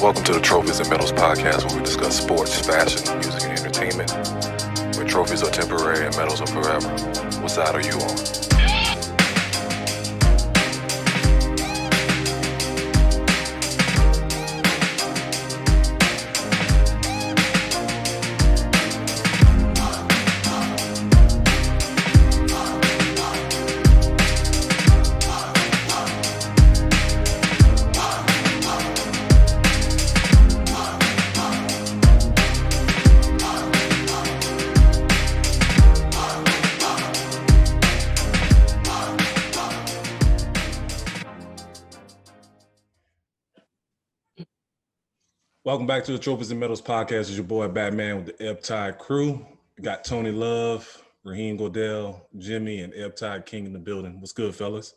Welcome to the Trophyz and Medalz podcast, where we discuss sports, fashion, music, and entertainment. Where trophies are temporary and medals are forever. What side are you on? Welcome back to the Trophyz and Medalz podcast. It's your boy Batman with the Ebb Tide crew. We got Tony Love, Raheem Godell, Jimmy, and Ebb Tide King in the building. What's good, fellas?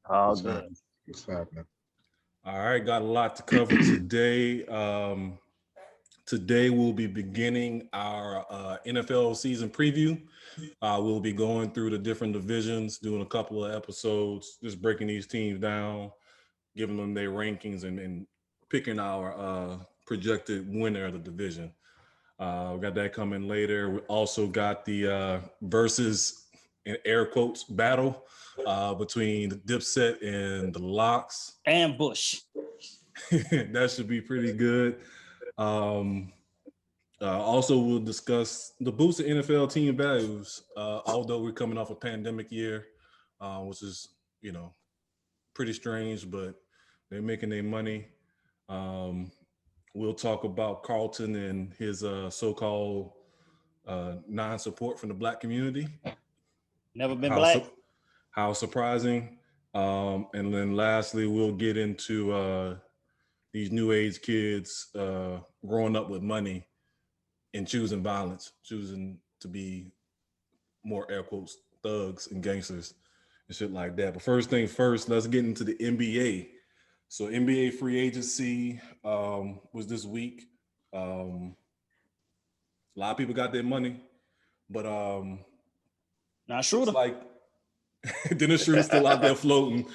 All good. What's happening? All right, got a lot to cover today. Today we'll be beginning our NFL season preview. We'll be going through the different divisions, doing a couple of episodes, just breaking these teams down, giving them their rankings, and picking our projected winner of the division. We got that coming later. We also got the Verzuz, in air quotes, battle between the Dipset and the Locks. And Bush. That should be pretty good. Also, we'll discuss the boosted NFL team values, although we're coming off a pandemic year, which is, pretty strange, but they're making their money. We'll talk about Carlton and his so-called non-support from the Black community. Never been black. How surprising. And then lastly, we'll get into these new age kids growing up with money and choosing violence, choosing to be more air quotes thugs and gangsters and shit like that. But first thing first, let's get into the NBA. So NBA free agency was this week. A lot of people got their money, but not Schroeder. Like Dennis Schroeder's still out there floating.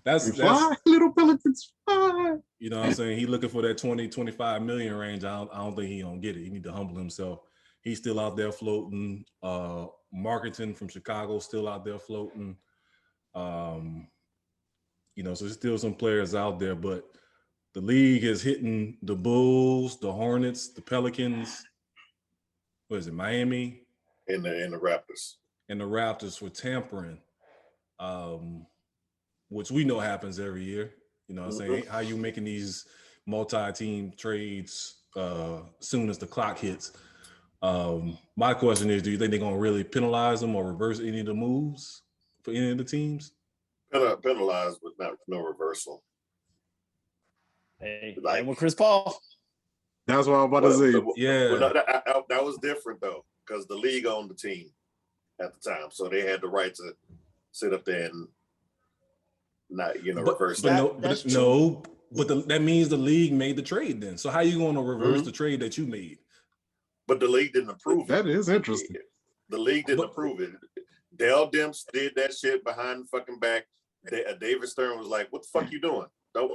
that's little Pelicans fly. You know what I'm saying? He looking for that 20, 25 million range. I don't think he gonna get it. He need to humble himself. He's still out there floating. Marketing from Chicago still out there floating. So there's still some players out there, but the league is hitting the Bulls, the Hornets, the Pelicans. What is it, Miami? And the Raptors. And the Raptors for tampering, which we know happens every year. You know what I'm saying? How you making these multi-team trades soon as the clock hits? My question is, do you think they're going to really penalize them or reverse any of the moves for any of the teams? Penalized, but no reversal. Hey, with Chris Paul. That's what I'm about to say. Yeah. No, that was different, though, because the league owned the team at the time. So they had the right to sit up there and not, reverse that. That means the league made the trade then. So how you going to reverse the trade that you made? But the league didn't approve it. That is interesting. The league didn't approve it. Dell Demps did that shit behind the fucking back. David Stern was like, "What the fuck you doing? I'm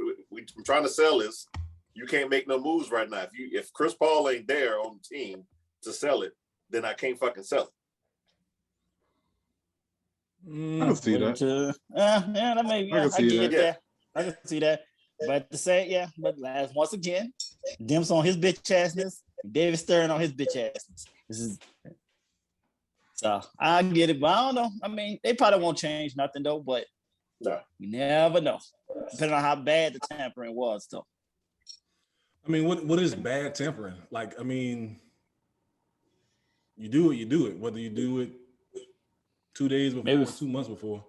trying to sell this. You can't make no moves right now. If Chris Paul ain't there on the team to sell it, then I can't fucking sell it." I can see that. That may be. I can see that. But to say, but once again, Demps on his bitch assness, David Stern on his bitch assness. So I get it, but I don't know. I mean, they probably won't change nothing though, but you never know. Depending on how bad the tampering was, though. I mean, what is bad tampering? Like, I mean, you do it. Whether you do it 2 days before, maybe 2 months before.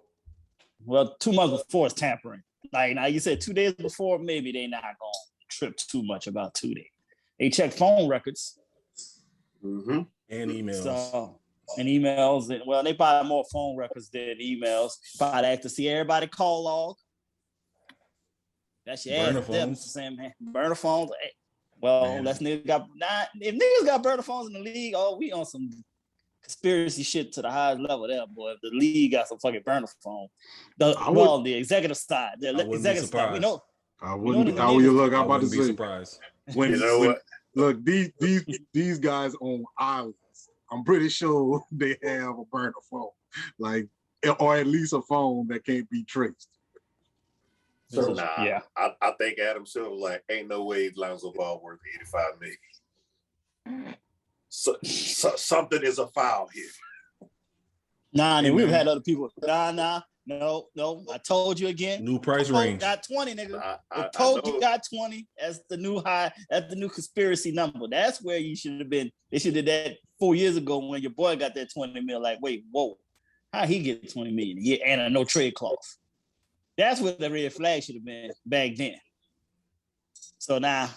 Well, 2 months before is tampering. Like now, you said 2 days before, maybe they not gonna trip too much about 2 days. They check phone records and emails. And emails, they probably more phone records than emails. Probably have to see everybody call log. That's your burner ass. Phones. Saying, man, burner phones. Well, let's niggas got if niggas got burner phones in the league. Oh, we on some conspiracy shit to the highest level there, boy. If the league got some fucking burner phone, the executive side, the executive side, we know. I wouldn't. How you look? I'm about to say. Surprised. When look, these guys own islands. I'm pretty sure they have a burner phone, like, or at least a phone that can't be traced. So I think Adam Silver was like, ain't no way Lonzo Ball worth $85 million. So something is a foul here. We've had other people. No. I told you again. New price range. Got 20, nigga. I told you got 20 as the new high. That's the new conspiracy number. That's where you should have been. They should have did that 4 years ago when your boy got that 20 mil. Like, wait, whoa, how he get 20 million a year and a no trade clause? That's what the red flag should have been back then. So now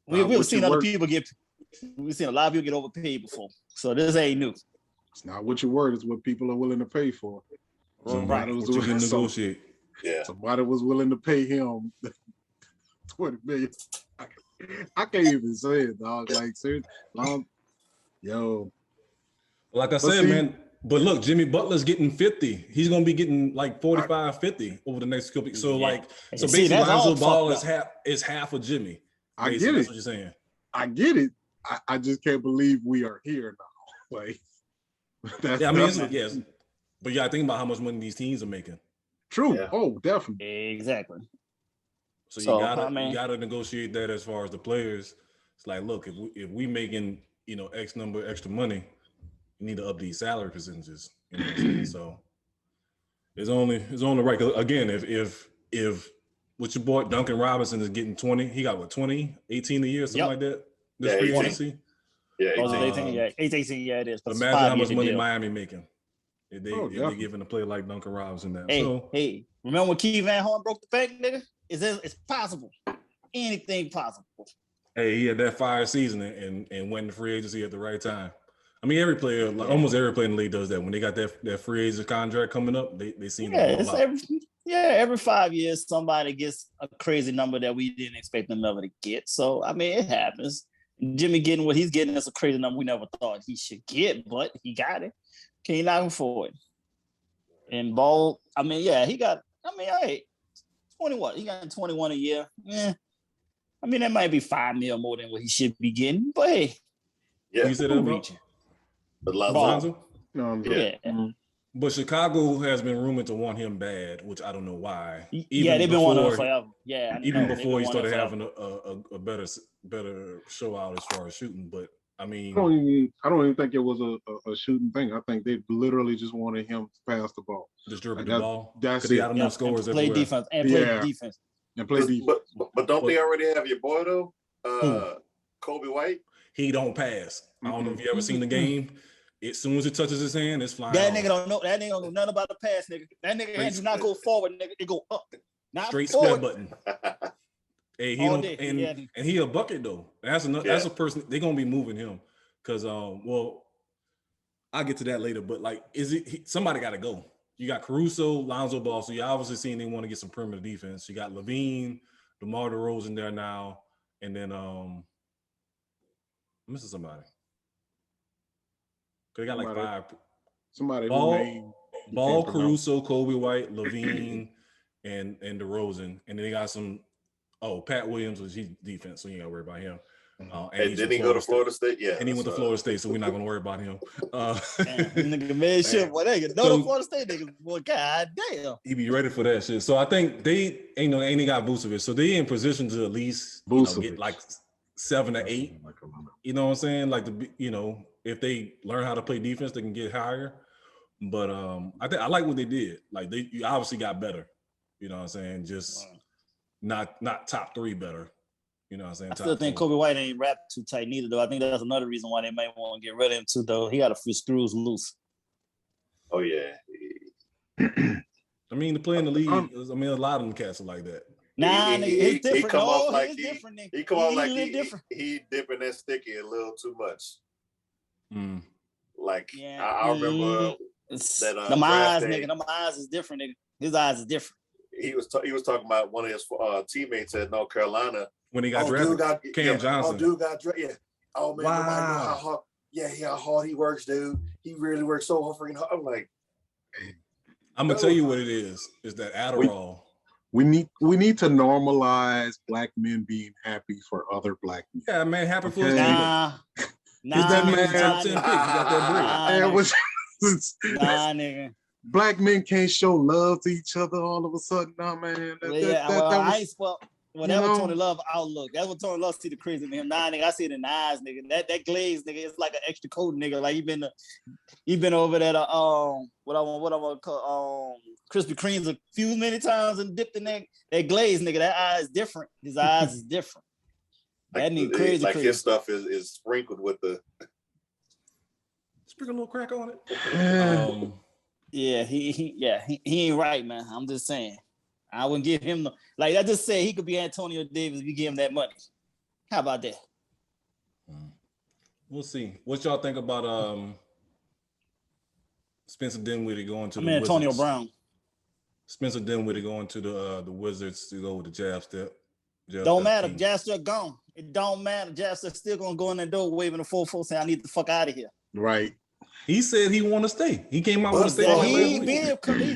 we've seen other people get. We've seen a lot of people get overpaid before. So this ain't new. It's not what you word; it's what people are willing to pay for. Somebody was willing to negotiate. Somebody was willing to pay him $20 million. I can't even say it, dog. Like, seriously, yo. Like I said, man. But look, Jimmy Butler's getting 50. He's gonna be getting like 45, 50 over the next couple. So so basically, Lonzo Ball is half of Jimmy. I get it. That's what you're saying. I get it. I just can't believe we are here now. Like, yes. But you gotta think about how much money these teams are making. True. Yeah. Oh, definitely. Exactly. So you gotta negotiate that as far as the players. It's like, look, if we making X number extra money, you need to up these salary percentages. You know what I'm saying? So it's only right. Again, if what your boy Duncan Robinson is getting 20, he got 20, 18 a year, something like that. This free agency. Yeah, 18. 18. Yeah, it is. Imagine how much money Miami making. If they giving a player like Duncan Robinson that. Hey, remember when Keith Van Horn broke the bank, nigga? It's possible. Anything possible. Hey, he had that fire season and went to free agency at the right time. I mean, every player, almost every player in the league does that. When they got that free agent contract coming up, they seem to every 5 years somebody gets a crazy number that we didn't expect them ever to get. So I mean, it happens. Jimmy getting what he's getting is a crazy number we never thought he should get, but he got it. Can you knock him for it? And Ball, he got. 20 what? He got 21 a year. Yeah. I mean, that might be $5 million more than what he should be getting, but hey. Yeah. You said that about Lonzo? But Chicago has been rumored to want him bad, which I don't know why. They've been wanting him forever. Yeah, even before he started having a better show out as far as shooting. But I mean, I don't even think it was a shooting thing. I think they literally just wanted him to pass the ball, just dribble the ball. That's it. He got enough scores play everywhere. Defense and play defense. And play defense. But don't they already have your boy though? Kobe White. He don't pass. I don't know if you ever seen the game. As soon as it touches his hand, it's flying. That nigga don't know. That nigga don't know nothing about the pass, nigga. That nigga hand do not go forward, nigga. It go up. Not straight forward. square button. Hey, he don't, and he a bucket though. That's a person. They're gonna be moving him because I'll get to that later. But like, somebody got to go. You got Caruso, Lonzo Ball. So you obviously seeing they want to get some perimeter defense. You got Levine, DeMar DeRozan there now, and then I'm missing somebody. They got like five. Somebody Ball, Caruso, Kobe White, Levine, and DeRozan, and then they got some. Pat Williams was his defense, so you ain't gotta worry about him. And did he go to Florida State? Yeah, and he went to Florida State, so we're not gonna worry about him. Nigga, man, shit, boy, they get no Florida State niggas. Boy, god damn, he be ready for that shit. So I think they ain't got Vucevic, so they in position to at least get like 7 or 8. You know what I'm saying? Like if they learn how to play defense, they can get higher. But I like what they did. Like you obviously got better. You know what I'm saying? Just not top 3 better. You know what I'm saying? I still think Kobe White ain't wrapped too tight neither, though. I think that's another reason why they might want to get rid of him too, though. He got a few screws loose. Oh yeah. I mean, to play in the league, a lot of them cats are like that. Nah, he's different. He come off like different. He dipping that sticky a little too much. Like yeah. I remember that them eyes, nigga. Them eyes is different, nigga. His eyes is different. He was talking about one of his teammates at North Carolina when he got drafted. Cam Johnson. Dude got drafted. Yeah. Oh man, nobody know how hard. yeah, how hard he works, dude. He really works so freaking hard. I'm like, I'm gonna tell you what it is that Adderall. We need to normalize black men being happy for other black men. Yeah, man, happy for his Nah, that man's top 10 pick. He got that bread. Nigga. Black men can't show love to each other all of a sudden, nah, man. That was Tony Love outlook. That's what Tony Love see the crazy in him. Nah, nigga, I see it in the eyes, nigga. That glaze, nigga, it's like an extra coat, nigga. Like he been over there what I want to call Krispy Kremes a few many times and dipped in that glaze, nigga. That eye is different. His eyes is different. That nigga crazy. Like his stuff is sprinkled with the sprinkle a little crack on it. Yeah, he ain't right, man. I'm just saying. I wouldn't give him I just said he could be Antonio Davis if you give him that money. How about that? We'll see. What y'all think about Spencer Dinwiddie going to the Antonio Wizards? Brown. Spencer Dinwiddie going to the Wizards to go with the jab step. Don't matter. Jab step gone. It don't matter. Jab step still gonna go in the door waving the 4-4 saying I need the fuck out of here. Right. He said he want to stay. He came out with a statement. He's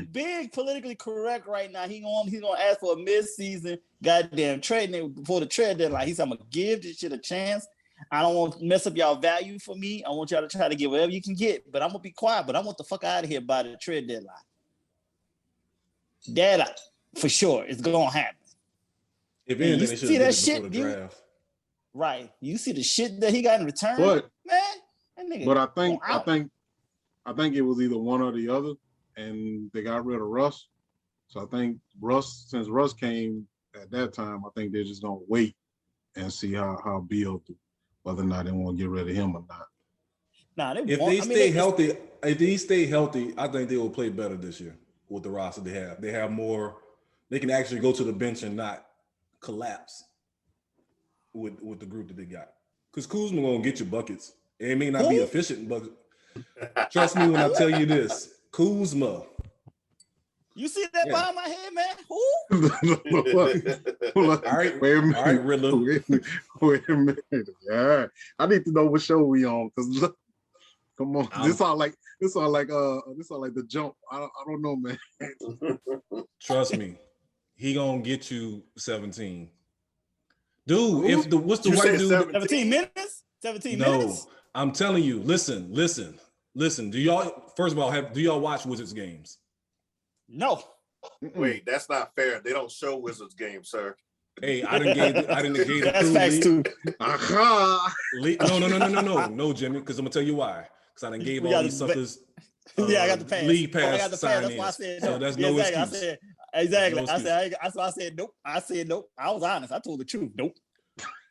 big politically correct right now. He's gonna ask for a mid-season goddamn trade before the trade deadline. He said, I'm gonna give this shit a chance. I don't want to mess up y'all value for me. I want y'all to try to get whatever you can get, but I'm gonna be quiet. But I want the fuck out of here by the trade deadline. That for sure is gonna happen. If anything, you see that shit, right? You see the shit that he got in return, but, man. That nigga. But I think it was either one or the other, and they got rid of Russ. So I think since Russ came at that time, I think they're just gonna wait and see how Beal do, whether or not they want to get rid of him or not. Nah, if they stay healthy, I think they will play better this year with the roster they have. They have more. They can actually go to the bench and not collapse with the group that they got. Because Kuzma gonna get you buckets. It may not be efficient, but trust me when I tell you this, Kuzma. You see that behind my head, man? Who? All right, Riddler. Wait a minute. Yeah, I need to know what show we on because come on, this all like the jump. I don't know, man. Trust me, he gonna get you 17. Dude, what's the white dude? 17 minutes? 17 minutes? No, I'm telling you, listen. Do y'all watch Wizards games? No. Wait, that's not fair. They don't show Wizards games, sir. Hey, I didn't negate the That's facts too. No, Jimmy, because I'm gonna tell you why. Because I done gave all these suckers I got the pass. league pass. I got the pass. That's why I said no. So that's no excuse. Exactly. No excuse. That's why I said nope. I said nope. I was honest. I told the truth. Nope.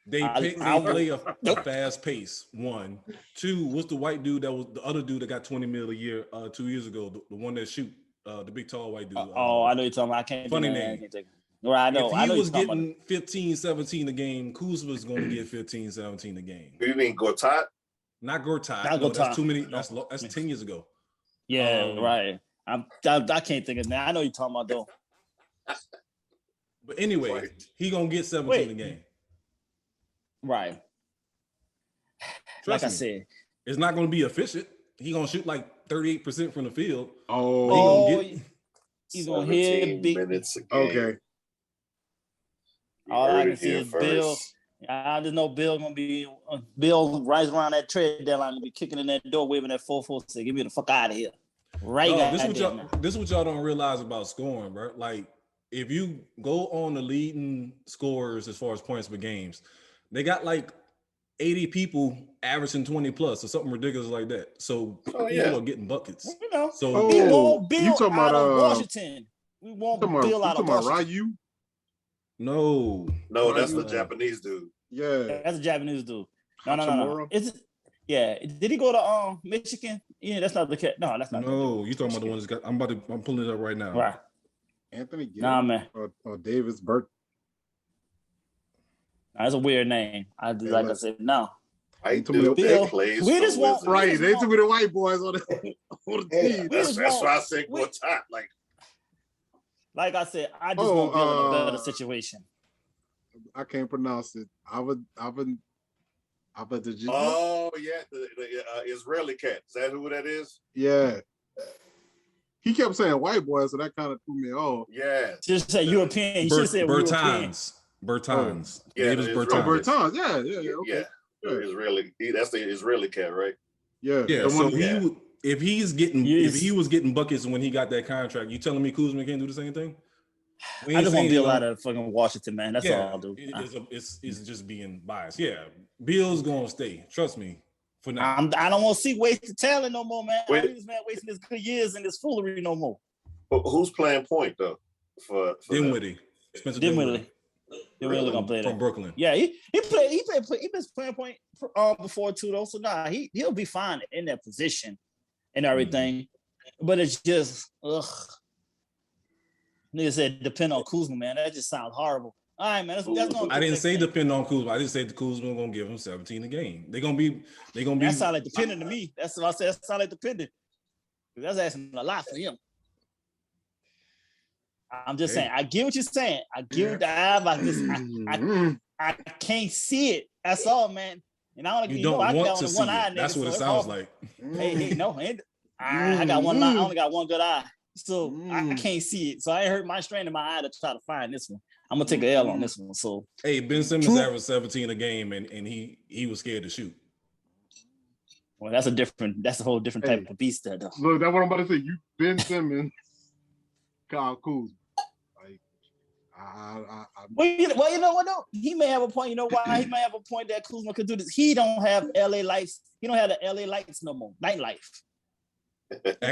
They play a fast pace. 1, 2. What's the white dude that was the other dude that got 20 mil a year 2 years ago? The one that shoot the big tall white dude. I know you're talking about. I can't. Funny name. Right, I know. If he was getting 15, 17 a game, Kuzma's going to get 15, 17 a game. You mean Gortat? Not Gortat. No, that's too many. That's 10 years ago. Yeah, right. I can't think of that. I know you're talking about though. But anyway, he gonna get 17 a game. Right. Trust I me, said, it's not gonna be efficient. He gonna shoot like 38% from the field. He's gonna hit big minutes a game. Okay. All I can see is Bill. I just know Bill gonna be right around that trade deadline, gonna be kicking in that door, waving that 4-4, say, "Get me the fuck out of here!" Right now. This is what y'all don't realize about scoring, bro. Like if you go on the leading scorers as far as points per games, they got like 80 people averaging 20 plus or something ridiculous like that. So people are getting buckets. You know, so we want Bill you talking out about of Washington. We want Bill out of Washington. Ryu? No, that's the Japanese dude. Yeah, that's a Japanese dude. No. Is it? Yeah. Did he go to Michigan? Yeah, that's not the cat. No, that's not. No, you talking about the one that's got. I'm pulling it up right now. Right. Anthony Gill. Nah, man. Or Davis Burke. That's a weird name. I said no. I do Bill plays. We just want right. They took me the white boys on the team. That's why I said Gortat. Like I said, I just want Bill in a better situation. I can't pronounce it. Oh yeah, the Israeli cat. Is that who that is? Yeah. He kept saying white boy, so that kind of threw me off. Yeah. Just say European. He should have said European. Bertans. Yeah, Davis Bertans. Bertans. Yeah. Okay. Yeah. Israeli. That's the Israeli cat, right? Yeah. So if he was getting buckets when he got that contract, you telling me Kuzma can't do the same thing? I just want Bill out of fucking Washington, man. That's all I'll do. It's just being biased. Yeah, Bill's gonna stay. Trust me. For now, I don't want to see wasted talent no more, man. I don't need this man wasting his good years and his foolery no more. Who's playing point though? For Dinwiddie, Spencer Dinwiddie. Dinwiddie gonna play that from Brooklyn. Yeah, he been playing point before too though. So he'll be fine in that position and everything. But it's just nigga said depend on Kuzma, man. That just sounds horrible. All right, man. That's I didn't say depend on Kuzma. I just said the Kuzma gonna give him 17 a game. They're gonna be. That sound like dependent to me. That's what I said. That sound like dependent. That's asking a lot for him. I'm just saying. I get what you're saying. I get what I can't see it. That's all, man. And I don't want to see it. That's what it sounds like. Hey, no, I got one eye. I only got one good eye, so I can't see it. So I ain't hurt my strain in my eye to try to find this one. I'm gonna take a L on this one. So hey, Ben Simmons averaged 17 a game, and he was scared to shoot. Well, that's a whole different type of beast there, though. Look, that's what I'm about to say. You Ben Simmons, Kyle Kuzma. Like, well, you know what though? He may have a point. You know why? He may have a point that Kuzma could do this. He don't have LA lights. He don't have the LA lights no more. Nightlife.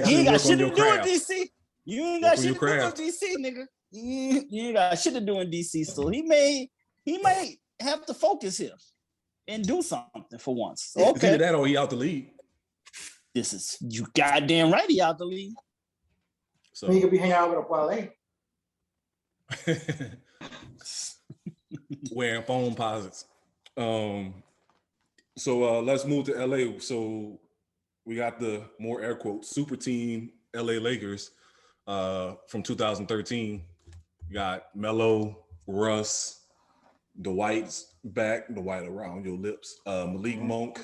He ain't got shit to do in DC. You ain't got shit to do in DC, nigga. You ain't got shit to do in DC. So he may have to focus here and do something for once. So, okay. Either that or he out the league. This is you goddamn right. He out the league. So he could be hanging out with a parlay. Wearing phone posits. So let's move to LA. So we got the more air quotes super team LA Lakers from 2013. We got Melo, Russ, Dwight's back, Dwight around your lips. Malik Monk,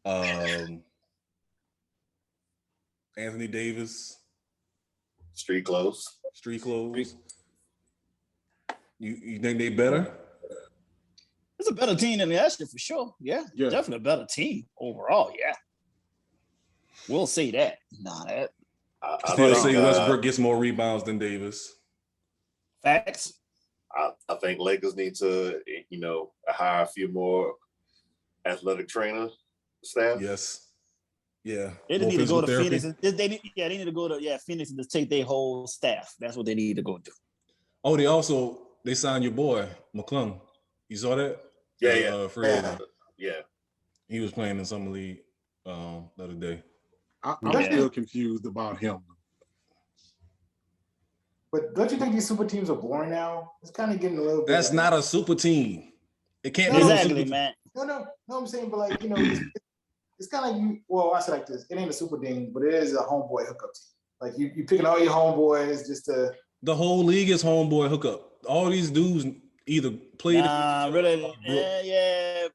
Anthony Davis. Street clothes. You think they better? It's a better team than last year for sure. Yeah, definitely a better team overall. Yeah, we'll say that. I still say Westbrook gets more rebounds than Davis. Facts. I think Lakers need to, hire a few more athletic trainer staff. Yes. Yeah. They just need to go to Phoenix. They need to go to Phoenix and just take their whole staff. That's what they need to go do. Oh, they signed your boy McClung. You saw that? Yeah. Yeah. He was playing in summer league the other day. I'm still confused about him. But don't you think these super teams are boring now? It's kind of getting a little bit. That's not a super team. It can't be exactly, man. No, I'm saying, but like, it's kind of like I say like this. It ain't a super team, but it is a homeboy hookup team. Like you picking all your homeboys just to. The whole league is homeboy hookup. All these dudes either played. Really,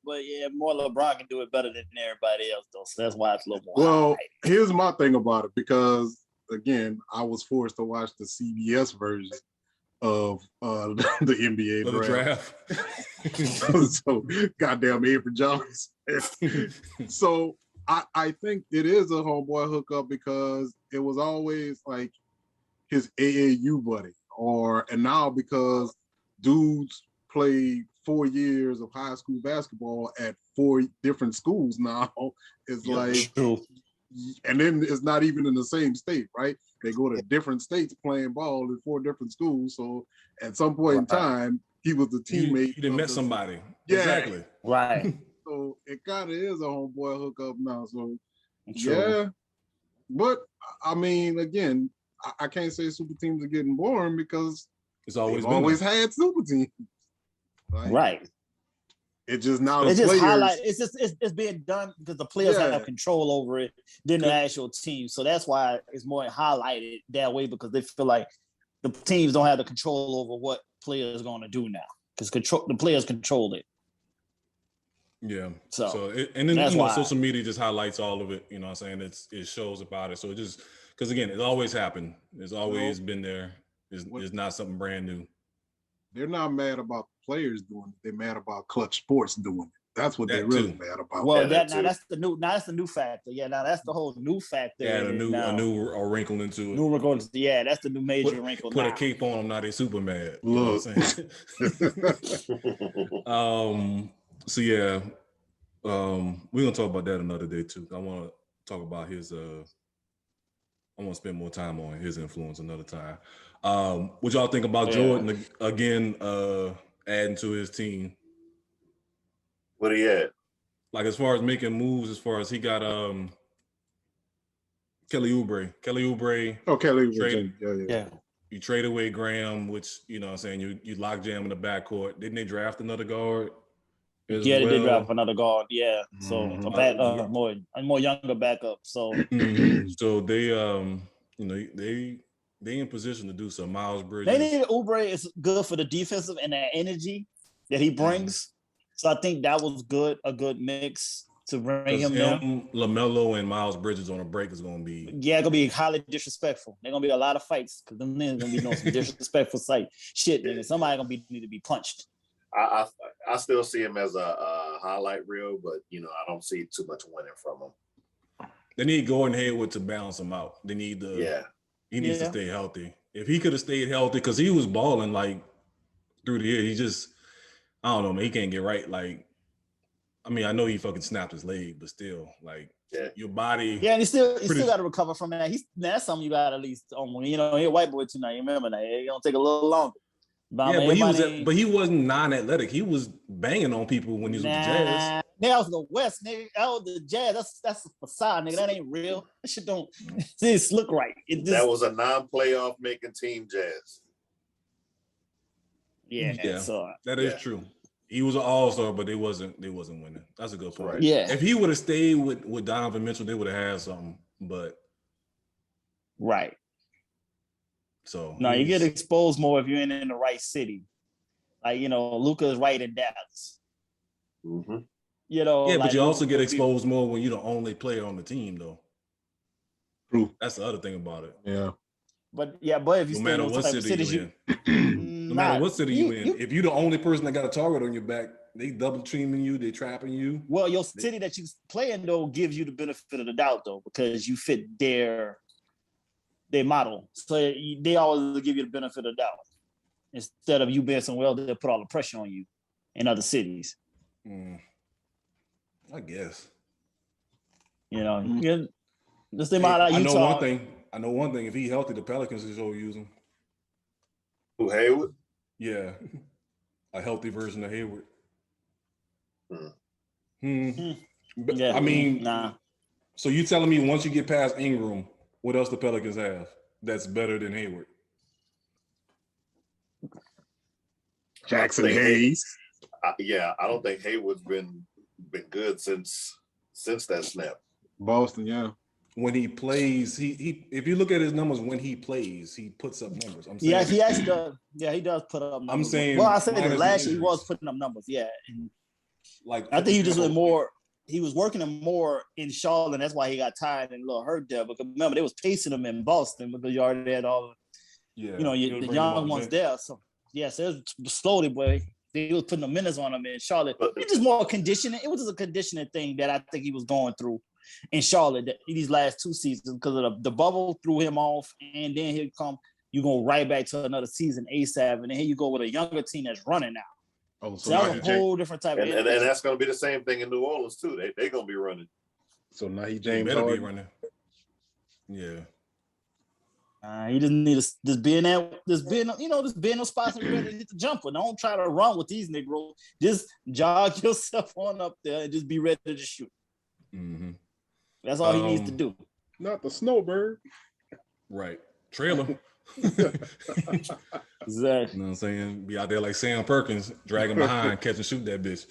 but more LeBron can do it better than everybody else though. So that's why it's a little more. Well, here's my thing about it, because again, I was forced to watch the CBS version of the NBA draft. So goddamn Avery Jones. So I think it is a homeboy hookup because it was always like his AAU buddy, and now because dudes play 4 years of high school basketball at 4 different schools now, it's true. And then it's not even in the same state, right? They go to different states playing ball in 4 different schools. So at some point in time, he was the teammate. You met somebody. Yeah. Exactly. Right. So it kind of is a homeboy hookup now. So yeah. But I mean, again, I can't say super teams are getting boring because it's always had super teams. Right. It's just now it's just highlight. It's being done because the players have control over it than the actual team. So that's why it's more highlighted that way, because they feel like the teams don't have the control over what players are going to do now because the players control it. Yeah. So And then that's why social media just highlights all of it. You know what I'm saying? It shows about it. So it just because again, it's always happened. It's always been there. It's not something brand new. They're not mad about the players doing it. They're mad about Clutch Sports doing it. That's what they're really mad about. Well, that's the new factor. Yeah, now that's the whole new factor. Add a new wrinkle into it. New wrinkle. Yeah, that's the new major wrinkle. Put a cape on them. Now they super mad. Look. You know what I'm saying? So yeah, we're gonna talk about that another day too. I want to talk about his. I want to spend more time on his influence another time. What y'all think about Jordan again? Adding to his team. What he had? Like as far as making moves, as far as he got Kelly Oubre. Oh, Kelly Oubre. Yeah. You trade away Graham, which you know what I'm saying you lock jam in the backcourt. Didn't they draft another guard? They did draft another guard. Yeah. So a more younger backup. So so they in position to do some. Miles Bridges. They need Oubre is good for the defensive and the energy that he brings. So I think that was a good mix to bring him down. LaMelo and Miles Bridges on a break is going to be. Yeah, it's going to be highly disrespectful. There's going to be a lot of fights because them niggas going to be doing some disrespectful shit. Nigga. Somebody going to need to be punched. I still see him as a highlight reel, but I don't see too much winning from him. They need Gordon Hayward to balance him out. They need he needs to stay healthy. If he could have stayed healthy, because he was balling like through the year, he just. I don't know, man. He can't get right. Like, I mean, I know he fucking snapped his leg, but still, like, your body. Yeah, and he still got to recover from that. That's something you got at least. He's a white boy tonight. You remember that? It's gonna take a little longer. But he wasn't non-athletic. He was banging on people when he was with the Jazz. That was the West, nigga. That was the Jazz. That's a facade, nigga. That ain't real. That shit don't just look right. That was a non-playoff making team Jazz. Yeah, so that is true. He was an all-star, but they wasn't winning. That's a good point. Right. Yeah. If he would have stayed with Donovan Mitchell, they would have had something. But right. So no, you get exposed more if you're in the right city. Like Luka is right in Dallas. Mm-hmm. But you also get exposed more when you're the only player on the team, though. True. That's the other thing about it. Yeah. But if you stay in those type of cities, no matter what city you in, if you're the only person that got a target on your back, they double teaming you, they trapping you. Well, your city that you play in though gives you the benefit of the doubt though, because you fit their model. So they always give you the benefit of the doubt instead of you being somewhere else. They'll put all the pressure on you in other cities. I guess. Just think about Utah. I know one thing. If he healthy, the Pelicans is overuse him. Who, Hayward? Yeah, a healthy version of Hayward. Yeah, I mean, nah. So you telling me once you get past Ingram, what else the Pelicans have that's better than Hayward? Jackson Hayes. I don't think Hayward's been good since that snap. Boston, yeah. When he plays, he if you look at his numbers when he plays, he puts up numbers. I'm saying, he actually does. Yeah, he does put up numbers. I'm saying, well, I said that last year he was putting up numbers. Yeah, and I think he just went more. He was working him more in Charlotte. And that's why he got tired and a little hurt there. Because remember, they was pacing him in Boston because you already had all, the young ones there. So so it was slowly, but they was putting the minutes on him in Charlotte. It's just more conditioning. It was just a conditioning thing that I think he was going through in Charlotte these last 2 seasons because of the bubble threw him off, and then he'll come. You go right back to another season ASAP, and then here you go with a younger team that's running now. Oh, so that was a whole different type of. And that's going to be the same thing in New Orleans too. They're going to be running. So now James better Harden be running. Yeah. He doesn't need to just be in those spots and ready to hit the jumper. Don't try to run with these Negroes. Just jog yourself on up there and just be ready to shoot. Mm-hmm. That's all he needs to do. Not the snowbird. Right. Trailer. Exactly. You know what I'm saying? Be out there like Sam Perkins, dragging behind, catch and shoot that bitch.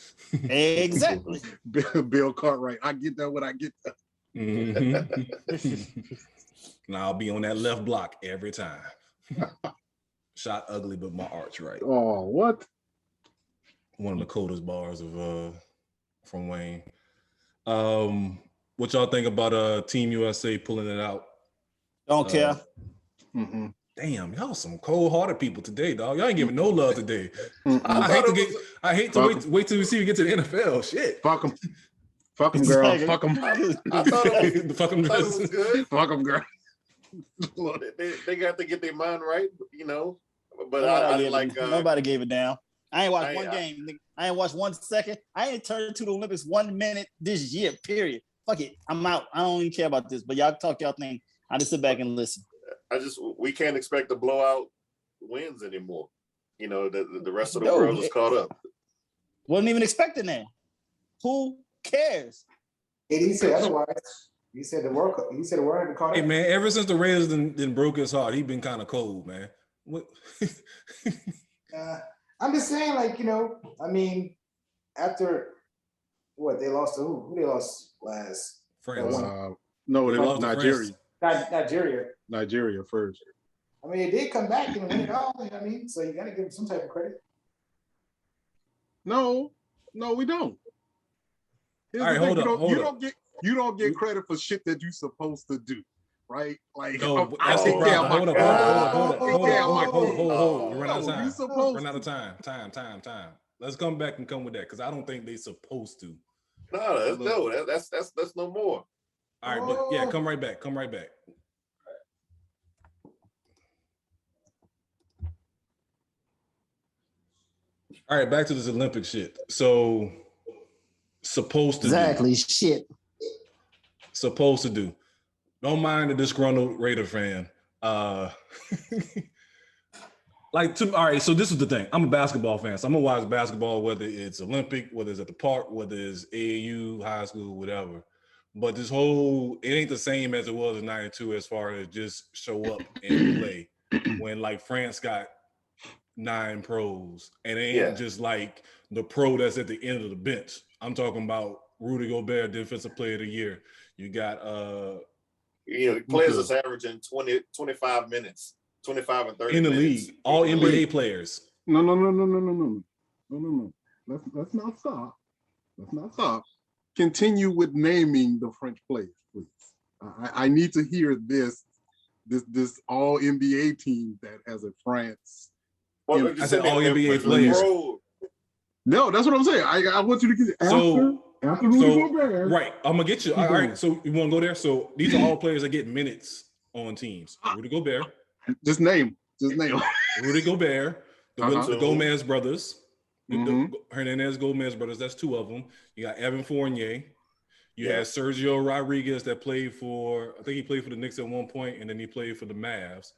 Exactly. Bill Cartwright. I get that when I get that. Mm-hmm. Now I'll be on that left block every time. Shot ugly, but my arch right. Oh, what? One of the coldest bars of Wayne. What y'all think about Team USA pulling it out? Don't care. Damn, y'all some cold-hearted people today, dog. Y'all ain't giving no love today. I hate to wait till we see you get to the NFL. Shit. Fuck them. Fuck them, girl. Fuck them. I thought it was, Fuck them. good. Fuck them, girl. They got to get their mind right, you know. But I like nobody gave it down. I ain't watched one game. I ain't watched 1 second. I ain't turned to the Olympics 1 minute this year. Period. Fuck it. I'm out. I don't even care about this. But y'all talk y'all thing. I just sit back and listen. We can't expect to blow out wins anymore. You know, the rest of the world is caught up. Wasn't even expecting that. Who cares? And he said otherwise. He said the World Cup. He said the World had caught up. Hey man, ever since the Raiders didn't broke his heart, he been kind of cold, man. What? I'm just saying, like, you know, I mean, after what they lost to who? Who they lost last? France. No, they lost Nigeria. Nigeria first. I mean, they did come back and win it all. You know what I mean, so you got to give them some type of credit. No, we don't. All right, hold up. You don't get credit for shit that you're supposed to do, right? Like, no, I take care of my hold. Run out of time. Time. Let's come back and come with that because I don't think they supposed to. No, that's no more. All right, but yeah, come right back. All right, back to this Olympic shit. So, supposed to exactly do. Shit. Supposed to do. Don't mind the disgruntled Raider fan. All right, so this is the thing. I'm a basketball fan, so I'm gonna watch basketball, whether it's Olympic, whether it's at the park, whether it's AAU, high school, whatever. But it ain't the same as it was in '92 as far as just show up and play. When like France got 9 pros, and it ain't just like the pro that's at the end of the bench. I'm talking about Rudy Gobert, Defensive Player of the Year. You got players that's averaging 25 minutes, 25 and 30 in the minutes. league, all NBA players. No. Let's not stop. Continue with naming the French players, please. I need to hear this all NBA team that has a France. Well, I said all NBA players. No, that's what I'm saying. I want you to get after Rudy Gobert. Right, I'm gonna get you. All right, so you want to go there? So these are all players that get minutes on teams. Rudy Gobert. Just name. Rudy Gobert, the Gomez brothers, the Hernandez Gomez brothers. That's 2 of them. You got Evan Fournier. You had Sergio Rodriguez that played for. I think he played for the Knicks at one point, and then he played for the Mavs.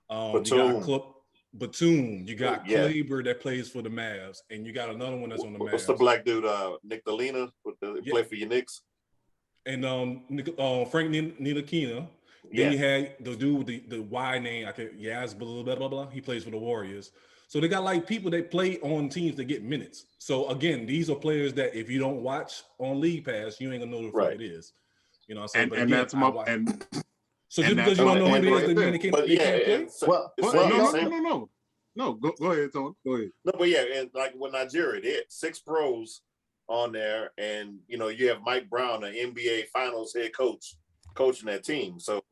You got Batum. You got Kleber that plays for the Mavs, and you got another one that's on the Mavs. What's the black dude? Nick Delina, play for your Knicks. And Frank Ntilikina. Then you had the dude with the Y name. Yaz blah blah blah. He plays for the Warriors. So they got like people that play on teams that get minutes. So again, these are players that if you don't watch on League Pass, you ain't gonna know who the fuck it is. You know what I'm saying? And that's my and. So just because you don't know who it is, doesn't mean they can't play? No, go ahead, Tony. Go ahead. No, but and like with Nigeria, they had 6 pros on there, and you have Mike Brown, an NBA Finals head coach, coaching that team. So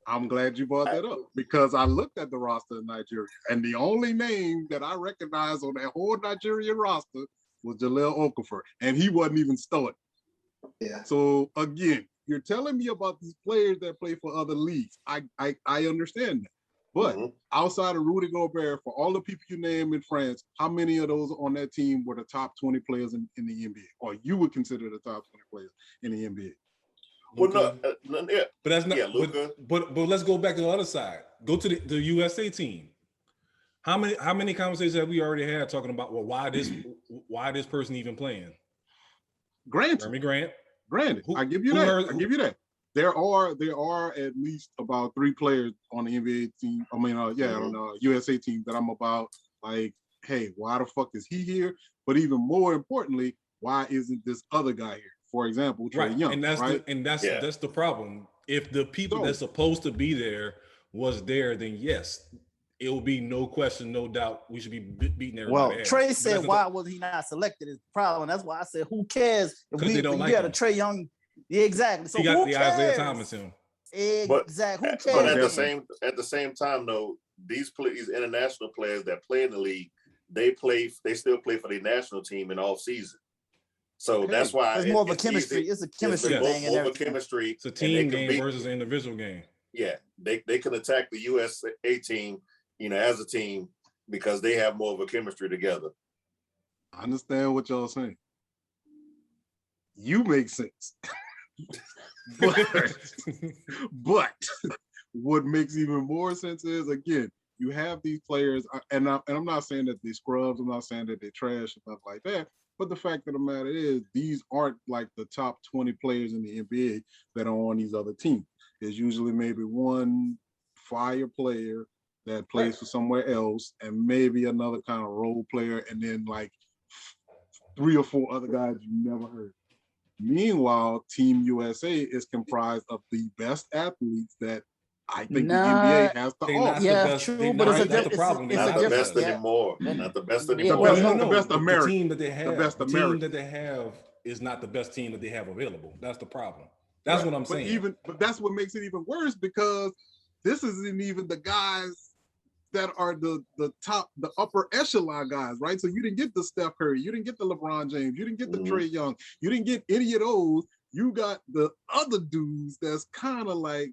I'm glad you brought that up because I looked at the roster of Nigeria, and the only name that I recognized on that whole Nigerian roster was Jaleel Okafor, and he wasn't even starting. Yeah. So again, you're telling me about these players that play for other leagues. I understand that. But outside of Rudy Gobert, for all the people you name in France, how many of those on that team were the top 20 players in the NBA? Or you would consider the top 20 players in the NBA? Well, but that's not. Luka. But let's go back to the other side. Go to the USA team. How many conversations have we already had talking about why this person even playing? Granted, I give you that. There are at least about 3 players on the NBA team. I mean, on the USA team that I'm about like, hey, why the fuck is he here? But even more importantly, why isn't this other guy here? For example, Trae Young. And that's the problem. If the people that's supposed to be there was there, then yes, it will be no question, no doubt. We should be beating everybody. Well, ass. Trey said, "Why was he not selected?" Is the problem. That's why I said, "Who cares?" If they don't like had him. a Trey Young, yeah, exactly. So he got who the cares? Isaiah Thomas in him. Exactly. Who cares? But at the same time, though, these international players that play in the league, they still play for the national team in off season. So that's why it's more of a chemistry. It's a chemistry thing. More of a chemistry. It's a team game versus an individual game. Yeah, they can attack the USA team, as a team because they have more of a chemistry together. I understand what y'all saying. You make sense. but what makes even more sense is, again, you have these players, and I'm not saying that they scrubs, I'm not saying that they trash and stuff like that, but the fact of the matter is these aren't like the top 20 players in the NBA that are on these other teams. There's usually maybe one fire player that plays for somewhere else and maybe another kind of role player and then like 3 or 4 other guys you never heard. Meanwhile, Team USA is comprised of the best athletes that I think the NBA has to offer. Yeah, true, but it's a problem. Not the best anymore. Not the best anymore. The best American. The team that they have, the team that they have is not the best team that they have available. That's the problem. That's what I'm saying. But that's what makes it even worse because this isn't even the guys that are the top, the upper echelon guys, right? So you didn't get the Steph Curry, you didn't get the LeBron James, you didn't get the Trey Young, you didn't get any of those. You got the other dudes that's kind of like,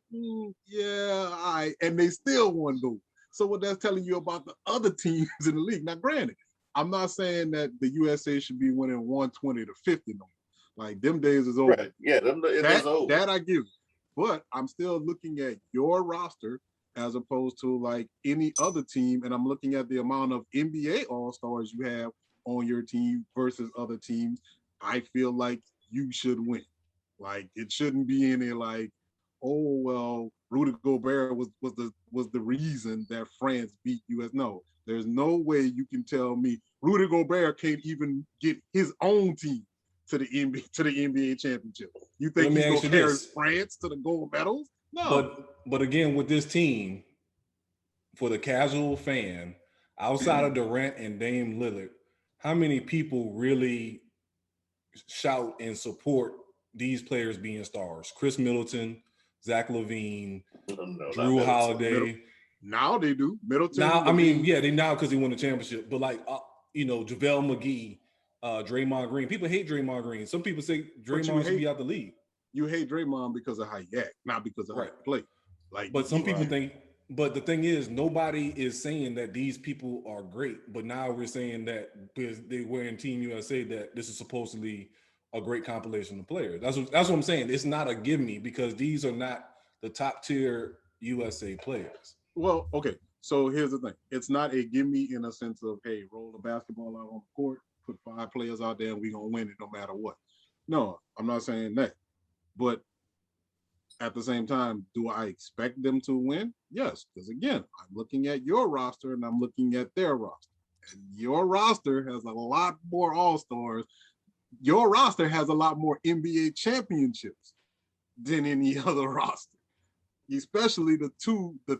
yeah, all right, and they still won gold. So what that's telling you about the other teams in the league. Now, granted, I'm not saying that the USA should be winning 120 to 50 no more. Like them days is over. Right. Yeah, it is over. That I give you. But I'm still looking at your roster as opposed to like any other team, and I'm looking at the amount of NBA All-Stars you have on your team versus other teams. I feel like you should win. Like it shouldn't be any like, oh well, Rudy Gobert was the reason that France beat US. No, there's no way you can tell me Rudy Gobert can't even get his own team to the NBA championship. You think he's gonna carry France to the gold medals? No. But again, with this team, for the casual fan, outside of Durant and Dame Lillard, how many people really shout and support these players being stars? Chris Middleton, Zach LaVine, Drew Holiday. Now they do. Middleton. Now, I mean, yeah, they now because he won the championship. But like, JaVale McGee, Draymond Green. People hate Draymond Green. Some people say Draymond should be out the league. You hate Draymond because of how he act, not because of how he play. Like, but some people think. But the thing is, nobody is saying that these people are great. But now we're saying that because they were in Team USA that this is supposedly a great compilation of players. That's what I'm saying. It's not a give me because these are not the top tier USA players. Well, okay. So here's the thing. It's not a give me in a sense of, hey, roll the basketball out on the court, put 5 players out there, and we're going to win it no matter what. No, I'm not saying that. But at the same time, do I expect them to win? Yes, because again, I'm looking at your roster and I'm looking at their roster. And your roster has a lot more All-Stars. Your roster has a lot more NBA championships than any other roster, especially the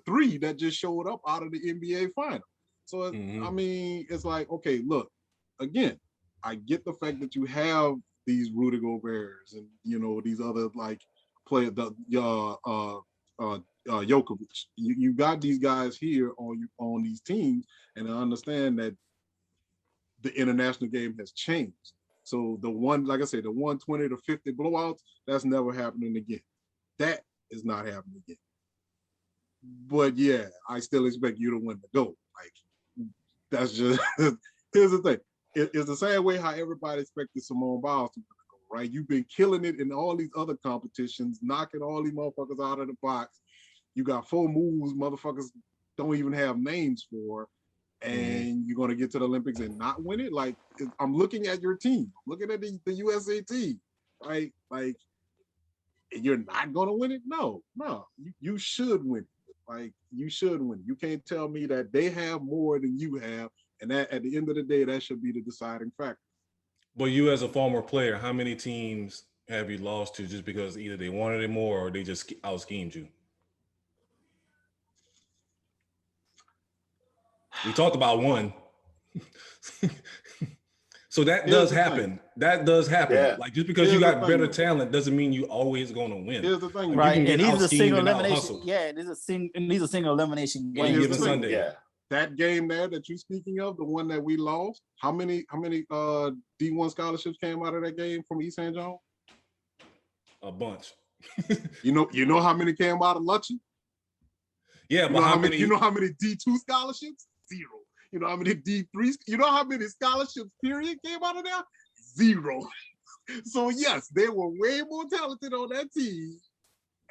3 that just showed up out of the NBA final. So, I mean, it's like, okay, look, again, I get the fact that you have these Rudy Goberts and, these other like players, Jokovic. You got these guys here on these teams, and I understand that the international game has changed. So the 120 to 50 blowouts, that's never happening again. That is not happening again. But yeah, I still expect you to win the gold. Like that's just here's the thing. It's the same way how everybody expected Simone Biles to win the gold, right? You've been killing it in all these other competitions, knocking all these motherfuckers out of the box. You got 4 moves motherfuckers don't even have names for. And you're going to get to the Olympics and not win it? Like, I'm looking at your team. I'm looking at the USA team, right? Like, you're not going to win it? No. You should win it. Like, you should win it. You can't tell me that they have more than you have, and that at the end of the day, that should be the deciding factor. But you as a former player, how many teams have you lost to just because either they wanted it more or they just out-schemed you? We talked about one. So that does happen. That does happen. Yeah. Like just because you got better talent doesn't mean you always going to win. Here's the thing, right? And these are single elimination. Hustled. Yeah, these are single elimination Any games. given Sunday. Yeah. That game there that you're speaking of, the one that we lost, how many D1 scholarships came out of that game from East St. John? A bunch. You know how many came out of Lutchen? Yeah, but how many? You know how many D2 scholarships? 0. You know how many D3? You know how many scholarships period came out of there? 0. So yes, they were way more talented on that team,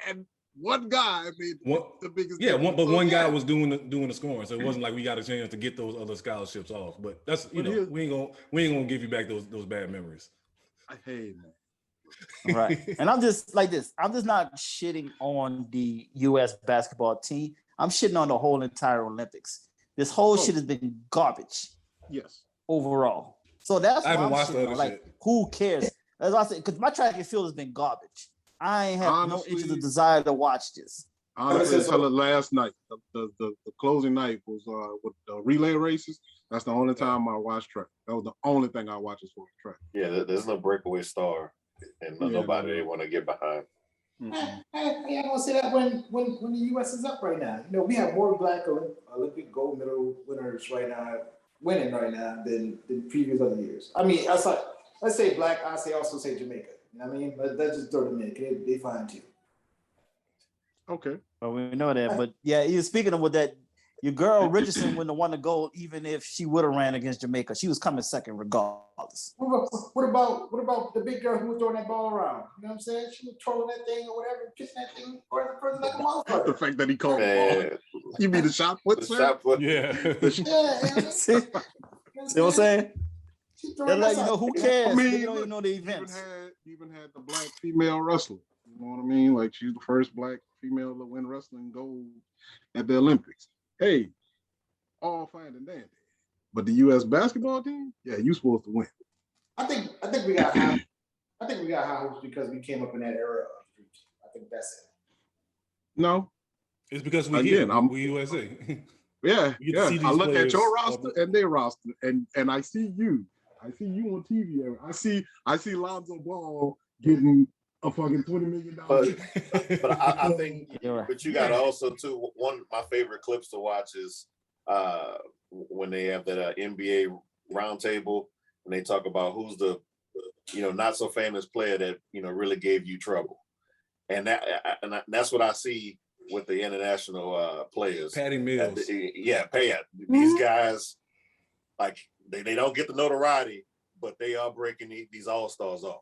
and one guy made the biggest. Yeah, one guy was doing the scoring, so it wasn't like we got a chance to get those other scholarships off. But that's we ain't gonna give you back those bad memories. I hate man. Right. And I'm just like this. I'm just not shitting on the U.S. basketball team. I'm shitting on the whole entire Olympics. This whole shit has been garbage. Yes. Overall. So that's why I haven't I'm watched the shitting other on. Like, shit. who cares? As I said, because my track and field has been garbage. I ain't have no interest or desire to watch this. Honestly, until the last night, the closing night was with the relay races. That's the only time I watched track. That was the only thing I watched as far as track. Yeah, there's no breakaway star, and nobody they want to get behind. I ain't gonna say that when the U.S. is up right now. You know, we have more black Olympic gold medal winners right now, winning right now than previous other years. I mean, let's say black. I also say Jamaica. You know what I mean? But let's just throw them in. They fine too. Okay. But we know that. But yeah, even speaking of what that, your girl Richardson wouldn't have won the gold even if she would have ran against Jamaica. She was coming second regardless. What about the big girl who was throwing that ball around? You know what I'm saying? She was trolling that thing or whatever, kissing that thing or the person like a motherfucker. The fact that he called you mean the shot put? The shot put. Yeah. See what I'm saying? They're like, who cares? I mean, they don't even know the events. Even had the black female wrestler. You know what I mean? Like she's the first black female to win wrestling gold at the Olympics. Hey, all fine and dandy. But the U.S. basketball team, yeah, you supposed to win. I think we got high. I think we got high hopes because we came up in that era. I think that's it. No, it's because we USA. Yeah, yeah. I look at your roster over. and their roster, and I see you. I see you on TV. I see Lonzo Ball getting a fucking $20 million. But I think, but you got to also too. One of my favorite clips to watch is when they have that NBA roundtable and they talk about who's the not so famous player that really gave you trouble, and that's what I see with the international players. Patty Mills. Pat. These guys, like they don't get the notoriety, but they are breaking these all-stars off.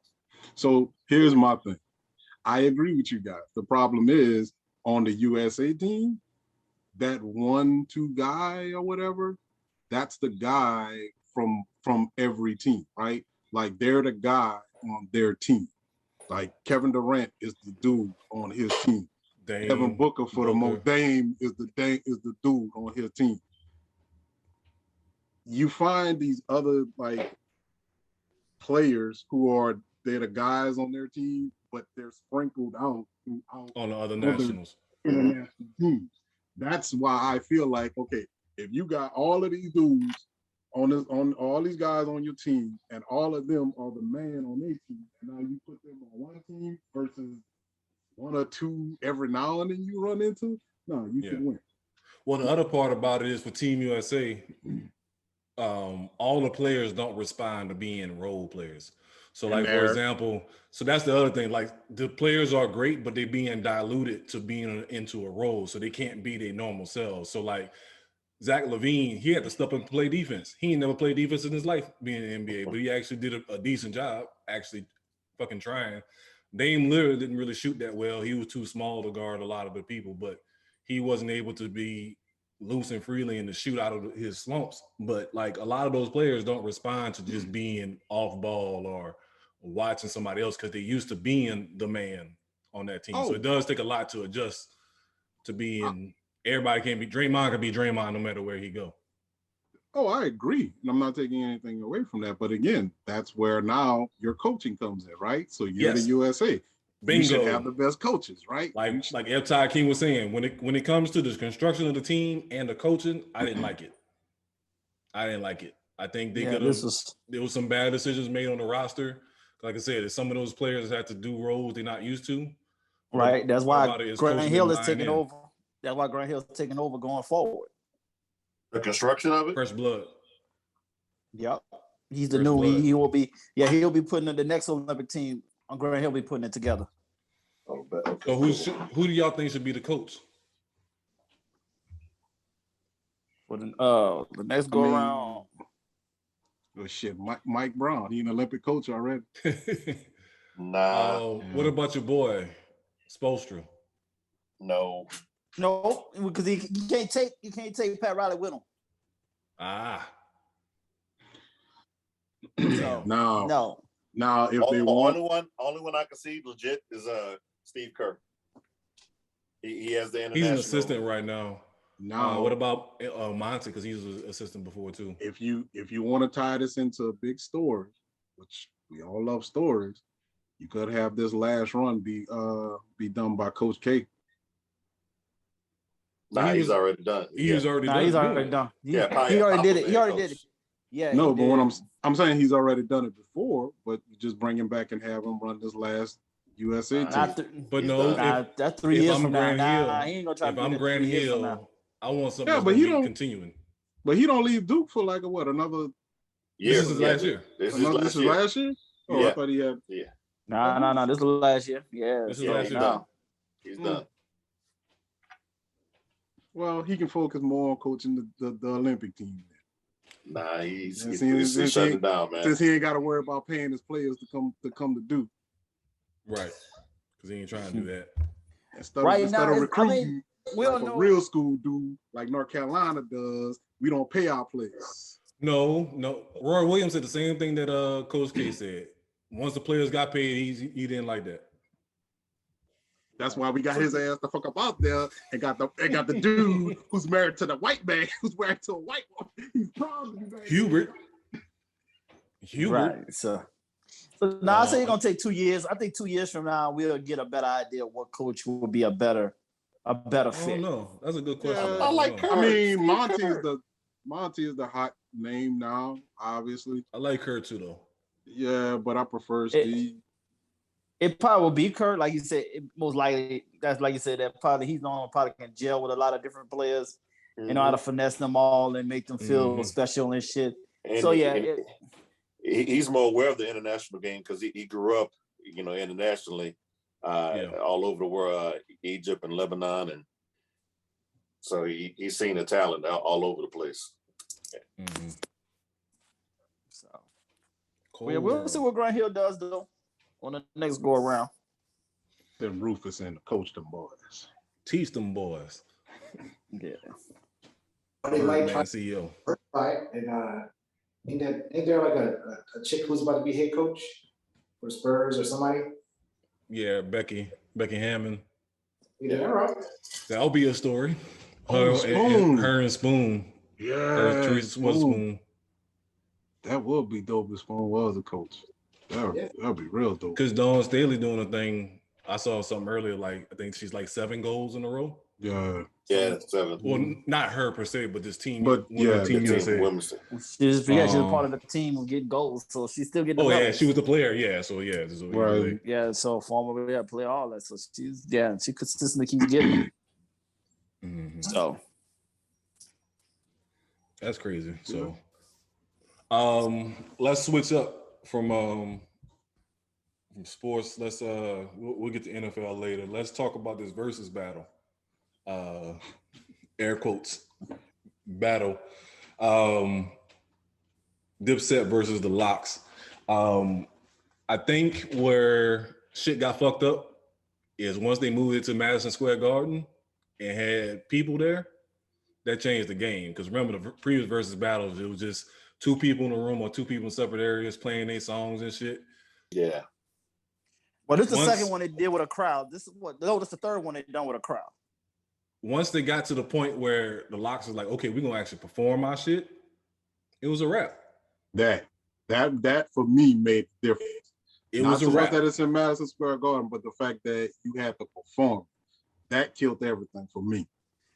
So here's my thing. I agree with you guys. The problem is on the USA team, that 1-2 guy or whatever, that's the guy from every team, right? Like they're the guy on their team. Like Kevin Durant is the dude on his team. Dame, Devin Booker for the most. Dame is the dude on his team. You find these other like players they're the guys on their team, but they're sprinkled out on the other nationals, international teams. That's why I feel like, okay, if you got all of these dudes on all these guys on your team, and all of them are the man on their team, and now you put them on one team versus 1 or 2 every now and then you run into, no, you can win. Well, the other part about it is for Team USA, all the players don't respond to being role players. So like, for example, so that's the other thing, like the players are great, but they're being diluted to being into a role. So they can't be their normal selves. So like Zach LaVine, he had to step up and play defense. He ain't never played defense in his life being in the NBA, but he actually did a decent job, actually fucking trying. Dame Lillard didn't really shoot that well. He was too small to guard a lot of the people, but he wasn't able to be loose and freely and to shoot out of his slumps. But like a lot of those players don't respond to just being off ball or watching somebody else because they're used to being the man on that team. So it does take a lot to adjust to being. Everybody can't be Draymond. Can be Draymond no matter where he go. Oh, I agree. And I'm not taking anything away from that. But again, that's where now your coaching comes in, right? So you're the USA. Bingo. You should have the best coaches, right? Like F. Ty King was saying, when it comes to the construction of the team and the coaching, I didn't like it. I didn't like it. I think they Yeah, could have. this was There was some bad decisions made on the roster. Like I said, some of those players had to do roles they're not used to. right. That's why Grant coaching Hill them is taking buying in. over. That's why Grant Hill is taking over going forward. The construction of it. Fresh blood. Yep. He's the First new. blood. He will be. Yeah, he'll be putting in the next Olympic team. Grant Hill be putting it together. Oh, but okay. So who do y'all think should be the coach? For the next go around. Oh shit, Mike Brown. He an Olympic coach already. Nah. What about your boy, Spoelstra? No. No, because you can't take Pat Riley with him. Ah. So, No. Now, if Only they want, one I can see legit is Steve Kerr. He has the international. He's an assistant right now. now, What about Monty? Because he was an assistant before too. if you want to tie this into a big story, which we all love stories, you could have this last run be done by Coach K. Nah, he's already done. He's already done. He's already done. He already did it. He already did it. Yeah. No, but what I'm saying, he's already done it before, but you just bring him back and have him run this last USA team. But no, that's 3 years from now. Grant He ain't gonna try if to do I'm that Grant 3 years from now. Hill, I want something Yeah, that's but gonna he be don't- continuing. But he don't leave Duke for like another. This is his last year. This is last year. Oh, Yeah. I thought he had. No. This is last year. Yeah. This is Yeah, last he's year. done. He's done. Well, he can focus more on coaching the Olympic team. Nah, he's Since shutting it down, man. Since he ain't got to worry about paying his players to come to Duke. Right. Because he ain't trying to do that. Instead Right of now, recruiting we all like know. a real school do, like North Carolina does, we don't pay our players. No. Roy Williams said the same thing that Coach K said. Once the players got paid, he didn't like that. That's why we got his ass the fuck up out there and got the dude who's married to the white man, who's married to a white woman. He's proud to be married. Hubert. Right. So now I say it's gonna take 2 years. I think 2 years from now we'll get a better idea of what coach will be a better I don't fit. know. That's a good question. Yeah, I like Kerr. Kerr. I mean, Steve Monty is the hot name now, obviously. I like Kerr too, though. Yeah, but I prefer Steve. It probably will be Kurt, like you said. Most likely, that's like you said. That probably he's the only one probably can gel with a lot of different players. You know how to finesse them all and make them feel special and shit. And so yeah, he's more aware of the international game because he grew up, internationally, all over the world, Egypt and Lebanon, and so he's seen the talent all over the place. Mm-hmm. So we'll see what Grant Hill does though on the next go around. Then Rufus and coach them boys. Teach them boys. Yeah. They might try CEO. right, and ain't there like a chick who's about to be head coach for Spurs or somebody? Yeah, Becky Hammond. Yeah, all right. That'll be a story. Spoon. Her and Spoon. Yeah, Teresa Spoon. That would be dope if Spoon was a coach. That'd be real dope. Because Dawn Staley doing a thing. I saw something earlier. Like I think she's like 7 goals in a row. Yeah. Yeah, 7. Well, not her per se, but this team. But yeah, team USA. Women's. She was part of the team who get goals, so she still get. Oh yeah, she was the player. Yeah, so yeah, this is what right. Yeah, so former player, all that. So she consistently keeps getting them. Mm-hmm. So that's crazy. So, let's switch up from sports. Let's we'll get to NFL later. Let's talk about this versus battle. Air quotes battle. Dipset versus the Locks. I think where shit got fucked up is once they moved it to Madison Square Garden and had people there, that changed the game. Because remember the previous versus battles, it was just 2 people in the room or 2 people in separate areas playing their songs and shit. Yeah. Well, this is the second one they did with a crowd. This is this is the third one they done with a crowd. Once they got to the point where the Locks was like, okay, we're gonna actually perform our shit, it was a wrap. That for me made the difference. It Not was a so much wrap. that it's in Madison Square Garden, but the fact that you had to perform, that killed everything for me.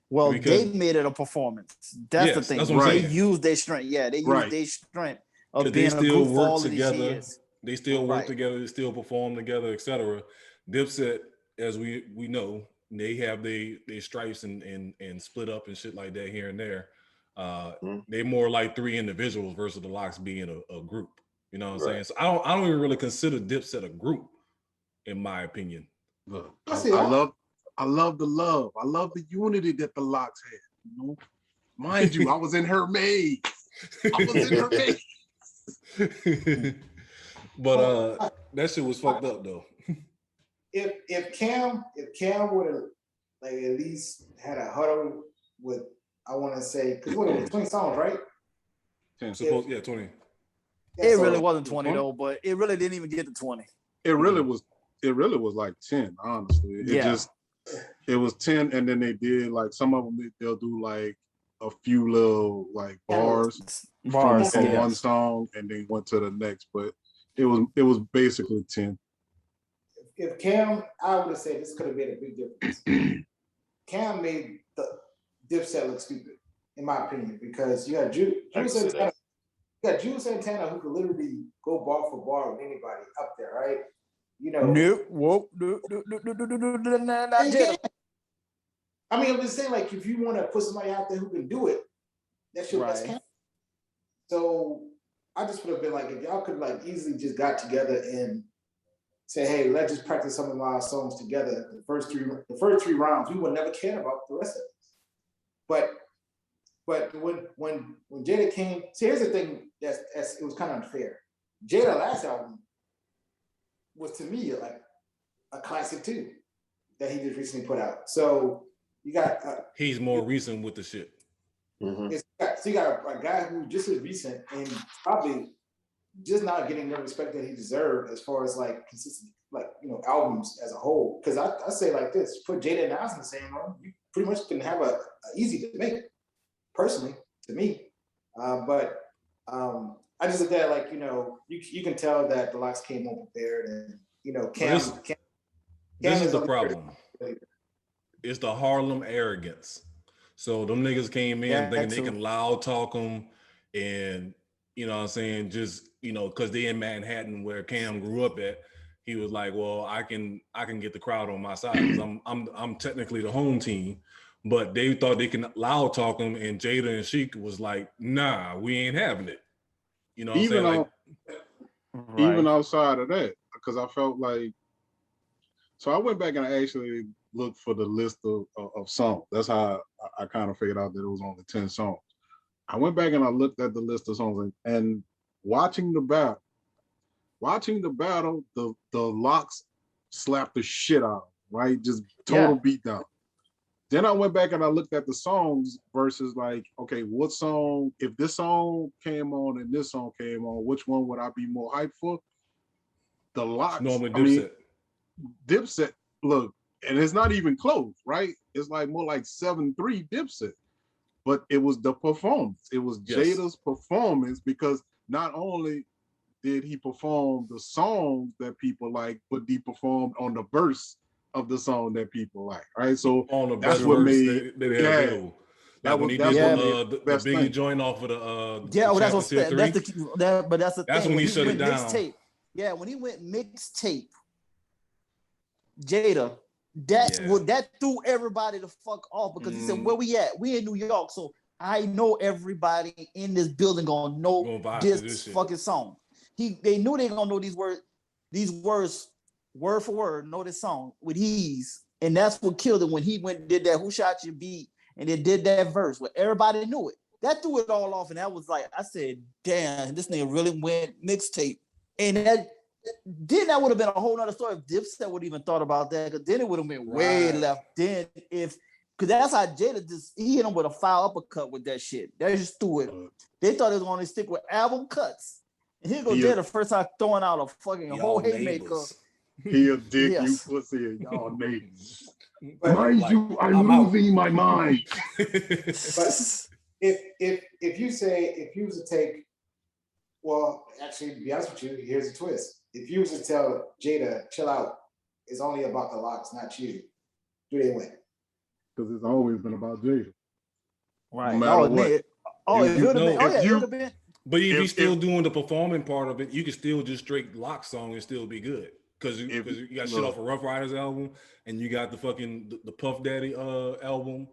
Well, because they made it a performance. That's the thing. That's what I'm they saying. used their strength. Yeah, they used their strength of being they a still group for work all of these together. years. They still work together. They still perform together, etc. Dipset, as we know, they have they stripes and split up and shit like that here and there. They more like 3 individuals versus the Lox being a group. You know what I'm saying? So I don't even really consider Dipset a group, in my opinion. Look, I love the love. I love the unity that the Lox had. You know, mind you, I was in her maze. But that shit was fucked up though. If Cam would have like at least had a huddle with, I want to say, because what it was 20 songs, right? 20. It really wasn't 20 though, but it really didn't even get to 20. It really was like 10, honestly. It was 10, and then they did like some of them they'll do like a few little like bars from one song and then went to the next, but it was basically 10. If Cam, I would have said this could have been a big difference. Cam made the Dipset look stupid, in my opinion, because you got Jules Santana who could literally go bar for bar with anybody up there, right? You know. I mean, I'm just saying, like, if you want to put somebody out there who can do it, that's your best Cam. So I just would have been like, if y'all could like easily just got together and say, hey, let's just practice some of our songs together. The first three rounds, we would never care about the rest of it. But when Jada came, see, here's the thing it was kind of unfair. Jada last album was to me like a classic too that he just recently put out. So you got he's more recent with the shit. So you got a guy who just is recent and probably just not getting the respect that he deserved as far as like consistent, like, you know, albums as a whole. Because I say like this: put Jada and Nas in the same room, you pretty much can have a easy debate. Personally, to me, but I just look at like, you know, you can tell that the Lox came unprepared, and you know, Cam this is the problem. It's the Harlem arrogance. So them niggas came in thinking they can loud talk them, and you know what I'm saying, just, you know, because they in Manhattan where Cam grew up at, he was like, well, I can get the crowd on my side because I'm technically the home team. But they thought they can loud talk them, and Jada and Sheik was like, nah, we ain't having it. You know what I'm saying? Like, even outside of that, because I felt like, so I went back and I actually looked for the list of songs. That's how I kind of figured out that it was only 10 songs. I went back and I looked at the list of songs, and watching the battle, the Lox slapped the shit out of them, right? Just total beatdown. Then I went back and I looked at the songs versus like, okay, what song, if this song came on and this song came on, which one would I be more hyped for? The Lox. Normally Dipset. Dipset, look, and it's not even close, right? It's like more like 7-3 Dipset. But it was the performance. It was Jada's performance, because not only did he perform the songs that people like, but he performed on the verse of the song that people like, right? So that's what made that when he did the Biggie joint off of the that's what that's the that's thing. when he shut it down. Mixtape. Yeah, when he went mixtape, Jada, that threw everybody the fuck off, because he said, where we at? We in New York, so I know everybody in this building gonna know this fucking song. They knew they gonna know these words word for word, know this song with ease, and that's what killed it when he went and did that "Who Shot Your Beat" and then did that verse where everybody knew it. That threw it all off, and that was like, I said, damn, this nigga really went mixtape. And that would have been a whole nother story if Dipset would even thought about that, because then it would have been way left. Then because that's how Jada he hit him with a foul uppercut with that shit. They just threw it. They thought it was going to stick with album cuts. And here goes Jada first time throwing out a fucking whole haymaker. He a dick, you pussy, and y'all neighbors. Mind you, I'm losing my mind. But if you was to take, well, actually, to be honest with you, here's a twist. If you was to tell Jada, chill out, it's only about the Lox, not you, do they win? because it's always been about Jada. Right. No matter what. It would have been. But if you're still doing the performing part of it, you can still just straight lock song and still be good. Because you got shit off a Rough Riders album, and you got the fucking the Puff Daddy album.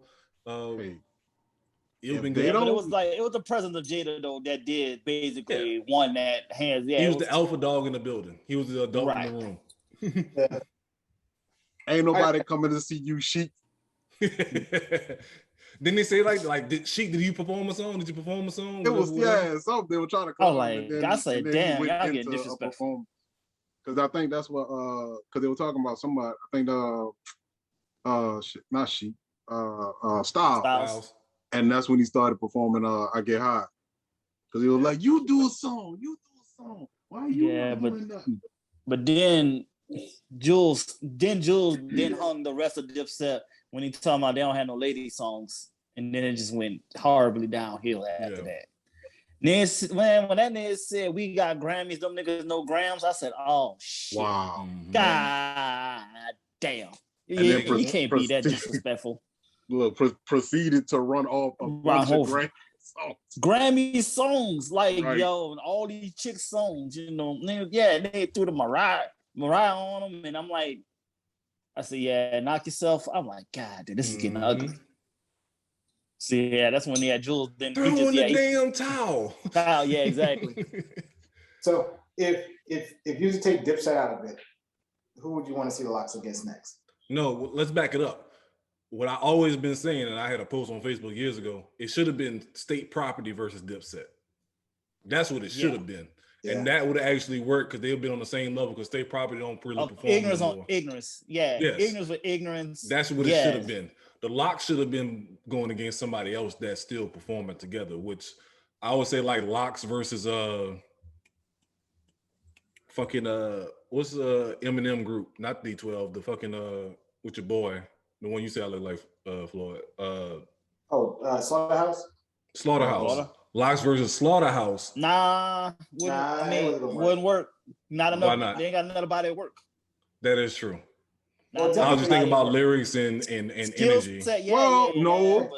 It been good. But it was the president of Jada though that did basically won that hands. Yeah, he was the alpha dog in the building. He was the adult in the room. Ain't nobody coming to see you, Sheik. Didn't they say did you perform a song? Did you perform a song? It was something they were trying to call. I said, damn, y'all getting disrespectful. Because I think that's what because they were talking about somebody. I think Styles. And that's when he started performing I Get High. Because he was like, you do a song. Why are you not doing nothing? But then Jules hung the rest of Dipset when he talking about they don't have no lady songs. And then it just went horribly downhill after that. Then, when that nigga said we got Grammys, them niggas no grams, I said, oh shit. Wow. God damn. He can't be that disrespectful. Look, proceeded to run off a bunch of Grammy songs. Yo, all these chick songs, they threw the Mariah on them, and I'm like, I said, knock yourself. I'm like, God, dude, this is getting ugly. See, that's when they had Jules. Then throw in the damn towel. Yeah, exactly. So if you to take Dipset out of it, who would you want to see the locks against next? No, let's back it up. What I always been saying, and I had a post on Facebook years ago, it should have been State Property versus Dipset. That's what it should have been. Yeah. And that would have actually worked because they've been on the same level because State Property don't really perform ignorance anymore. On ignorance. Yeah. Yes. Ignorance with ignorance. That's what it should have been. The Locks should have been going against somebody else that's still performing together, which I would say like Locks versus what's Eminem group, not D12, the fucking with your boy. The one you say I look like Floyd. Slaughterhouse? Slaughterhouse. Locks versus Slaughterhouse. Wouldn't work. Not enough. Why not? They ain't got nobody at work. That is true. I was just thinking about lyrics and energy.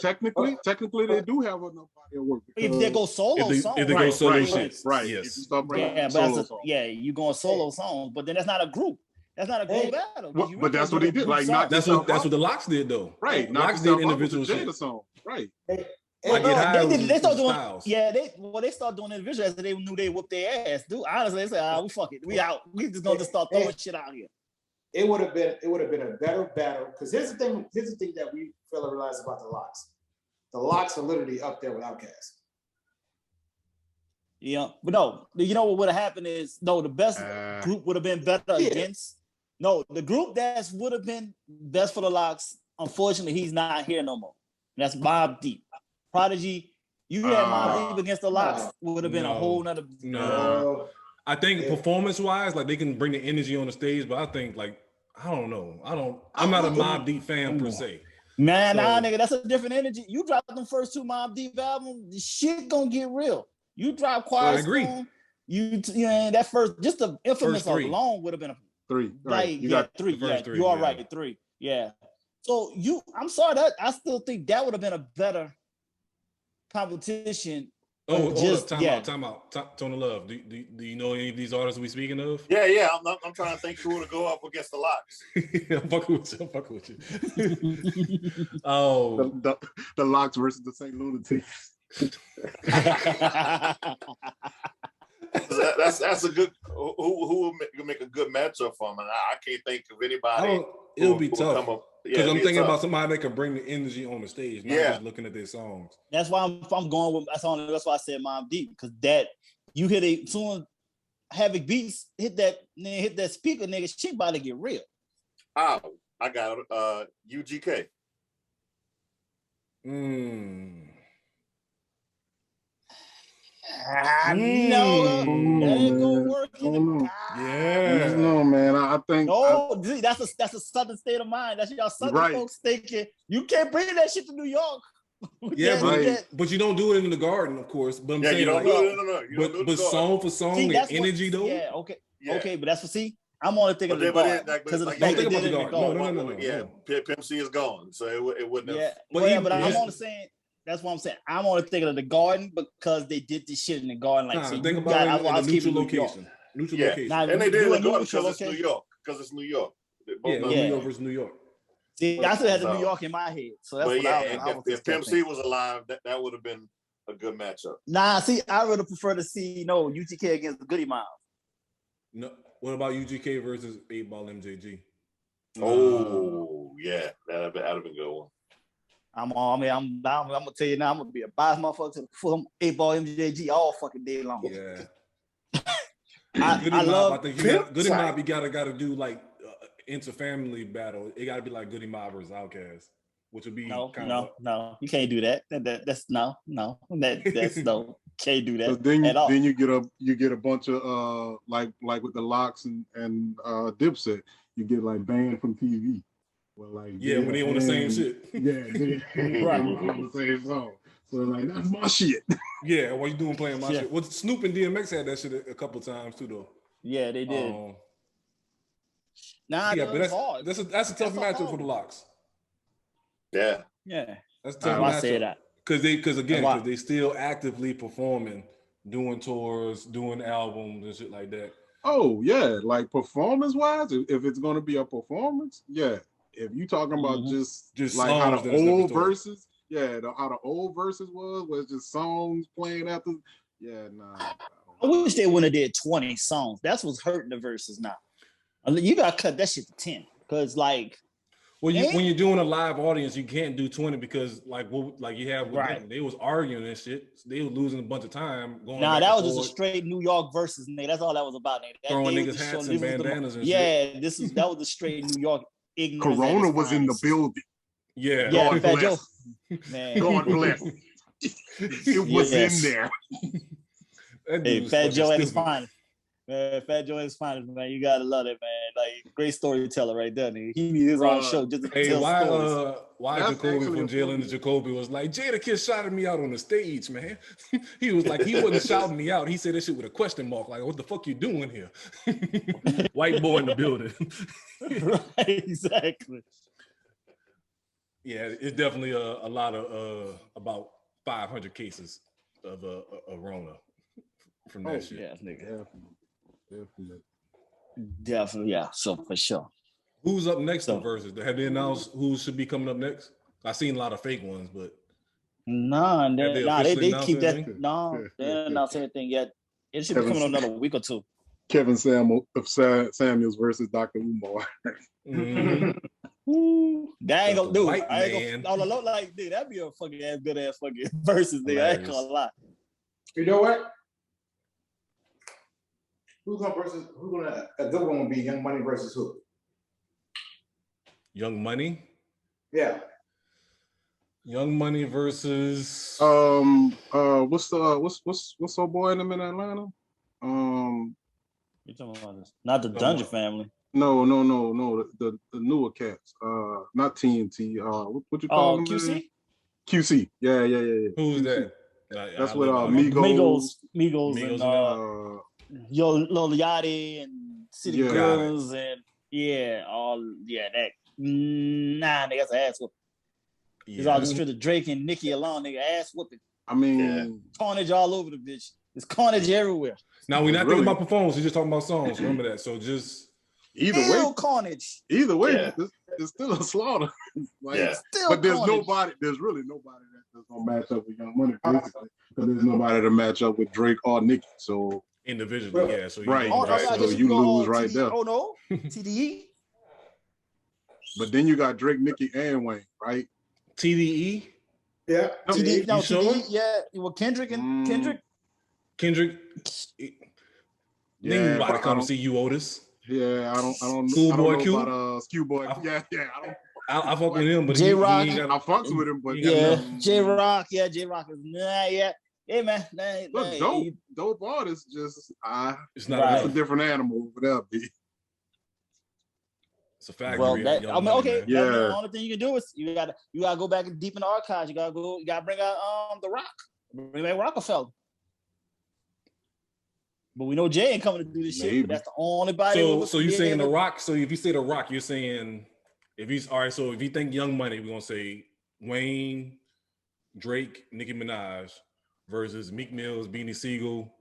Technically they do have nobody at work. If they go solo songs. If they go solo shit. Right. Yes. If you start bringing solo songs. You going solo songs, but then that's not a group. That's not a group battle. But that's what he did. Like, that's what the Locks did, though. Right. Locks did individual shit. Song. Right. They start doing. They start doing individual as they knew they whooped their ass. Dude, honestly, they said, we fuck it, we out. We just gonna start throwing shit out here. It would have been a better battle because here's the thing that we fail to realize about the Locks. The Locks are literally up there with Outkast. Yeah, but no, you know what would have happened is the best group would have been better against. No, the group that would have been best for the Locks. Unfortunately, he's not here no more. That's Mobb Deep. Prodigy, you had Mobb Deep against the Locks would have been a whole nother. No, I think performance-wise, like they can bring the energy on the stage, but I think I don't know. I'm not a Mobb Deep fan per se. Man, nigga, that's a different energy. You drop them first two Mobb Deep albums, the shit gonna get real. You drop Quiet Storm, that first, just the infamous alone would have been a 3. Right, you got 3. You are right, 3. Yeah. So I'm sorry that I still think that would have been a better competition. Time out. Tony Love. Do you know any of these artists we speaking of? Yeah. I'm trying to think who to go up against the Locks. I'm fucking with you. The Locks versus the St. Lunatics. That's a good. Who will make a good matchup for him? And I can't think of anybody. It'll be tough because I'm thinking about somebody that can bring the energy on the stage, not just looking at their songs. That's why I'm going with. That's why I said Mobb Deep, because that you hit soon. Havoc Beats hit that speaker, nigga. She about to get real. Oh, I got it. UGK. I know that ain't gonna work. No, man. I think. That's a southern state of mind. That's y'all southern folks thinking you can't bring that shit to New York. But you don't do it in the Garden, of course. But I'm saying, you don't do it. No. But song for song and energy, though. Yeah, okay. Okay, but that's what I'm only thinking of the Garden because of the fact they did it in the Garden. No. Yeah, Pimp C is gone, so it wouldn't have. Yeah, but I'm only saying. That's what I'm saying. I'm only thinking of the Garden because they did this shit in the Garden. Like, so think about it in a neutral location. Neutral location. Now, and they did it because it's New York. Because it's New York. New York versus New York. See, I still had the New York in my head. So that's what I was if Pimp C was alive, that would have been a good matchup. Nah, see, I would have preferred to see UGK against the Goody Mob. No, what about UGK versus 8 Ball MJG? Oh, yeah, that'd have been a good one. I'm gonna tell you now, I'm gonna be a biased motherfucker to the full 8 Ball MJG all fucking day long. Yeah. I love Goody Mob. You gotta do like interfamily battle. It gotta be like Goody Mob versus Outkast, which would be no. You can't do that. That's no. That's no. Can't do that. So then you get a bunch of like with the Locks and Dipset, you get like banned from TV. Well, like when they on the same shit. Yeah, right. On the same song. So like that's my shit. Yeah, what you doing playing my shit? Well, Snoop and DMX had that shit a couple times too, though. Yeah, they did. But that's a tough matchup for the Locks. Yeah, that's a tough matchup. I say that because they still actively performing, doing tours, doing albums and shit like that. Oh yeah, like performance wise, if it's gonna be a performance, yeah. If you talking about just like how the old verses, how the old verses was just songs playing after. Yeah, nah. I wish they wouldn't have did 20 songs. That's what's hurting the verses now. You gotta cut that shit to 10 because like. Well, when you're doing a live audience, you can't do 20 because you have they was arguing and shit. They were losing a bunch of time going. Nah, that was just a straight New York versus, nigga. That's all that was about, nigga. Throwing niggas hats and bandanas and shit. Yeah, that was a straight New York. Corona was in the building. Yeah, God Fat bless. Joe. Man. God bless. It was in there. Hey, Fat Joe at his finest. Man, Fat Joe at his finest, man. You gotta love it, man. Like great storyteller right there, nigga. He needs his own show just to tell stories. Why Jacoby from Jalen to Jacoby was like, Jada Kiss shouted me out on the stage, man. He was like, he wasn't shouting me out. He said that shit with a question mark, like, what the fuck you doing here? White boy in the building. Right, exactly. Yeah, it's definitely a lot of about 500 cases of a Rona from that shit. Yeah, nigga. Definitely, yeah. So for sure. Who's up next in Verzuz? Have they announced who should be coming up next? I've seen a lot of fake ones, but they keep that. No, they didn't announce anything yet. It should be coming up another week or two. Kevin Samuels versus Dr. Umar. That ain't gonna do it. I ain't gonna like, dude, that'd be a fucking ass good ass fucking versus, nigga. I ain't gonna lie. You know what? Who's gonna a good one would be Young Money versus who? Young Money? Yeah. Young Money versus what's old boy in them in Atlanta? You talking about this? Not the Dungeon Family. No. The newer cats. Not TNT. What you call them? QC? QC. Yeah. Who's that? That's what Migos and Yo Lil Yachty and City Girls and that. Nah, nigga, that's an ass whooping. It's all just for the Drake and Nicki alone, nigga, ass whooping. I mean, carnage all over the bitch. It's carnage everywhere. Now we're not thinking about performance. We're just talking about songs. Remember that. So just either way, carnage. Either way, it's still a slaughter. But there's carnage. There's really nobody that's gonna match up with Young Money, basically, because there's nobody to match up with Drake or Nicki. So individually, So you lose right there. Oh no, TDE. But then you got Drake, Nicki, and Wayne, right? TDE. Yeah. TDE. No, sure? TDE. Yeah. Well, Kendrick. Yeah, anybody come to see you, Otis? Yeah, I don't Schoolboy know Q? about Schoolboy. I fuck with him, but J-Rock. I fucks with him, but J-Rock. Yeah, J-Rock is Hey man, look, dope artists. Just it's not a different animal, whatever. It's a fact. Well, the only thing you can do is you gotta go back deep in the archives. You gotta bring out the Rock. Bring back Rockefeller. But we know Jay ain't coming to do this Maybe. shit. But that's the only body. So you're saying The Rock? So if you say The Rock, you're saying if he's all right. So if you think Young Money, we're gonna say Wayne, Drake, Nicki Minaj versus Meek Mill's, Beanie Siegel,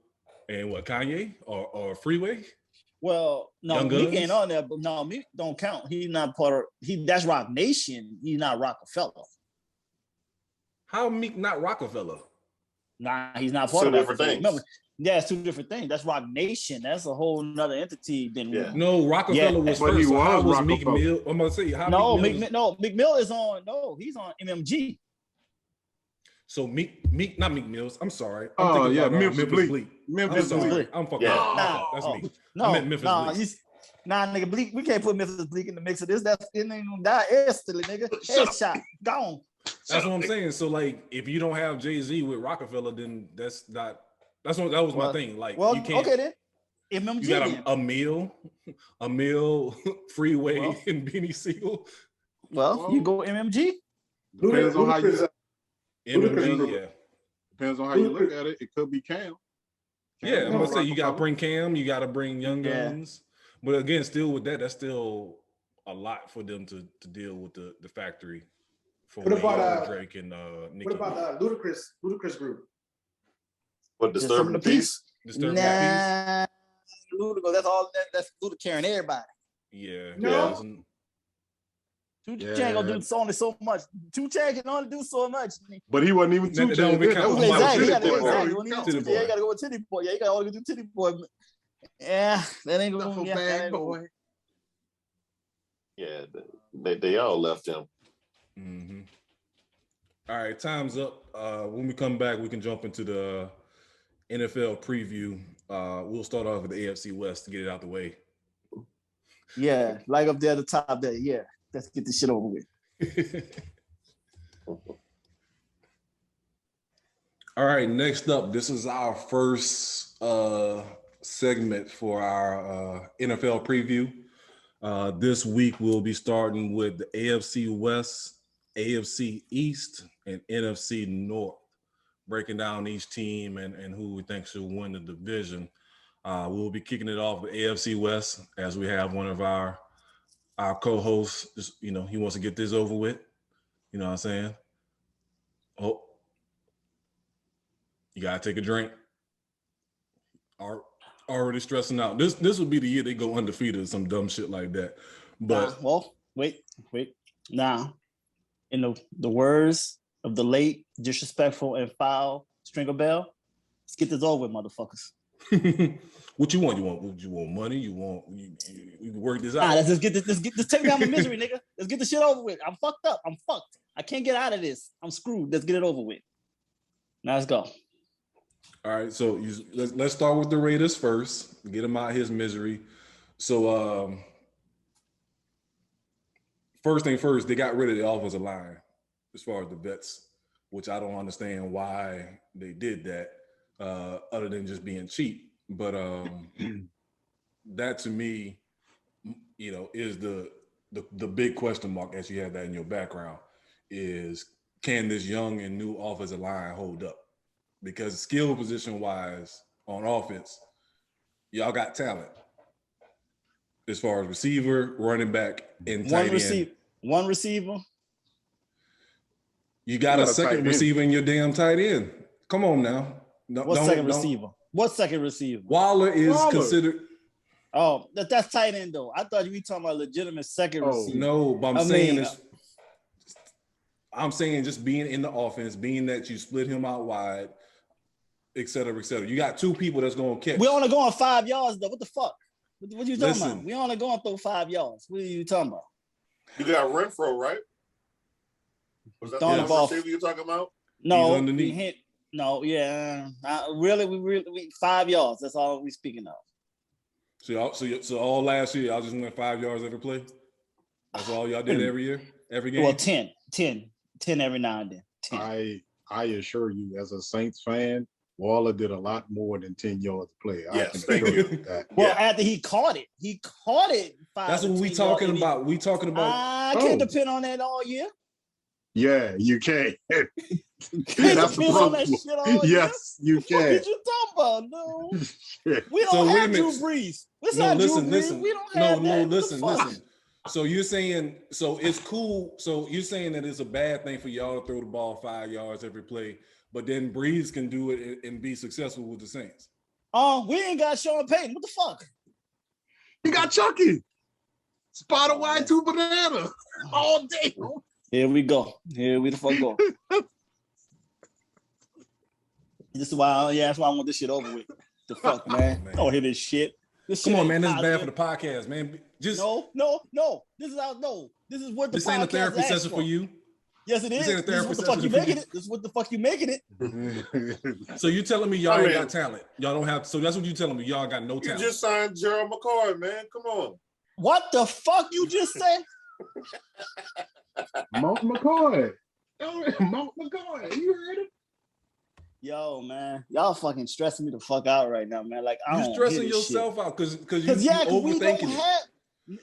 and what, Kanye or Freeway? Well, no, Young Meek Guns? ain't on there, but no, Meek don't count. He's not part of that's Rock Nation. He's not Rockefeller. How Meek not Rockefeller? Nah, he's not part Two of that. different things. Remember, yeah, it's two different things. That's Rock Nation. That's a whole nother entity. Than Yeah. No, Rockefeller was but he first. So how was was Meek Rockefeller. Mill? I'm gonna say how no, Meek Mill. Meek Mill is on. No, he's on MMG. So Meek, not Meek Mills. I'm sorry. Oh, I'm thinking yeah, about, Memphis Bleak. I'm Memphis sorry. Bleak. I'm fucking. Yeah. up. That's me. No, I meant Memphis Bleak. nigga, Bleak. We can't put Memphis Bleak in the mix of this. It ain't gonna die instantly, nigga. Headshot, gone. That's what I'm saying. So like, if you don't have Jay-Z with Rockefeller, then that's not. That was my thing. Like, Well, you can't. okay then. MMG. You got then. a meal, Freeway, Well. and Beanie Siegel. Well, you go MMG. Depends on how you MMG, yeah. depends on how you look at it. It could be Cam. Yeah, I'm gonna say you gotta Rockefeller. bring Cam, you gotta bring Young Yeah. Guns. But again, still with that, that's still a lot for them to deal with the factory for What about, Wayne, Drake and Nicki. What about Ludacris group? What, Disturbing the Peace? Disturbing the Nah, Luda, that's all. That's Luda carrying everybody. Peace? Yeah. No. Listen, 2 Yeah. Chainz gonna do only so much. 2 Chainz can only do so much. But he wasn't even That- too that don't even count. was Exactly. Titty You gotta, Boy. exactly. Boy. When you Titty do- yeah, Boy. you gotta go with Titty Boy. Yeah, you gotta only do Titty Boy. Yeah, that ain't gonna Duffel yeah, that bag ain't gonna- boy. Yeah, they all left him. mm-hmm. All right, time's up. When we come back, we can jump into the NFL preview. We'll start off with the AFC West to get it out the way. Yeah, like up there at the top there. Yeah, let's get this shit over with. All right, next up, this is our first segment for our NFL preview. This week, we'll be starting with the AFC West, AFC East, and NFC North, breaking down each team and who we think should win the division. We'll be kicking it off with AFC West as we have one of our co-hosts. Just, he wants to get this over with. You know what I'm saying? Oh, you gotta take a drink. Already stressing out. This will be the year they go undefeated or some dumb shit like that. But wait. Now, in the words of the late, disrespectful, and foul Stringer Bell, let's get this over with, motherfuckers. What you want? You want money? You can work this out. Let's just get this. Let's take me out of my misery, nigga. Let's get the shit over with. I'm fucked up. I'm fucked. I can't get out of this. I'm screwed. Let's get it over with. Now let's go. All right, so let's start with the Raiders first. Get him out of his misery. So first thing first, they got rid of the offensive line as far as the vets, which I don't understand why they did that, other than just being cheap. But that to me, is the big question mark as you have that in your background is, can this young and new offensive line hold up? Because skill position wise on offense, y'all got talent as far as receiver, running back, and tight end. One receiver. You got a second receiver in your damn tight end. Come on now. What second receiver? Waller is considered. Oh, that's tight end though. I thought you were talking about legitimate second receiver. No, but I'm saying just being in the offense, being that you split him out wide, et cetera, et cetera. You got two people that's going to catch. We only going 5 yards though. What the fuck? What you talking Listen. about? We only going through 5 yards. What are you talking about? You got Renfro, right? Was that Throwing the the ball. receiver you talking about? No, He's underneath. We 5 yards. That's all we speaking of. So all last year, y'all just went 5 yards every play? That's all y'all did every year? Every game? Well, 10 every now and then. 10. I assure you, as a Saints fan, Waller did a lot more than 10 yards a play. Yes, I can thank assure you. that. Well, after he caught it. 5 That's to what we 10 talking yards. about. We talking about. I can't depend on that all year. Yeah, you can. Can't That's the depend on that problem. shit all Yes, you What can. did you talking about? No, we don't So wait a have Drew minute. Brees. It's No, not listen, Drew Brees. listen. We don't No, have no, that. What the listen, fuck? listen. So you're saying, so it's cool. So you're saying that it's a bad thing for y'all to throw the ball 5 yards every play, but then Breeze can do it and be successful with the Saints. We ain't got Sean Payton. What the fuck? You got Chucky. Spider wide 2 banana all day. Here we go. Here we the fuck go. This is why, that's why I want this shit over with. The fuck, man. Man. Don't hear this shit. This Come shit on, man. This is positive. bad for the podcast, man. Just No. This is out. No, this is what the this podcast ain't a therapy asked session for you. Yes, it is. This ain't a This is therapy what the fuck session you for making you. it. This is what the fuck you making it. So you telling me y'all I ain't mean- got talent? Y'all don't have. So that's what you telling me. Y'all got no You talent. just signed Gerald McCoy, man. Come on. What the fuck you just said? Mark McCoy. Mark McCoy. You heard him? Yo, man, y'all fucking stressing me the fuck out right now, man. Like I You don't stressing hear this yourself out because shit. you we don't overthinking it. have.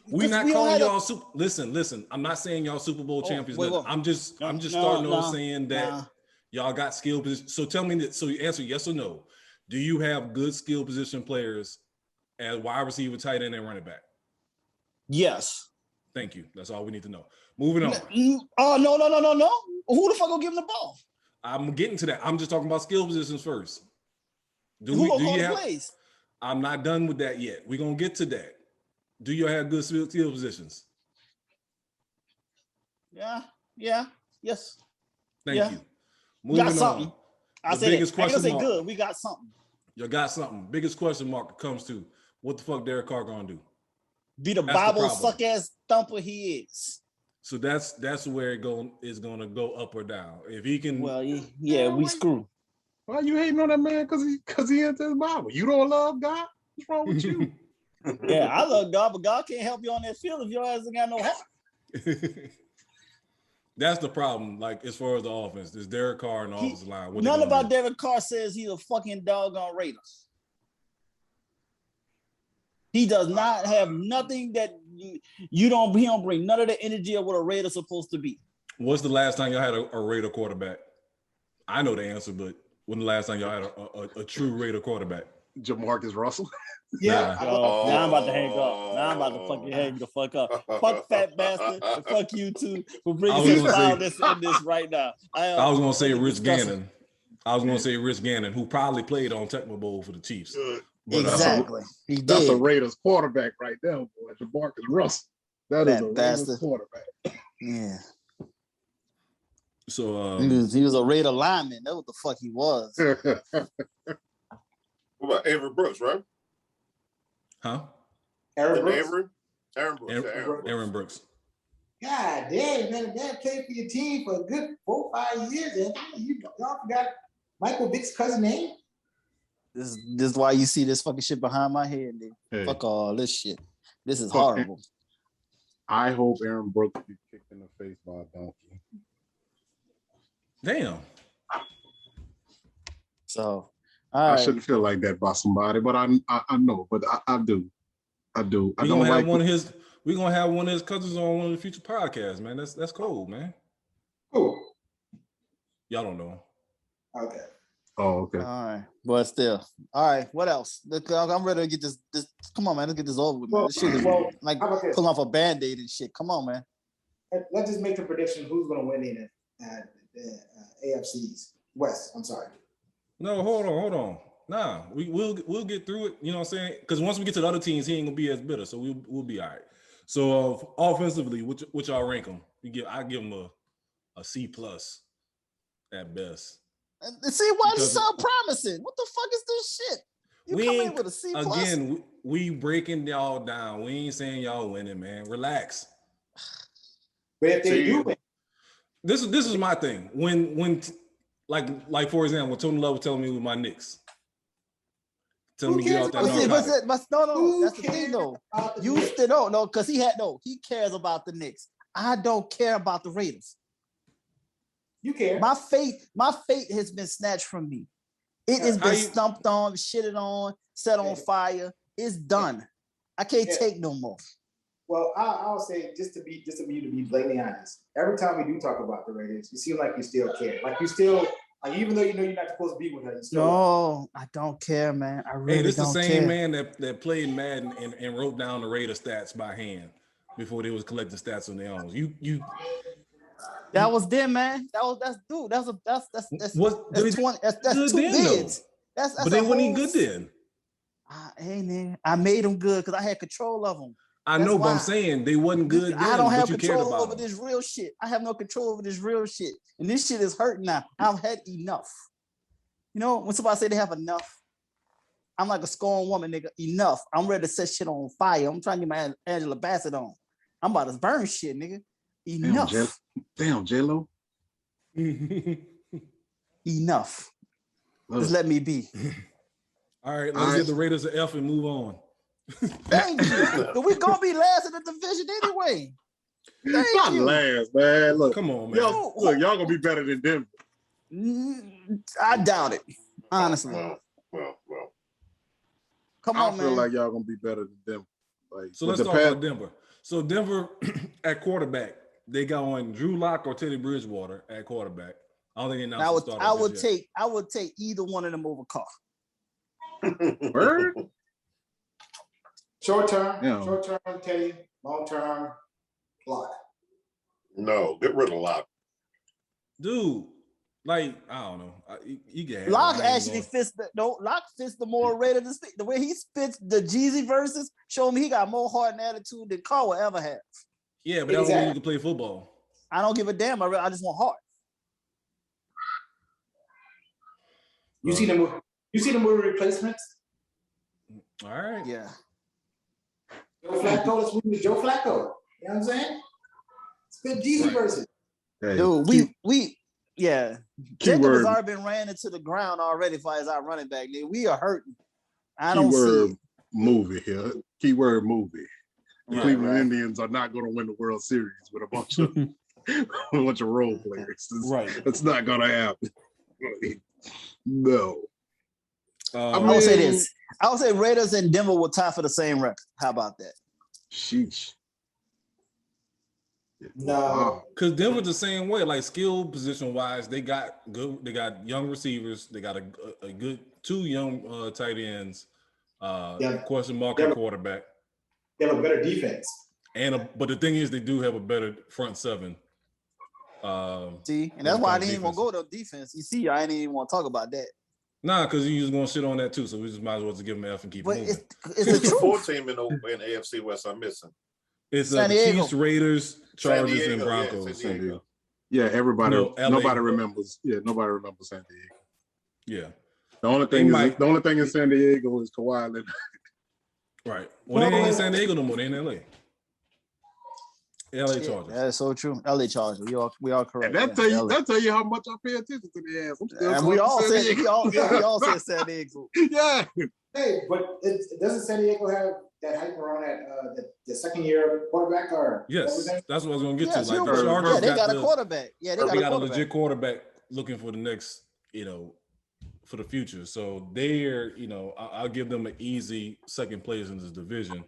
We 'cause not we don't calling have y'all super. Listen. I'm not saying y'all Super Bowl champions. wait. I'm just starting off saying that y'all got skill position. So tell me that. So you answer yes or no. Do you have good skill position players as wide receiver, tight end, and running back? Yes. Thank you. That's all we need to know. Moving on. Oh no. Who the fuck gonna give him the ball? I'm getting to that. I'm just talking about skill positions first. Who gonna call the plays? I'm not done with that yet. We're gonna get to that. Do you have good skill positions? Yeah. Yes. Thank Yeah. you. We got Moving something. on. I The said biggest it. I ain't gonna question say mark. good. We got something. You got something. Biggest question mark comes to what the fuck Derek Carr gonna do? Be the That's the Bible problem. suck ass thumper he is. So that's where is gonna go up or down. If he can, Well, yeah, we screw. Why you hating on that man? Because he into his Bible. You don't love God? What's wrong with you? Yeah, I love God, but God can't help you on that field if your ass ain't got no heart. that's the problem. Like as far as the offense, there's Derek Carr and the offensive line. What they None gonna about do? Derek Carr says he's a fucking doggone Raider. He does not have nothing that he don't bring none of the energy of what a Raider's supposed to be. What's the last time y'all had a Raider quarterback? I know the answer, but when the last time y'all had a true Raider quarterback? Jamarcus Russell. Yeah. Now I'm about to hang up. Now I'm about to fucking hang the fuck up. Fuck fat bastard. And fuck you too for bringing this in this right now. I was gonna say Rich disgusting. Gannon. I was gonna say Rich Gannon, who probably played on Tecmo Bowl for the Chiefs. But, Exactly. He did. That's a Raiders quarterback right there, boy. Jamarcus Russell. That is a Raiders bastard. quarterback. Yeah. So He was a Raider lineman. That's what the fuck he was. What about Avery Brooks, right? huh? Aaron Brooks. Aaron Brooks. Aaron Brooks. God damn, man, that played for your team for a good 4 or 5 years. And y'all forgot Michael Vick's cousin name? This is why you see this fucking shit behind my head, dude. Hey. Fuck all this shit. This is horrible. I hope Aaron Brooks gets kicked in the face by a donkey. Damn. So, I shouldn't feel like that by somebody, but I know, but I do. We're gonna have one of his cousins on one of the future podcasts, man. That's cool, man. Who? Y'all don't know. Okay. Oh, okay. all right. But still. All right. What else? Look, I'm ready to get this. Come on, man. Let's get this over with, man. This shit is like how about this? pulling off a Band-Aid and shit. Come on, man. Let's just make the prediction who's going to win in the AFC West. I'm sorry. No, hold on. Nah, we'll get through it. You know what I'm saying? Because once we get to the other teams, he ain't gonna be as bitter, so we'll be all right. So offensively, which y'all rank them? I give them a C+ at best. See, why does it sound promising? What the fuck is this shit? You come in with a C+. Again, we breaking y'all down. We ain't saying y'all winning, man. Relax. But if they do win, This is my thing. When like for example, when Tony Love was telling me with my Knicks, telling me to get out that narcotic. But no, that's the thing though. You still no, because he cares about the Knicks. I don't care about the Raiders. you care. My fate has been snatched from me. It has been stumped on, shitted on, set on fire. It's done. I can't take no more. Well, I'll say just to be blatantly honest. Every time we do talk about the Raiders, you seem like you still care. Like you still, like even though you know you're not supposed to be with her, you still. No, I don't care, man. I really this don't the care. same man that played Madden and wrote down the Raider stats by hand before they was collecting stats on their own. That was them, man. That's 20. That's 2 bids. But they weren't even good then. Hey man, I made them good because I had control of them. I know, but I'm saying they wasn't good then. I don't have but you control cared about over this real shit. I have no control over this real shit. And this shit is hurting now. I've had enough. You know, when somebody say they have enough, I'm like a scorned woman, nigga. Enough. I'm ready to set shit on fire. I'm trying to get my Angela Bassett on. I'm about to burn shit, nigga. Enough. Damn, J-Lo. Enough. Just let me be. All right, let's give the Raiders an F and move on. Thank you. But we're gonna be last in the division anyway. Not last, man. Look, come on, man. Y'all gonna be better than Denver. I doubt it, honestly. Well. Come on, I man. feel like y'all gonna be better than Denver. Like, so let's talk about Denver. So Denver at quarterback, they got on Drew Lock or Teddy Bridgewater at quarterback. I don't think they announced the starter. I would take either one of them over Carr. Word? Short term, Teddy. Long term, Lock. No, get rid of Lock. Dude, like, I don't know. You get Lock actually fits Lock fits the more Raider. The way he spits the Jeezy verses show me he got more heart and attitude than Carr will ever have. Yeah, but that don't mean you can play football. I don't give a damn. I just want heart. You see the movie Replacements? All right. Yeah. Joe Flacco, let's move to Joe Flacco. You know what I'm saying? It's a good Jeezy version. Hey, dude, Jacob has already been ran into the ground already as our running back. Nigga. We are hurting. I don't see it. Movie here. Keyword movie. The Right, Cleveland Indians are not going to win the World Series with a bunch of role players. It's not going to happen. No. I will say this. I would say Raiders and Denver will tie for the same record. How about that? Sheesh. No, because Denver's the same way. Like skill position wise, they got good. They got young receivers. They got a good 2 young tight ends. Question mark at quarterback. They have a better defense. But the thing is, they do have a better front seven. See, and that's why I didn't even want to go to defense. You see, I didn't even want to talk about that. Nah, because you just gonna shit on that too. So we just might as well just give them an F and keep moving. It's the 4 team in AFC West I'm missing. It's the Chiefs, Raiders, Chargers, and Broncos. Yeah, everybody. Nobody remembers. Yeah, nobody remembers San Diego. Yeah. The only thing in San Diego is Kawhi Leonard. Right. Well, they ain't in San Diego no more. They in LA. LA Chargers. That is so true. LA Chargers. We are correct. And that tell you how much I pay attention to the ass. And we all said San Diego. Yeah. Hey, but doesn't San Diego have that hype around the second year quarterback or yes, everything? That's what I was gonna get to. Like the Chargers, they got a quarterback. Yeah, they got a legit quarterback looking for the next, for the future. So they're, I'll give them an easy second place in this division,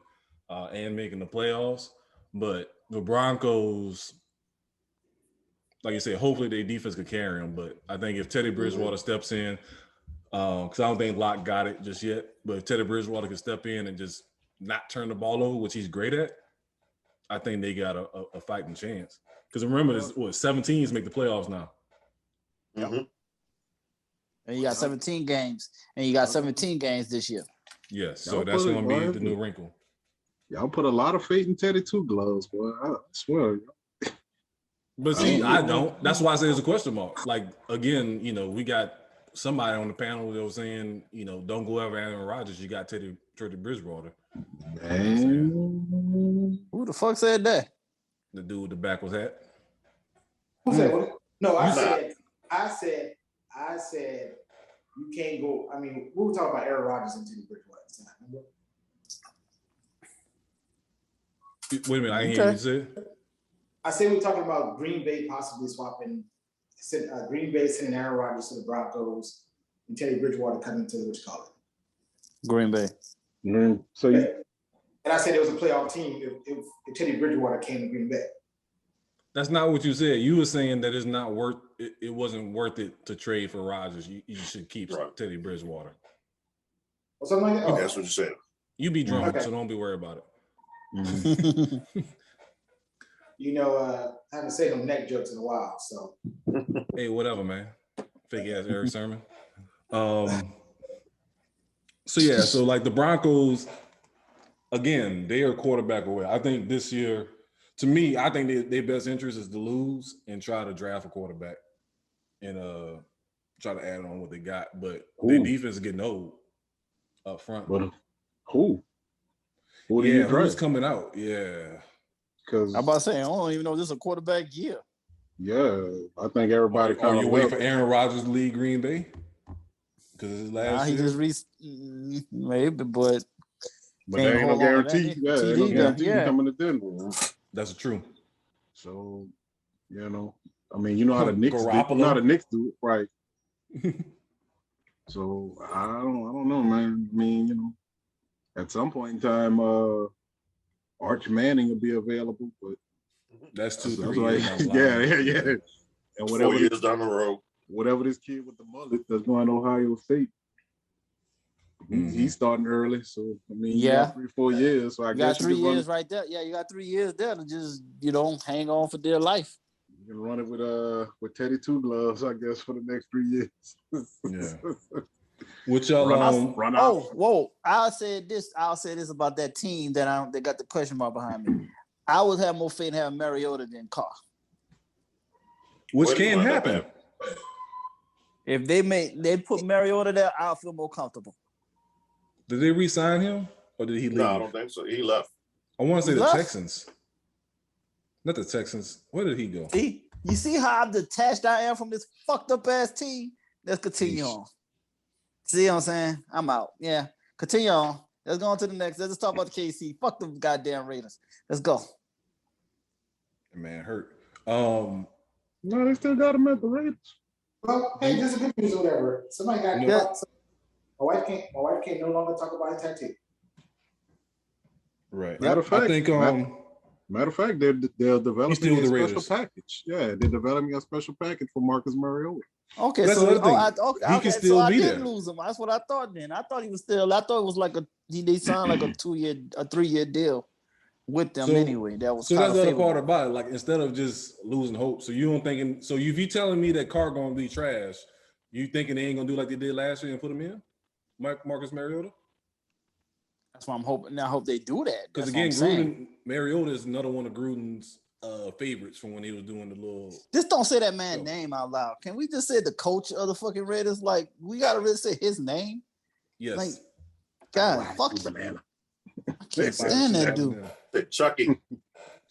and making the playoffs. But the Broncos, like you said, hopefully their defense could carry them. But I think if Teddy Bridgewater steps in, because I don't think Locke got it just yet, but if Teddy Bridgewater can step in and just not turn the ball over, which he's great at, I think they got a fighting chance. Because remember, 17s make the playoffs now. Mm-hmm. And you got 17 games, and you got 17 games this year. Yes, so that's going to be the new wrinkle. Y'all put a lot of faith in Teddy Two Gloves, boy. I swear. But see, I don't. That's why I say it's a question mark. Like, again, we got somebody on the panel that was saying, don't go ever Aaron Rodgers. You got Teddy Bridgewater. Man. Who the fuck said that? The dude with the backwards hat. Who said what? No, I said you can't go. I mean, we were talking about Aaron Rodgers and Teddy Bridgewater at the time, remember? Wait a minute, I didn't hear you say. I said we're talking about Green Bay possibly swapping, Green Bay sending Aaron Rodgers to the Broncos and Teddy Bridgewater coming to Green Bay. So And I said it was a playoff team if Teddy Bridgewater came to Green Bay. That's not what you said. You were saying that it's not worth it. It wasn't worth it to trade for Rodgers. You should keep Teddy Bridgewater. Or something like that. Oh. That's what you said. You be drunk, so don't be worried about it. I haven't said no neck jokes in a while, so. Hey, whatever, man. Fake ass Eric Sermon. So like the Broncos, again, they are quarterback away. I think this year, to me, I think their best interest is to lose and try to draft a quarterback and try to add on what they got. But their defense is getting old up front. But who? Who do you draft? Who's coming out? Yeah. I'm about to say, I don't even know this is a quarterback year. Yeah, I think everybody kind of. You wait for Aaron Rodgers to lead Green Bay? Because it's his last year? He just maybe, but there ain't no guarantee. Yeah, ain't no guarantee coming to Denver. That's true. So, I mean, you know how the Knicks do it, right? So I don't know, man. I mean, at some point in time, Arch Manning will be available, but that's 2-3 years. Yeah. And whatever 4 years down the road, whatever this kid with the mullet that's going to Ohio State, he's starting early. So I mean, 3-4 years. So I guess you got 3 years right there. Yeah, you got 3 years there to just hang on for dear life. You can run it with Teddy Two Gloves, I guess, for the next 3 years. Yeah. Which y'all run out. Whoa! I'll say this about that team that got the question mark behind me. I would have more faith in having Mariota than Carr. Which can happen. If they put Mariota there, I'll feel more comfortable. Did they re-sign him or did he leave? No, I don't think so. He left. I want to say the Texans. Not the Texans. Where did he go? You see how detached I am from this fucked up ass team? Let's continue on. See what I'm saying? I'm out. Yeah. Continue on. Let's go on to the next. Let's just talk about the KC. Fuck the goddamn Raiders. Let's go. Man, hurt. No, they still got him at the Raiders. Well, hey, there's a good news or whatever. Somebody got my wife can't no longer talk about a tattoo. Right. Matter of fact, I think matter of fact, they're developing a special Raiders. package. Yeah, they're developing a special package for Marcus Mariota. Okay, that's so he can still be there. I didn't lose him. That's what I thought. Then I thought he was still. I thought it was like they signed like a 3-year deal with them anyway. That was so that's the other part about it. Like instead of just losing hope, so you don't thinking. So if you telling me that Carr gonna be trash, you thinking they ain't gonna do like they did last year and put him in, Marcus Mariota? That's why I'm hoping. I hope they do that. Because again, Mariota is another one of Gruden's favorites from when he was doing the little. Just don't say that man's name out loud. Can we just say the coach of the fucking Raiders? Like we gotta really say his name. Yes. Like, God, fuck banana. I can't stand that dude. Chucky.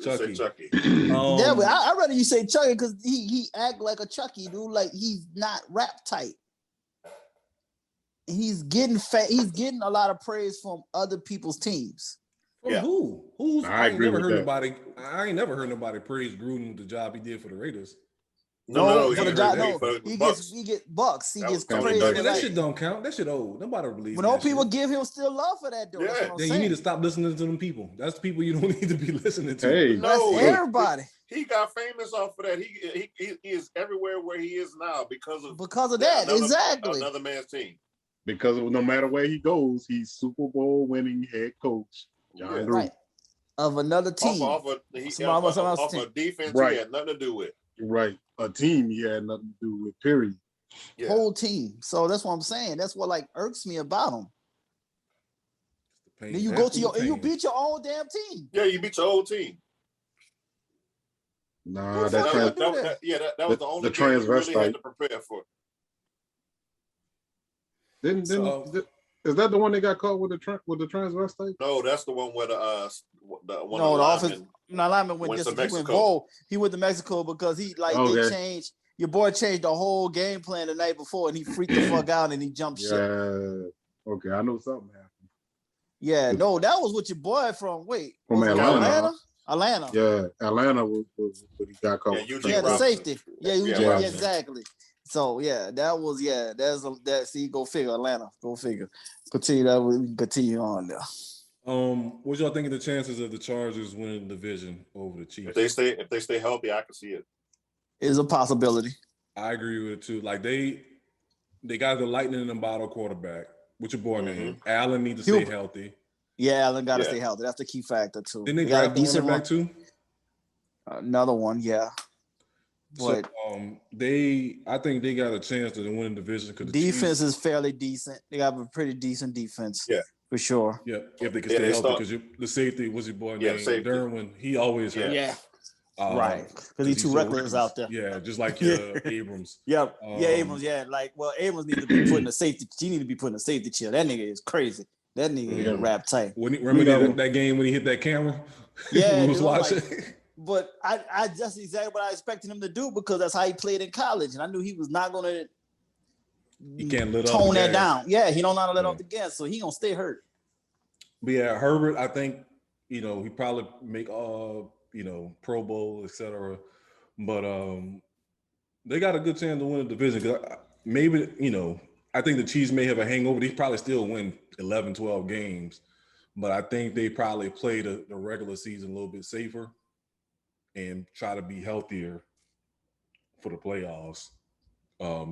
Chucky. Chucky. Yeah, but I'd rather you say Chucky because he act like a Chucky dude. Like he's not rap tight. He's getting fat. He's getting a lot of praise from other people's teams. From who? I ain't never heard nobody praise Gruden the job he did for the Raiders. No, he gets bucks. He gets praise. That shit don't count. That shit old. Nobody believes. But no people give him still love for that, though. Yeah. That's what I'm then saying. you need to stop listening to them people. That's the people you don't need to be listening to. Hey, that's everybody. He got famous off of that. He is everywhere where he is now because of that. Exactly. Another man's team. Because no matter where he goes, he's Super Bowl winning head coach. John Gruden. Right. Of another team. Off a defense he had nothing to do with. Right. A team he had nothing to do with, period. Yeah. Whole team. So that's what I'm saying. That's what irks me about him. Then you go to you beat your own damn team. Yeah, you beat your whole team. Nah, that was the only thing you really had to prepare for. Is that the one that got caught with the transvestite? No, that's the one where the lineman went to Mexico. He went to Mexico because they changed. Your boy changed the whole game plan the night before, and he freaked the fuck out and he jumped ship. Okay, I know something happened. Yeah, no, that was with your boy from Atlanta. Atlanta. Yeah, Atlanta was what he got caught. Yeah, the safety. Yeah, exactly. So see, go figure, Atlanta. Go figure. Continue on there. What y'all think of the chances of the Chargers winning the division over the Chiefs? If they stay healthy, I can see it. It's a possibility. I agree with it too. Like they got the lightning in the bottle quarterback. What's your boy name? Allen needs to stay healthy. Yeah, Allen got to stay healthy. That's the key factor too. Didn't they draft a decent running back too? Another one, yeah. But I think they got a chance to win the division because the defense is fairly decent. They got a pretty decent defense. Yeah. For sure. Yeah, if they can stay healthy, because the safety, what's your boy name? Derwin, he always hurt. Yeah. Right. Because he's too reckless out there. Yeah, just like Abrams. Yep. Abrams, Abrams needs to be putting a safety. He need to be putting a safety chill. That nigga is crazy. That nigga got wrapped tight. Remember that game when he hit that camera? Yeah. We was watching. But I just exactly what I expected him to do because that's how he played in college. And I knew he was not going to he can't let tone that down. Yeah, he don't know how to let off the gas, so he gonna stay hurt. But yeah, Herbert, I think, he probably make Pro Bowl, etc. But they got a good chance to win the division. Maybe, I think the Chiefs may have a hangover. They probably still win 11, 12 games. But I think they probably play the regular season a little bit safer and try to be healthier for the playoffs,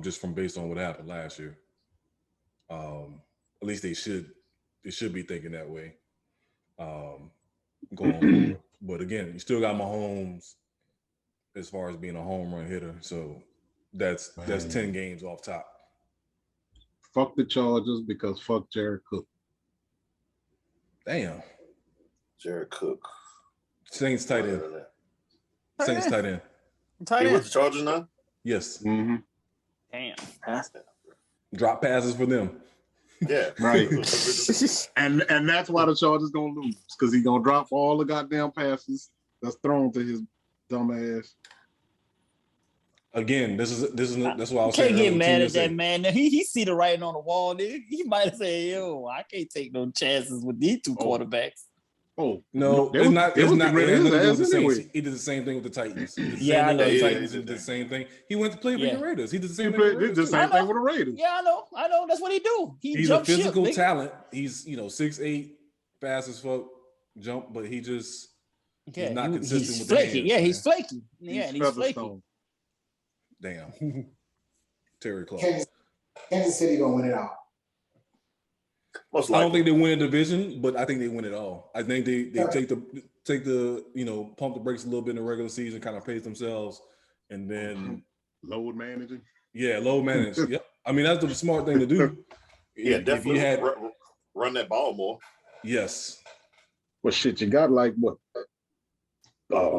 just from based on what happened last year. At least they should be thinking that way going forward. But again, you still got Mahomes as far as being a home run hitter. So that's 10 games off top. Fuck the Chargers because fuck Jared Cook. Damn. Jared Cook. Saints tight end. Saints tight end. He with the Chargers now? Yes. Mm-hmm. Damn. Drop passes for them. Yeah. Right. and that's why the Chargers gonna lose, because he's gonna drop all the goddamn passes that's thrown to his dumb ass. Again, that's why I was saying. Can't get mad at that man. He see the writing on the wall. He might have said, "Yo, I can't take no chances with these two quarterbacks." Oh no, it's not. He did the same thing with the Titans. Yeah, I know. He did the same thing. He went to play with the Raiders. He did the same thing. He did the same thing with the Raiders. Yeah, I know. That's what he do. He's a physical talent. He's 6'8", fast as fuck, jump, but he's not consistent with flaky. the hands. Yeah, he's flaky. Yeah, he's flaky. Damn. Terry Clark. Kansas City gonna win it out. I don't think they win a division, but I think they win it all. I think they take the pump the brakes a little bit in the regular season, kind of pace themselves, and then load managing. Yeah, load manage. Yep. I mean, that's the smart thing to do. Yeah, definitely run that ball more. Yes. Well, shit, you got like what?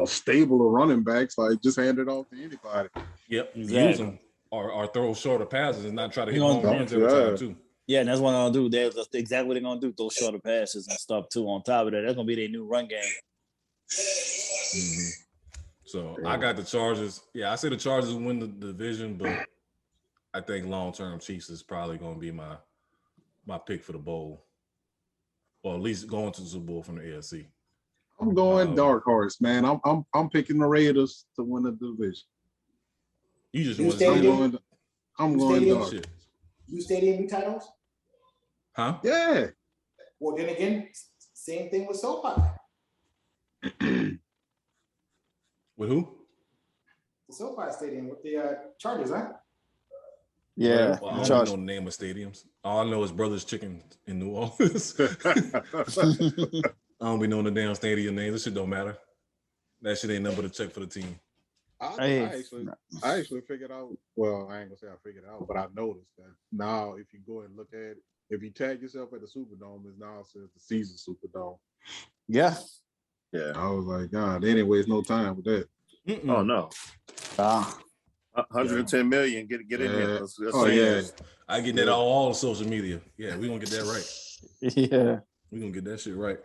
Stable of running backs, like just hand it off to anybody. Yep, exactly. Use them or throw shorter passes and not try to hit home runs every time too. Yeah, and that's what they'll do. That's exactly what they're gonna do. Throw shorter passes and stuff too. On top of that, that's gonna be their new run game. Mm-hmm. So I got the Chargers. Yeah, I say the Chargers win the division, but I think long term Chiefs is probably gonna be my pick for the bowl, or at least going to the Super Bowl from the AFC. I'm going dark horse, man. I'm picking the Raiders to win the division. You just I'm going dark. You stadium new titles? Huh? Yeah. Well, then again, same thing with SoFi. With who? The SoFi Stadium with the Chargers, huh? Yeah. Well, I don't know the name of stadiums. All I know is Brothers Chicken in New Orleans. I don't be knowing the damn stadium names. This shit don't matter. That shit ain't nothing but a check for the team. I actually figured out. Well, I ain't gonna say I figured it out, but I noticed that now if you go and look at it, if you tag yourself at the Superdome, it now says the season Superdome. Yeah. Yeah. I was like, God, anyways, no time with that. Oh no. 110 million. Get in there. Yeah. I get that on all social media. Yeah, we gonna get that right. Yeah. We gonna get that shit right.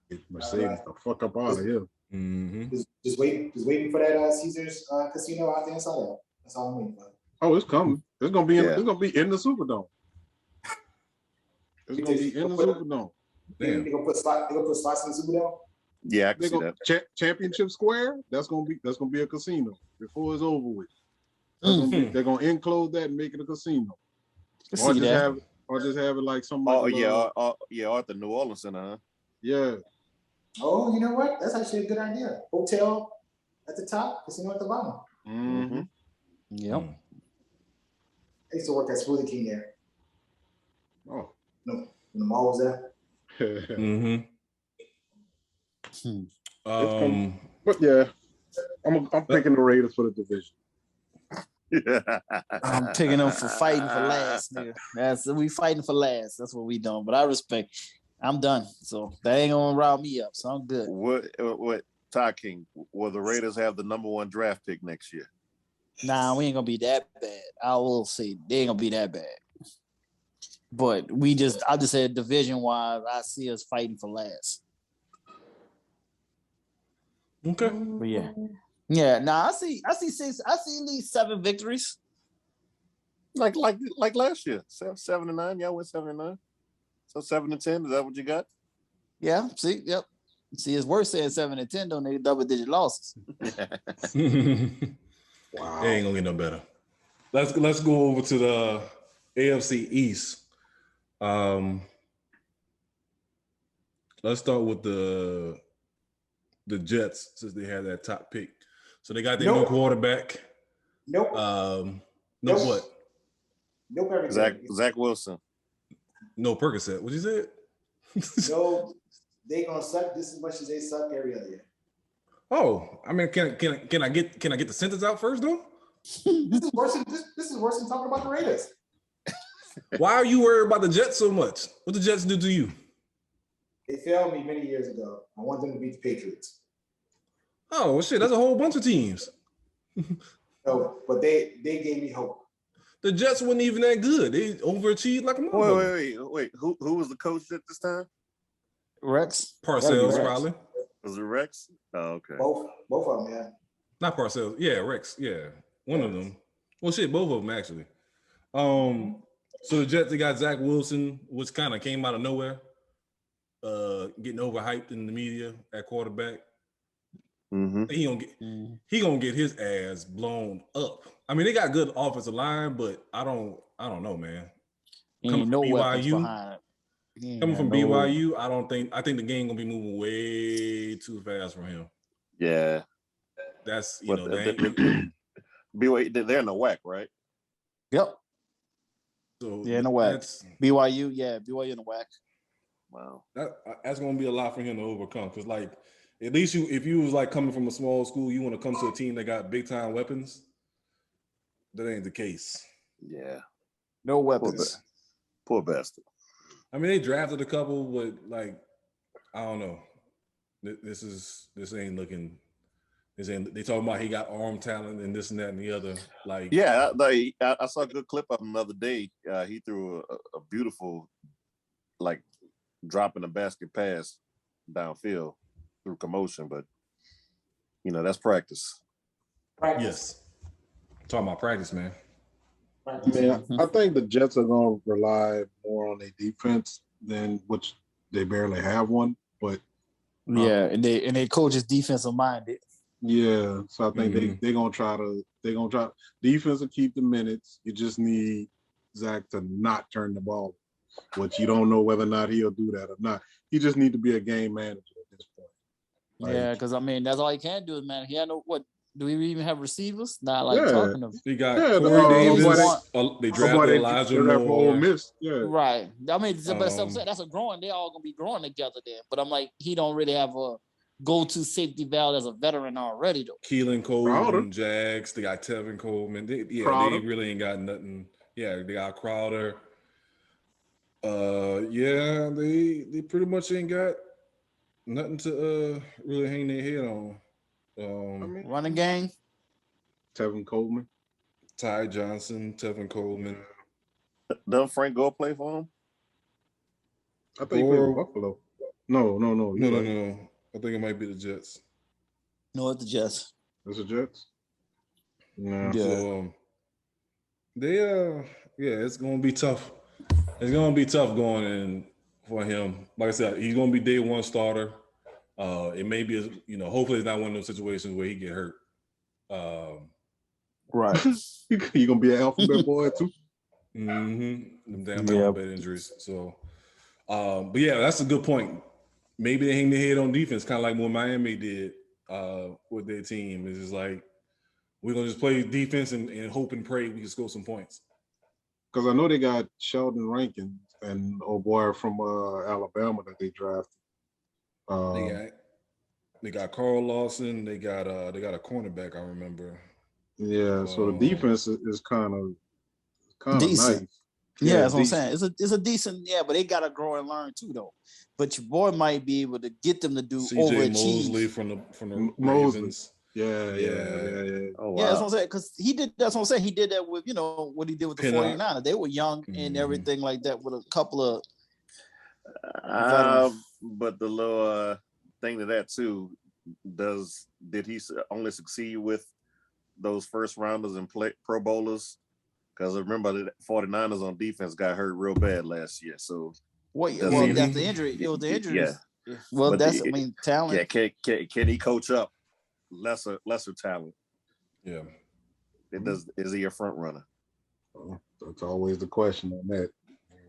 Get Mercedes the fuck up out of here. Mm-hmm. Just waiting for that Caesars casino out there in South. That's all I'm waiting for. Oh, it's coming. It's gonna be in the Superdome. It's gonna be in the Superdome. They gonna put spots in the Superdome. Yeah, I can see that. Championship Square. That's gonna be a casino before it's over with. They're gonna enclose that and make it a casino. Or just have it like somebody. Or at the New Orleans Center, huh? Yeah. Oh, you know what? That's actually a good idea. Hotel at the top, casino at the bottom. Mm-hmm. Yep. I used to work at Smoothie King there. Oh. No, when the mall was there. Mm-hmm. But yeah, I'm picking the Raiders for the division. I'm picking them for fighting for last, nigga. We fighting for last. That's what we doing. But I respect. I'm done. So they ain't gonna rile me up. So I'm good. What Ty King, will the Raiders have the #1 draft pick next year? Nah, we ain't gonna be that bad. I will say they ain't gonna be that bad. But I just said division wise, I see us fighting for last. Okay. But yeah. Yeah, I see at least 7 victories. Like last year. 7-9. Y'all went 7-9. So 7-10. Is that what you got? Yeah, see, yep. See, it's worse saying 7-10, don't they? Double-digit losses. Wow. It ain't gonna get no better. Let's go over to the AFC East. Let's start with the Jets since they had that top pick. So they got their new quarterback. Nope. What? Nope. Everything. Zach Wilson. No Percocet. What you said? No, they gonna suck just as much as they suck every other year. Oh, I mean, can I get the sentence out first though? This is worse than talking about the Raiders. Why are you worried about the Jets so much? What the Jets do to you? They failed me many years ago. I want them to beat the Patriots. Oh well, shit, that's a whole bunch of teams. No, but they gave me hope. The Jets weren't even that good. They overachieved like a motherfucker. Wait. Who was the coach at this time? Rex? Parcells, probably. Was it Rex? Oh, okay. Both of them, yeah. Not Parcells. Yeah, Rex. Yeah, one of them. Well, shit, both of them actually. So the Jets, they got Zach Wilson, which kind of came out of nowhere, getting overhyped in the media at quarterback. Mm-hmm. He gonna get his ass blown up. I mean, they got good offensive line, but I don't know, man. Coming from BYU, I think the game gonna be moving way too fast for him. Yeah, that's BYU. They're in the WAC, right? Yep. So yeah, in the WAC. BYU, BYU in the WAC. Wow, that's gonna be a lot for him to overcome. Cause like, at least if you was like coming from a small school, you want to come to a team that got big time weapons. That ain't the case. Yeah, no weapons. Poor bastard. I mean, they drafted a couple, but like, I don't know. This ain't looking. They talking about he got arm talent and this and that and the other. Like, yeah, I saw a good clip of him the other day. He threw a beautiful, like, dropping a basket pass downfield through commotion, but that's practice. Yes, talking about practice, man. Man, I think the Jets are going to rely more on their defense than which they barely have one. But and they coach is defensive minded. Yeah, so I think they're gonna try. Defense will keep the minutes. You just need Zach to not turn the ball, which you don't know whether or not he'll do that or not. He just need to be a game manager at this point. Yeah, because I mean that's all he can do is man. He had no what. Do we even have receivers? Not talking to. He got Corey Davis. They drafted Elijah Moore. Right. I mean, that's a growing. They all gonna be growing together there. But I'm like, he don't really have a go-to safety valve as a veteran already though. Keelan Cole, Jags. They got Tevin Coleman. They really ain't got nothing. Yeah, they got Crowder. They pretty much ain't got nothing to really hang their head on. Running game. Tevin Coleman, Ty Johnson, Tevin Coleman. Doesn't Frank Gore play for him? I think he played for Buffalo. No. I think it might be the Jets. No, it's the Jets. It's the Jets. No. So it's gonna be tough. It's gonna be tough going in for him. Like I said, he's gonna be day one starter. It may be, hopefully it's not one of those situations where he get hurt. Right. You gonna be an alphabet boy too? Mm-hmm. Damn alphabet injuries. So, but yeah, that's a good point. maybe they hang their head on defense, kind of like what Miami did with their team. It's just like, we're going to just play defense and hope and pray we can score some points. Because I know they got Sheldon Rankins and old boy from Alabama that they drafted. They got Carl Lawson. They got a cornerback, I remember. Yeah, so the defense is kind of decent. nice. Yeah, that's what I'm saying. It's a decent, but they gotta grow and learn too, though. But your boy might be able to get them to do CJ Mosley from the Ravens. Yeah. Oh, wow. Yeah, that's what I'm saying. Because that's what I'm saying. He did that with, what he did with the 49ers. They were young and everything like that with a couple of. But the little thing to that too, did he only succeed with those first rounders and Pro Bowlers? Because I remember the 49ers on defense got hurt real bad last year. So that's the injury. It was the injuries. Yeah. Well, but talent. Yeah, can he coach up lesser talent? Yeah. Is he a front runner? Well, that's always the question on that.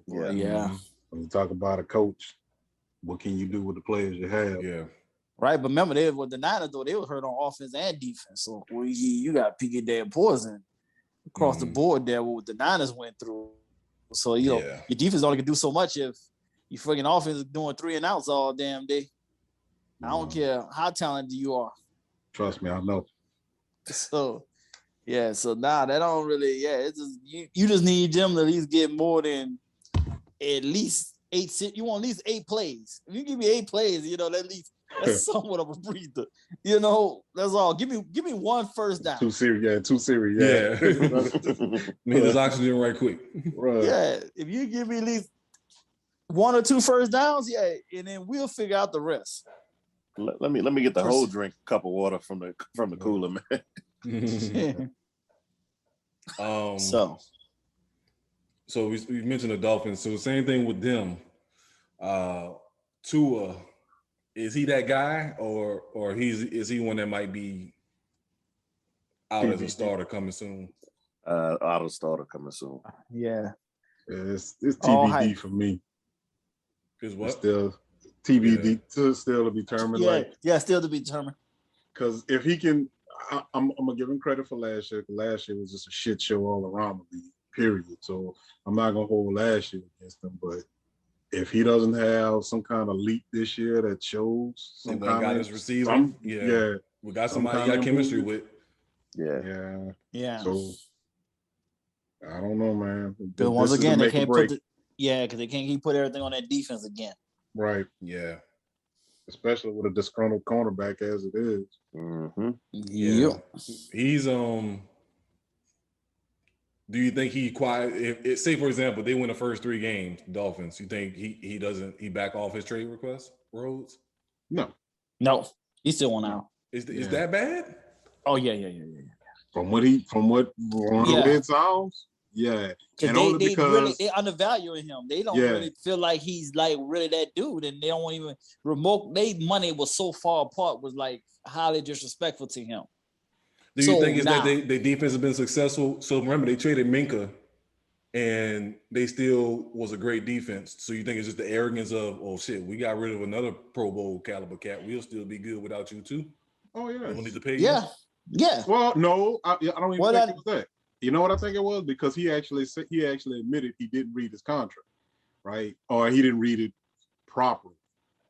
Yeah. When you talk about a coach, what can you do with the players you have? Yeah. Right, but remember, the Niners, though, they were hurt on offense and defense. So you got Piggy Dead Poison across the board there with what the Niners went through. So, your defense only can do so much if your freaking offense is doing 3 and outs all damn day. I don't care how talented you are. Trust me, I know. So, that don't really, it's just, you just need them to at least get more than at least 8. You want at least 8 plays. If you give me 8 plays, at least that's somewhat of a breather. That's all. Give me 1 first down. 2 series. Yeah. Need this oxygen right quick. Right. Yeah. If you give me at least 1 or 2 first downs, and then we'll figure out the rest. Let me get the whole drink cup of water from the cooler, man. So we mentioned the Dolphins. So same thing with them. Tua, is he that guy, or is he one that might be out as a starter coming soon? Out of starter coming soon. Yeah. It's TBD for me. Because what? It's still TBD, still to be determined. Still to be determined. Because if he can, I'm gonna give him credit for last year. Last year was just a shit show all around the league, period. So I'm not gonna hold last year against him. But if he doesn't have some kind of leap this year that shows some kind of guys receiving, we got somebody you got chemistry with. Yeah. So I don't know, man. But once again, they can't because they can't put everything on that defense again. Right. Yeah. Especially with a disgruntled cornerback as it is. Mm-hmm. Yeah. He's Do you think he quiet? If say for example they win the first 3 games, Dolphins, you think he back off his trade request, Rhodes? No, he still won out. Is that bad? Oh yeah. From what it sounds, and only because they undervaluing him. They don't really feel like he's like really that dude, and they don't want even remote. Their money was so far apart, was like highly disrespectful to him. Do you think it's that their defense has been successful? So remember, they traded Minka, and they still was a great defense. So you think it's just the arrogance of, oh shit, we got rid of another Pro Bowl caliber cat. We'll still be good without you too. Oh yeah, we don't need to pay you. Yeah. Well, no, I don't even think it was that. You know what I think it was? Because he actually admitted he didn't read his contract, right? Or he didn't read it properly,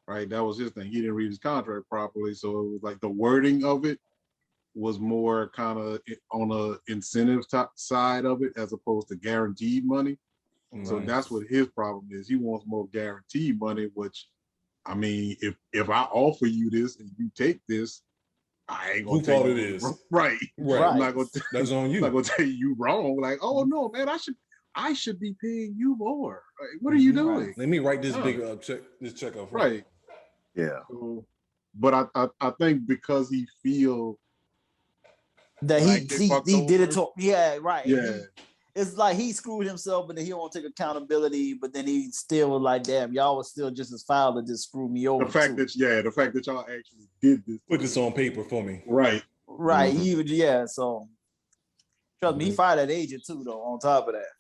right? That was his thing. He didn't read his contract properly, so it was like the wording of it was more kind of on a incentive side of it as opposed to guaranteed money. Right. So that's what his problem is. He wants more guaranteed money, which, I mean, if I offer you this and you take this, I ain't gonna tell you it is. Right. I'm not gonna that's on you. I'm not gonna tell you wrong. Like, oh no, man, I should be paying you more. Like, what are you doing? Right. Let me write this big check off. Right. Yeah. So, but I think because he feel that like he did it to right. Yeah. It's like he screwed himself, but then he won't take accountability. But then he still was like, "Damn, y'all was still just as foul to just screw me over." The fact that y'all actually did this, put this on paper for me, right? Mm-hmm. So trust me, he fired that agent too, though. On top of that,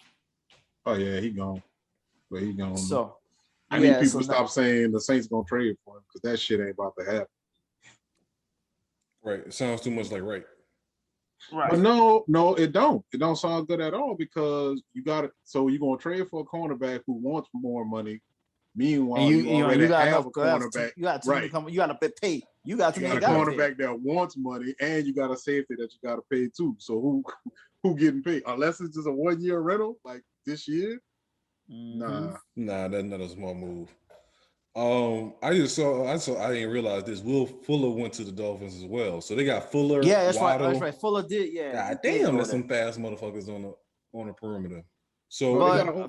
oh yeah, he gone. But he gone. So I need people to stop saying the Saints gonna trade for him because that shit ain't about to happen. Right. It sounds too much like right. Right. But no, it don't. It don't sound good at all because you got it. So you're gonna trade for a cornerback who wants more money. Meanwhile, you already have a cornerback. You got to come. You got to pay. You got a cornerback that wants money, and you got a safety that you got to pay too. So who getting paid? Unless it's just a 1 year rental like this year. Nah, that's not a small move. I didn't realize this. Will Fuller went to the Dolphins as well, so they got Fuller. Yeah, that's Waddle. right. That's right. Fuller did. Yeah. God damn, there's some fast motherfuckers on the perimeter. So,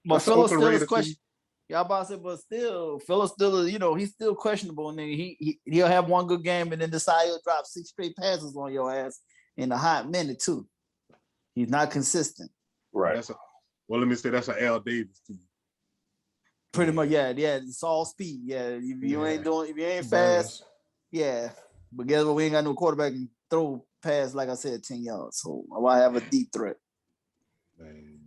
but Fuller still is questionable. Yeah, I'm about to say, but still, Fuller still, he's still questionable, and then he'll have one good game, and then decide he'll drop 6 straight passes on your ass in a hot minute too. He's not consistent. Right. Let me say that's an Al Davis team. Pretty much, yeah. It's all speed. Yeah, if you ain't fast, yeah. But guess what? We ain't got no quarterback and throw past, like I said, 10 yards. So why have a deep threat? Man,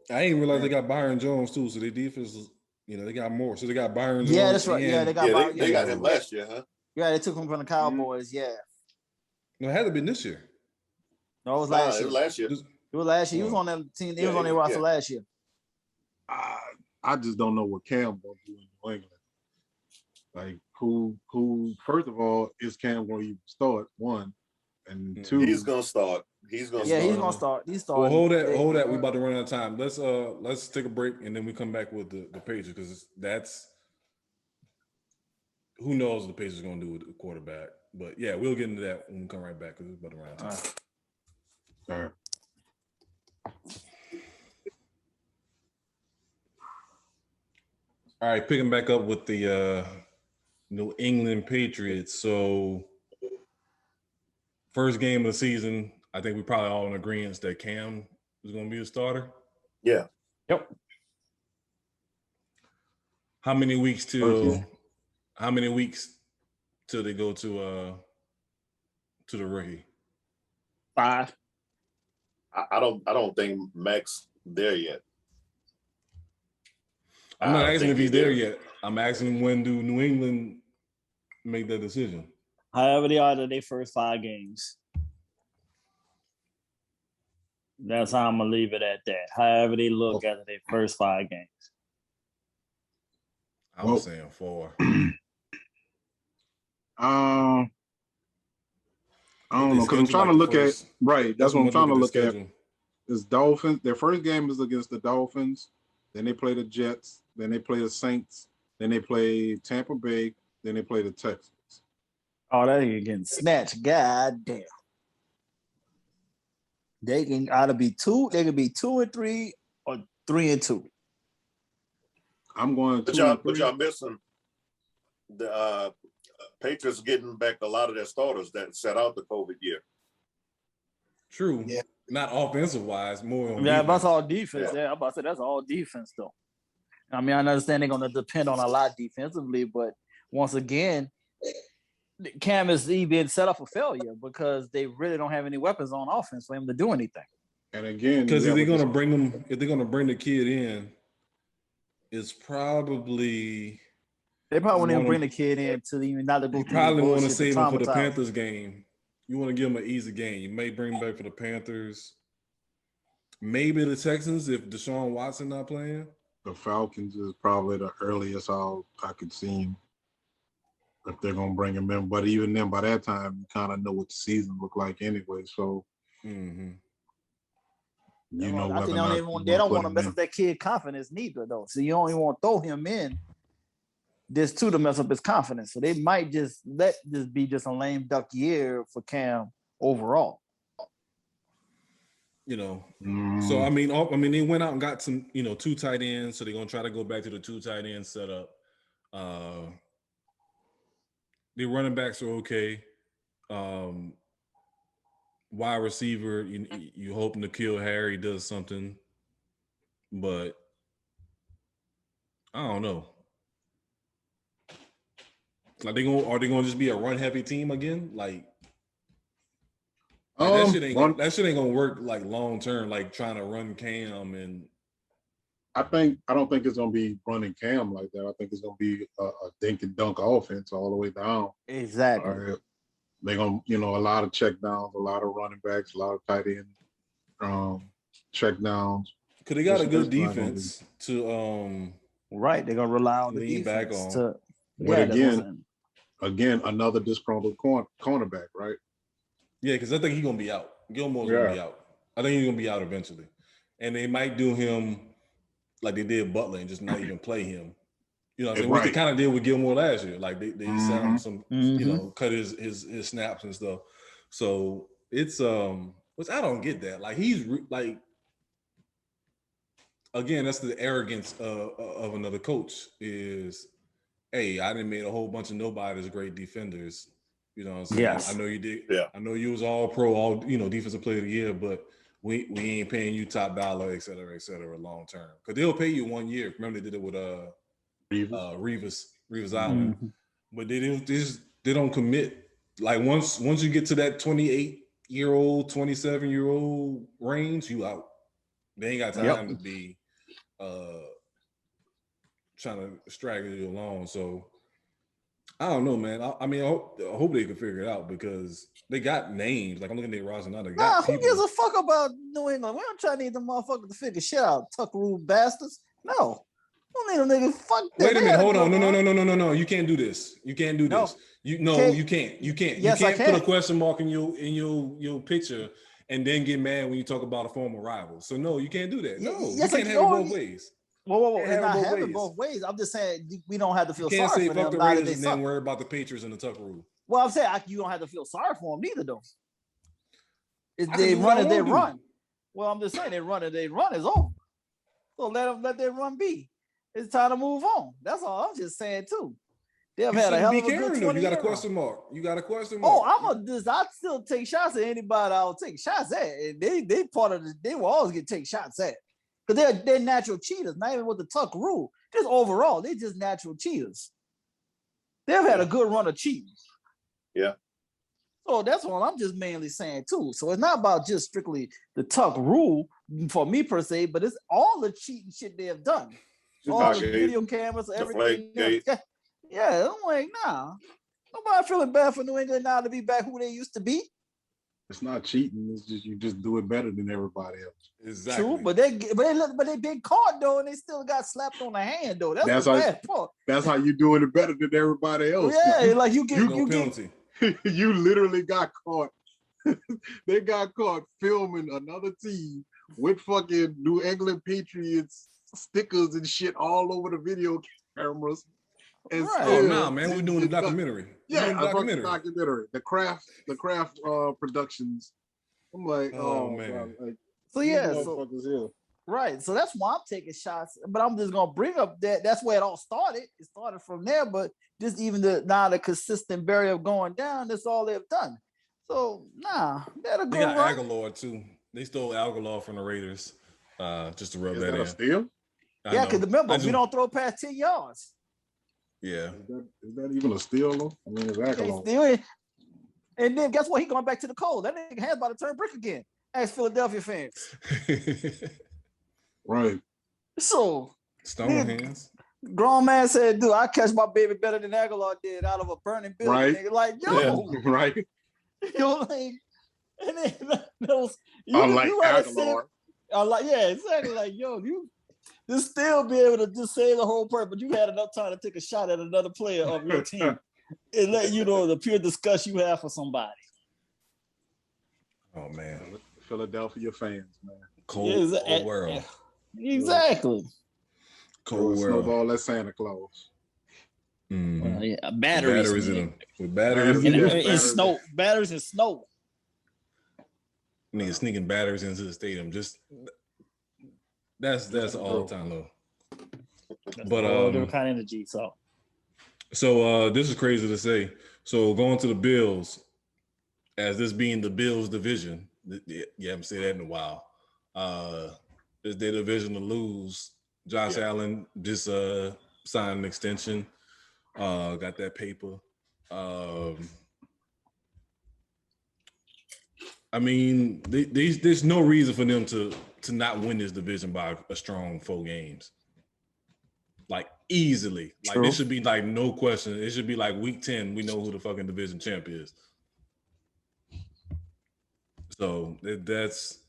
I didn't realize they got Byron Jones too. So their defense is, they got more. So they got Byron Jones. Yeah, that's right. Yeah, they got Byron. They got him last year, huh? Yeah, they took him from the Cowboys. Yeah. No, it had to been this year. No, it was last year. It was last year. It was last year. He was on that team. He was on their roster last year. I just don't know what Cam gonna do in New England. Like who first of all is Cam gonna even start? One, and two, he's gonna start. He's gonna start. He's starting. Well, hold that. We about to run out of time. Let's take a break and then we come back with the Patriots because that's who knows what the Patriots are gonna do with the quarterback. But yeah, we'll get into that when we come right back because we're about to run out of time. All right. All right, picking back up with the New England Patriots. So, first game of the season, I think we probably all in agreement that Cam is going to be the starter. Yeah. Yep. How many weeks till they go to the rookie? 5. I don't think Mac's there yet. I'm not asking if he's there yet. I'm asking when do New England make that decision? However they are to their first 5 games. That's how I'm going to leave it at that. However they look after their first 5 games. I was saying 4. I don't know because I'm trying to look at That's what I'm trying to look at. Is Dolphins. Their first game is against the Dolphins. Then they play the Jets. Then they play the Saints. Then they play Tampa Bay. Then they play the Texans. Oh, that ain't getting snatched. God damn. They can either be 2. They can be 2-3 or 3-2. I'm going. But y'all missing the Patriots getting back a lot of their starters that set out the COVID year. True. Yeah. Not offensive wise, more on defense. That's all defense. Yeah, I'm about to say that's all defense though. I mean, I understand they're going to depend on a lot defensively, but once again, Cam is being set up for failure because they really don't have any weapons on offense for him to do anything. And again, because if they're going to bring the kid in, it's probably they probably won't even bring the kid in to even not to go. You probably want to save him for the Panthers game. You want to give him an easy game. You may bring him back for the Panthers. Maybe the Texans if Deshaun Watson not playing. The Falcons is probably the earliest I could see him if they're gonna bring him in. But even then, by that time, you kind of know what the season look like anyway. So you know, I think they don't want to mess up that kid confidence neither, though. So you don't even want to throw him in this too to mess up his confidence. So they might just let this be just a lame duck year for Cam overall. So I mean, they went out and got some, 2 tight ends. So they're gonna try to go back to the 2 tight end setup. The running backs are okay. Wide receiver, you hope N'Keal Harry does something, but I don't know. Are they gonna just be a run heavy team again? That shit ain't gonna work like long term, like trying to run Cam and I don't think it's gonna be running Cam like that. I think it's gonna be a dink and dunk offense all the way down. Exactly. They're gonna, a lot of check downs, a lot of running backs, a lot of tight end check downs. Because they got a good defense to right. They're gonna rely on the lean back on. But again, another disgruntled cornerback, right? Yeah, because I think he's gonna be out. Gilmore's gonna be out. I think he's gonna be out eventually, and they might do him like they did Butler and just not even play him. You know what I'm saying? Which they kind of did with Gilmore last year. Like they sat him some, cut his snaps and stuff. So it's which I don't get that. Like he's like, again, that's the arrogance of another coach is, hey, I done made a whole bunch of nobody's great defenders. You know what I'm saying? Yes. I know you did. Yeah. I know you was all pro, all defensive player of the year, but we ain't paying you top dollar, et cetera, long term. Because they'll pay you 1 year. Remember they did it with Revis Island. But they don't commit. Like once you get to that 28-year-old, 27-year-old range, you out. They ain't got time to be trying to straggle you along. So I don't know, man. I mean, I hope they can figure it out because they got names. Like I'm looking at their roster now. They got who gives a fuck about New England? We don't try to need them motherfuckers to figure shit out. Tuck rule bastards. No. We don't need them niggas. Fuck that. Wait a minute. Hold on. No. You can't do this. You can't do this. You can't. You can't. Yes, you can't I can. put a question mark in your picture and then get mad when you talk about a former rival. So no, you can't do that. No, you can't have it both ways. Whoa. It's not having both ways. I'm just saying we don't have to feel sorry for them. You can't say fuck the Raiders and then worry about the Patriots and the Tuck rule. Well, I'm saying you don't have to feel sorry for them neither, though. If they run, they run. Well, I'm just saying they run is over. So let their run be. It's time to move on. That's all I'm just saying too. They've had a hell of a good 20 You got a question mark. I still take shots at anybody I'll take shots at. And they part of they will always get take shots at. Because they're natural cheaters, not even with the Tuck rule. Just overall, they're just natural cheaters. They've had a good run of cheating. Yeah. So that's what I'm just mainly saying too. So it's not about just strictly the Tuck rule for me per se, but it's all the cheating shit they have done. All the video cameras, everything. Yeah, I'm like, nah. Nobody feeling bad for New England now to be back who they used to be. It's not cheating. It's just you just do it better than everybody else. Exactly. True, but they been caught though, and they still got slapped on the hand though. That's the bad part. That's how you doing it better than everybody else. Yeah, like you get penalty. You literally got caught. They got caught filming another team with fucking New England Patriots stickers and shit all over the video cameras. And man, we're doing a documentary. Documentary. The Craft Productions. I'm like, man. God, like, so right. So that's why I'm taking shots. But I'm just gonna bring up that's where it all started. It started from there, but just even the consistent barrier of going down, that's all they've done. So they had a good run. Got Aguilar too. They stole Aguilar from the Raiders. Just to rub that in. A steal? Yeah, because remember, we don't throw past 10 yards. Yeah. Is that even a steal though? I mean, it's Aguilar. And then guess what? He going back to the cold. That nigga hand's about to turn brick again. Ask Philadelphia fans. Right. So stone hands. Grown man said, dude, I catch my baby better than Aguilar did out of a burning building. Right. Nigga. Like, yo. Yeah. Right. Like, and then those unlike Aguilar. Exactly. Like, yo, you just still be able to just save the whole part, but you had enough time to take a shot at another player of your team and let you know the pure disgust you have for somebody. Oh man, Philadelphia fans, man. Cold world. Exactly. Cold world. Snowball, that's Santa Claus. Batteries in them. With batteries and snow. Batteries and snow. Niggas sneaking batteries into the stadium. Just that's all time low. But different kind of energy. So this is crazy to say. So going to the Bills, as this being the Bills division, you haven't said that in a while. It's their division to lose. Josh Allen just signed an extension. Got that paper. I mean, there's no reason for them to to not win this division by a strong 4 games. Like easily. Like True. This should be like no question. It should be like week 10. We know who the fucking division champ is. So that's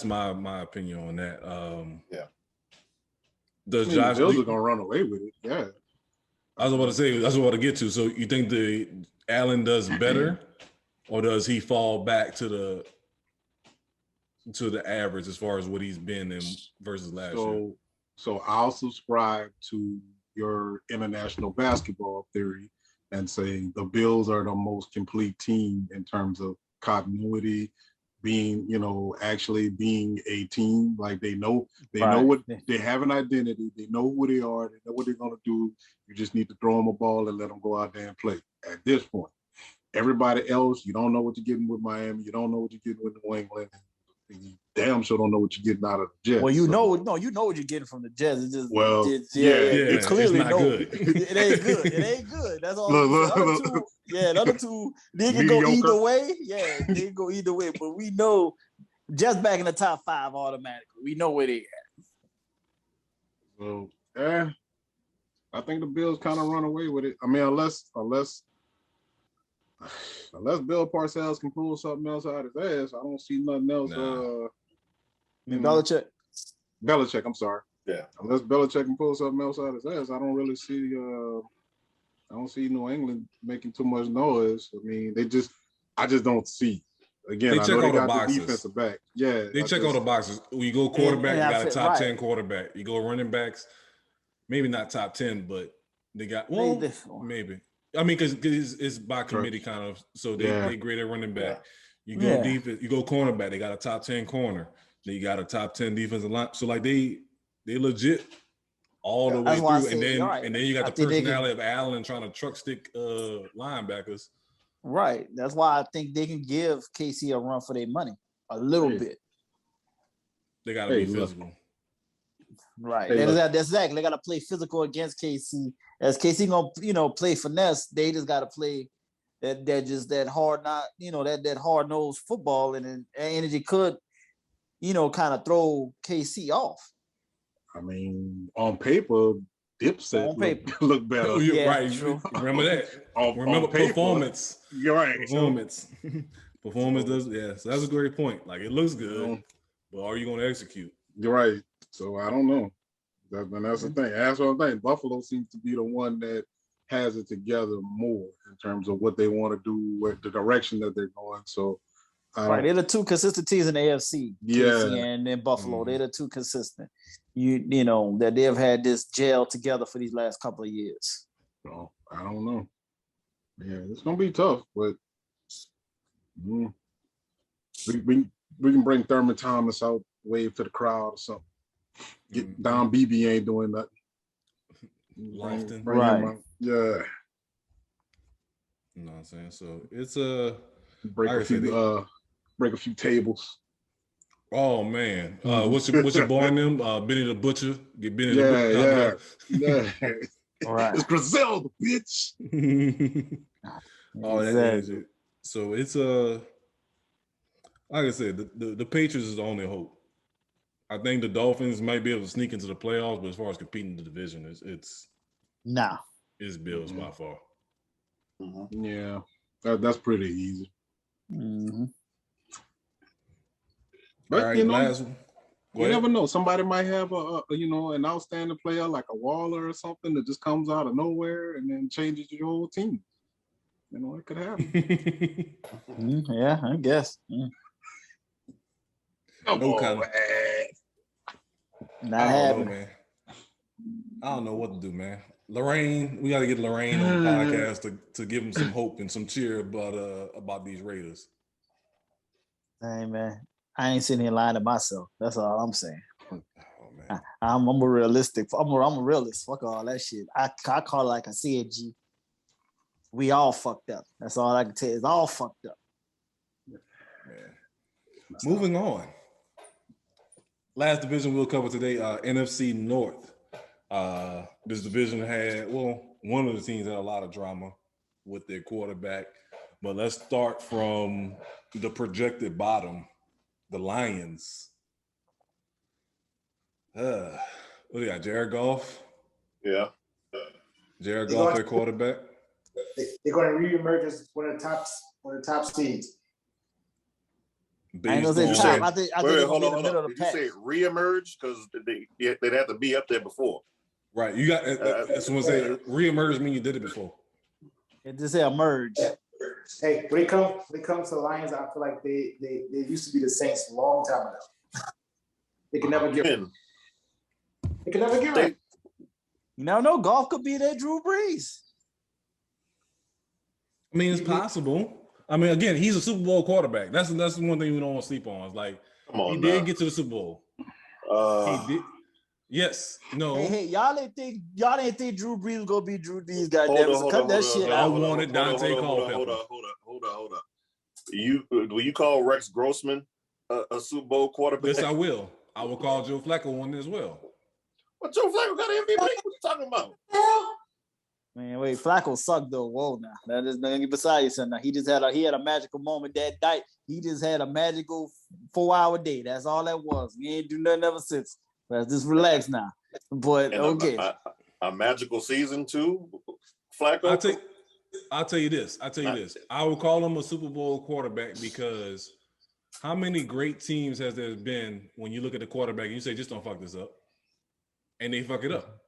my opinion on that. Yeah. Does the Josh Bills Lee, are gonna run away with it? Yeah. I was about to say that's what I want to get to. So you think the Allen does better, or does he fall back to the average as far as what he's been in versus last year? So I'll subscribe to your international basketball theory and say the Bills are the most complete team in terms of continuity, being, actually being a team. Like they know what they have, an identity. They know who they are. They know what they're gonna do. You just need to throw them a ball and let them go out there and play. At this point, everybody else, you don't know what you're getting with Miami. You don't know what you're getting with New England. You damn sure don't know what you're getting out of the Jets. Well, you know what you're getting from the Jets. It's just it's clearly not good. It ain't good. It ain't good. That's all. Look. The other two, they can go either way. Yeah, they can go either way. But we know just back in the top 5 automatically. We know where they at. So I think the Bills kind of run away with it. I mean, unless Bill Parcells can pull something else out of his ass, I don't see nothing else. Belichick, I'm sorry. Yeah. Unless Belichick can pull something else out of his ass, I don't really see. I don't see New England making too much noise. I mean, I just don't see. Again, I know they got the defensive back. Yeah, they check all the boxes. When you go quarterback, you got a top 10 quarterback. You go running backs, maybe not top 10, but they got maybe. I mean, because it's by committee kind of, so they grade a running back. You go defense, you go cornerback. They got a top 10 corner. They got a top 10 defensive line. So like they legit all the way through, and then you got the personality of Allen trying to truck stick linebackers. Right. That's why I think they can give KC a run for their money a little bit. They got to be physical. Right. That's exactly. They got to play physical against KC. As KC gonna play finesse, they just got to play that hard that hard nosed football, and energy could kind of throw KC off. I mean, on paper, Dipset look better. Oh, you're right. True. Remember that. Remember performance. You're right. Performance. Performance does. Yeah. So that's a great point. Like it looks good, but are you going to execute? You're right. So I don't know. That's the thing. That's what I'm saying. Buffalo seems to be the one that has it together more in terms of what they want to do, what the direction that they're going. So, they're the two consistent teams in the AFC. Yeah, KC and then Buffalo. They're the two consistent. You know that they've had this gel together for these last couple of years. So I don't know. Yeah, it's gonna be tough, but we can bring Thurman Thomas out, wave to the crowd or something. Get Don BB ain't doing nothing. Lofton. Right. Yeah. You know what I'm saying? So it's break a few tables. Oh man. What's your boy name? Benny the Butcher. Get Benny the Butcher. Yeah. All right. It's Griselda, bitch. Oh, that is it. So it's like I said, the Patriots is the only hope. I think the Dolphins might be able to sneak into the playoffs, but as far as competing in the division, it's Bills by far. Mm-hmm. Yeah, that's pretty easy. Mm-hmm. But right, you never know. Somebody might have an outstanding player like a Waller or something that just comes out of nowhere and then changes your whole team. It could happen. Yeah, I guess. No comment. Not happening, man. I don't know what to do, man. Lorraine, we got to get Lorraine on the podcast to give him some hope and some cheer about these Raiders. Hey man, I ain't sitting here lying to myself. That's all I'm saying. Oh man, I'm a realistic. I'm a realist. Fuck all that shit. I call it like I see it, G. We all fucked up. That's all I can tell you. It's all fucked up. Man. Moving on. Last division we'll cover today, NFC North. This division had, one of the teams had a lot of drama with their quarterback. But let's start from the projected bottom, the Lions. What do you got? Jared Goff. Yeah. Jared Goff at quarterback. They're going to reemerge as one of the top seeds. I ain't gonna say top. I think they're gonna be in the middle of the pack. Did you say reemerge? Because they'd have to be up there before. Right. You got someone say reemerge mean you did it before. It just say emerge. Hey, when it comes to the Lions, I feel like they used to be the Saints a long time ago. They can never get right. They can never get right. You never know. Golf could be that Drew Brees. I mean, it's possible. I mean, again, he's a Super Bowl quarterback. That's one thing we don't want to sleep on. It's like he did get to the Super Bowl. He did. Yes. No. Hey, y'all didn't think Drew Brees was gonna be Drew Brees. Goddamn, cut that shit out. I wanted Dante Culpepper. Hold up. Will you call Rex Grossman a Super Bowl quarterback? Yes, I will. I will call Joe Flacco one as well. What Joe Flacco got MVP? What you talking about? Man, wait, Flacco sucked though. Whoa, now that is nothing beside yourself. Now he had a magical moment that night. He just had a magical 4-hour day. That's all that was. We ain't do nothing ever since. Let's just relax now. But and okay, a magical season too. Flacco. I'll tell you this. I will call him a Super Bowl quarterback because how many great teams has there been when you look at the quarterback and you say, just don't fuck this up, and they fuck it up.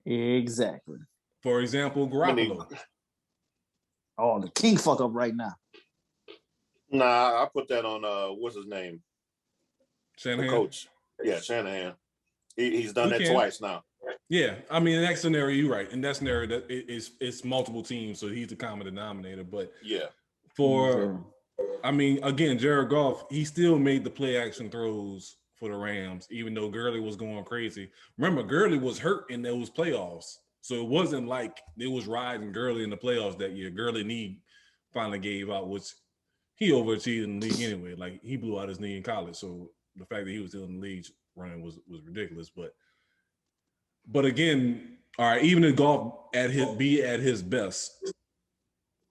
Exactly. For example, Garoppolo. Oh, the king fuck up right now. Nah, I put that on what's his name? Shanahan. The coach. Yeah, Shanahan. He's done that twice now. Yeah, I mean, in that scenario, you're right. In that scenario, that it's multiple teams, so he's the common denominator. But yeah, I mean, again, Jared Goff, he still made the play action throws for the Rams, even though Gurley was going crazy. Remember, Gurley was hurt in those playoffs. So it wasn't like they was riding Gurley in the playoffs that year. Gurley knee finally gave out, which he overachieved in the league anyway. Like he blew out his knee in college. So the fact that he was still in the league running was ridiculous. But again, all right, even if Goff be at his best,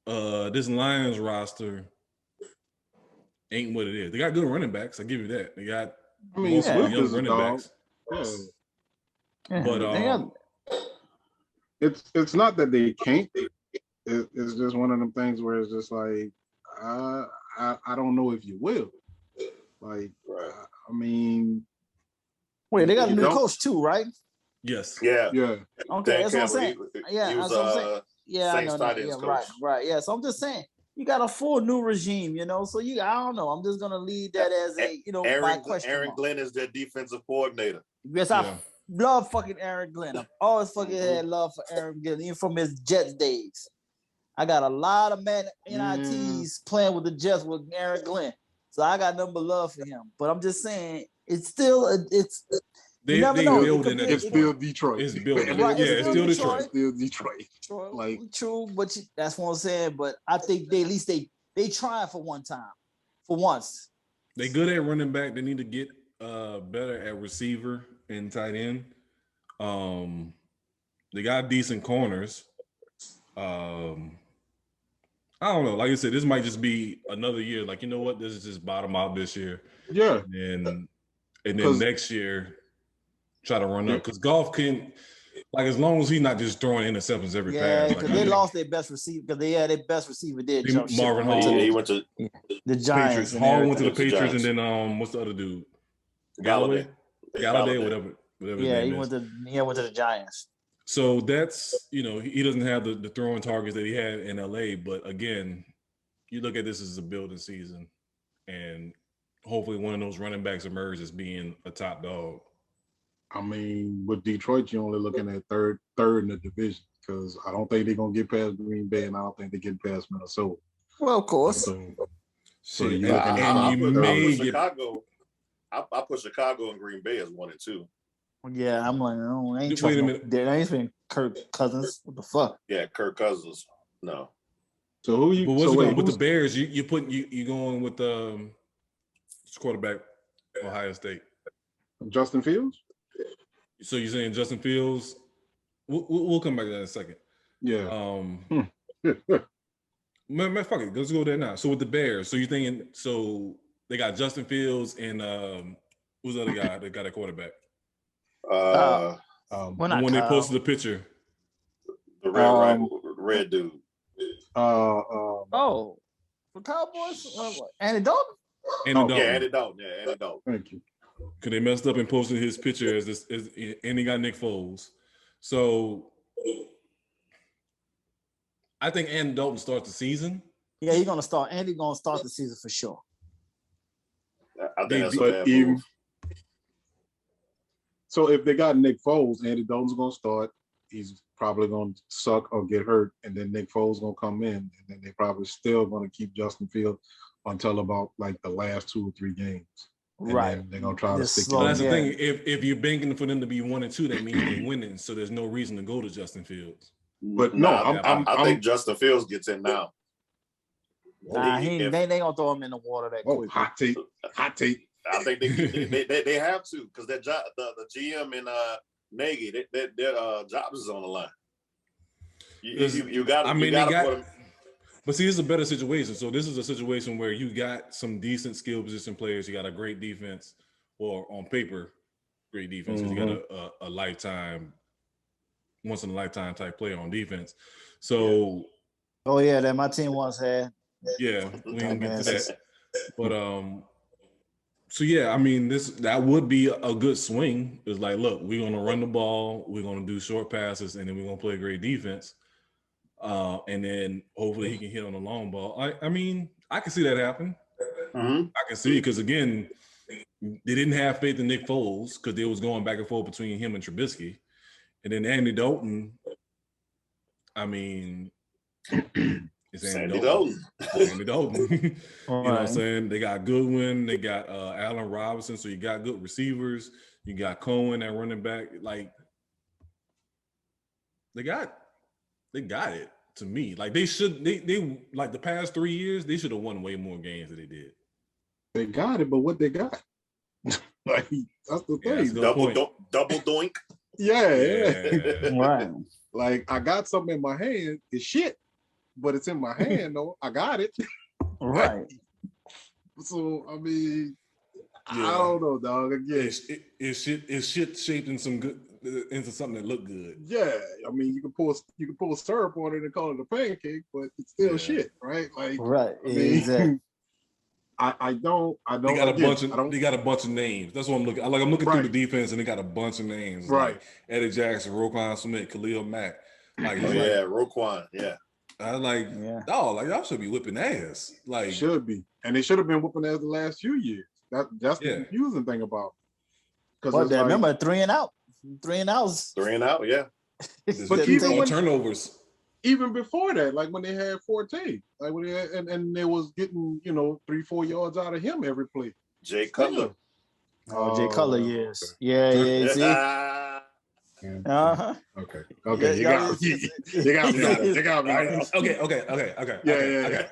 this Lions roster ain't what it is. They got good running backs. I give you that. They got young running backs. Yeah. But it's not that they can't. It's just one of them things where it's just like I don't know if you will. Like I mean, wait, they got a new coach too, right? Yes. Yeah. Okay, that's what I'm saying. That's what I'm saying. Yeah, I know that. Yeah, right. Yeah, so I'm just saying you got a full new regime, I don't know. I'm just gonna leave that as my question. Aaron Glenn is their defensive coordinator. Yes, I love fucking Aaron Glenn. I've always fucking had love for Aaron Glenn, even from his Jets days. I got a lot of NITs playing with the Jets with Aaron Glenn. So I got nothing but love for him. But I'm just saying, it's still it's building it. It's still Detroit. It's building. Right, it's still Detroit. It's still Detroit. Like true, but that's what I'm saying. But I think they at least they try for once. They good at running back. They need to get better at receiver and tight end. They got decent corners. I don't know. Like I said, this might just be another year. Like, you know what? This is just bottom out this year. Yeah. And then next year, try to run up. Because Goff can, like, as long as he's not just throwing interceptions every pass. Yeah, because they lost their best receiver. Because their best receiver did jump ship. Marvin Hall. He went to the Giants. Hall went to the Patriots, and then what's the other dude? Galloway, whatever. Yeah, he went to the Giants. So that's, he doesn't have the throwing targets that he had in LA. But again, you look at this as a building season, and hopefully one of those running backs emerges as being a top dog. I mean, with Detroit, you're only looking at third in the division because I don't think they're gonna get past Green Bay, and I don't think they get past Minnesota. Well, of course. So you're looking at Chicago. I put Chicago and Green Bay as 1 and 2. Yeah, I'm like, no, I ain't Wait a minute. I ain't been Kirk Cousins. What the fuck? Yeah, Kirk Cousins. No. So who you? But what's going with the Bears? You going with the quarterback, Ohio State, Justin Fields. So you're saying Justin Fields? We'll come back to that in a second. Yeah. Man, fuck it. Let's go there now. So with the Bears, so you're thinking? So they got Justin Fields and who's the other guy that got a quarterback? When they posted the picture. The red dude. For Cowboys, Andy Dalton. Andy Dalton. Thank you. Because they messed up and posted his picture and he got Nick Foles. So I think Andy Dalton starts the season. Yeah, he's gonna start. Andy gonna start the season for sure. I think that's a bad move. So if they got Nick Foles, Andy Dalton's gonna start. He's probably gonna suck or get hurt, and then Nick Foles gonna come in, and then they probably still gonna keep Justin Fields until about like the last 2 or 3 games. And right. They're gonna try to stick. So that's the thing. If you're banking for them to be 1 and 2, that means they're winning. So there's no reason to go to Justin Fields. But I think Justin Fields gets in now. Nah, they gonna throw him in the water that quick. Hot take. I think they have to, because that job, the GM and Nagy, their jobs is on the line. You got. But see, this is a better situation. So this is a situation where you got some decent skill position players. You got a great defense, or on paper, great defense. Because you got a lifetime, once in a lifetime type player on defense. So. Oh yeah, that my team once had. Yeah, we didn't get to that. But so yeah, I mean, that would be a good swing. It's like, look, we're gonna run the ball, we're gonna do short passes, and then we're gonna play great defense. And then hopefully he can hit on the long ball. I mean, I can see that happen. Mm-hmm. I can see it because again, they didn't have faith in Nick Foles because they was going back and forth between him and Trubisky, and then Andy Dalton. I mean. It's Andy Dalton. Andy Dalton. You know what I'm saying? They got Goodwin. They got Allen Robinson. So you got good receivers. You got Cohen at running back. Like, they got it to me. Like, they like the past 3 years, they should have won way more games than they did. They got it, but what they got? Like, that's the thing. Double doink. Yeah. Right. Like, I got something in my hand. It's shit. But it's in my hand, though. I got it. Right. So, I mean, I don't know, dog. Again, it's shit shaped into something that looked good. Yeah. I mean, you can pour syrup on it and call it a pancake, but it's still shit, right? Like, right. I mean, exactly. I don't. They got a bunch of names. That's what I'm looking. I'm looking through the defense, and they got a bunch of names. Right. Like Eddie Jackson, Roquan Smith, Khalil Mack. Like, Roquan. Yeah. I like, y'all should be whipping ass. Like, should be, and they should have been whipping ass the last few years. That's the confusing thing about. Because remember 3 and out, 3 and outs, 3 and out, yeah. But even more turnovers. Even before that, like when they had Forte, like when and they was getting 3-4 yards out of him every play. Jay Cutler. Jay Cutler, yes, yeah. See? Uh-huh. Okay. You got me. Okay. Yeah.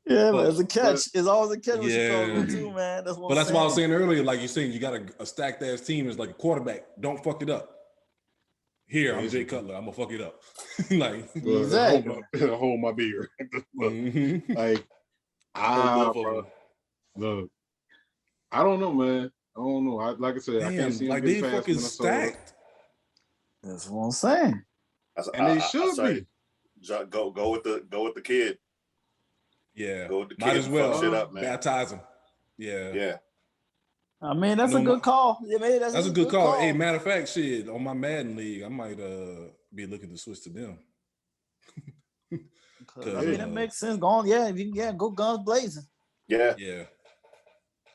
Yeah, but it's a catch. It's always a catch with Chicago too, man. That's what why I was saying earlier, like you're saying, you got a stacked ass team. Is like a quarterback. Don't fuck it up. Here, I'm Jay Cutler. I'm gonna fuck it up. Like, exactly. Hold my beer. Like, look. I don't know, man. I don't know. Like I said, I can't see them they past fucking Minnesota. stacked. That's what I'm saying. And they should be. Go with the kid. Yeah. Go with the kid. Might as well. Shit up, man. Baptize him. Yeah. Yeah. I mean, that's a good call. Yeah, man, that's a good call. Hey, matter of fact, shit, on my Madden league, I might be looking to switch to them. I mean, that makes sense. Go on, if you can go guns blazing. Yeah. Yeah.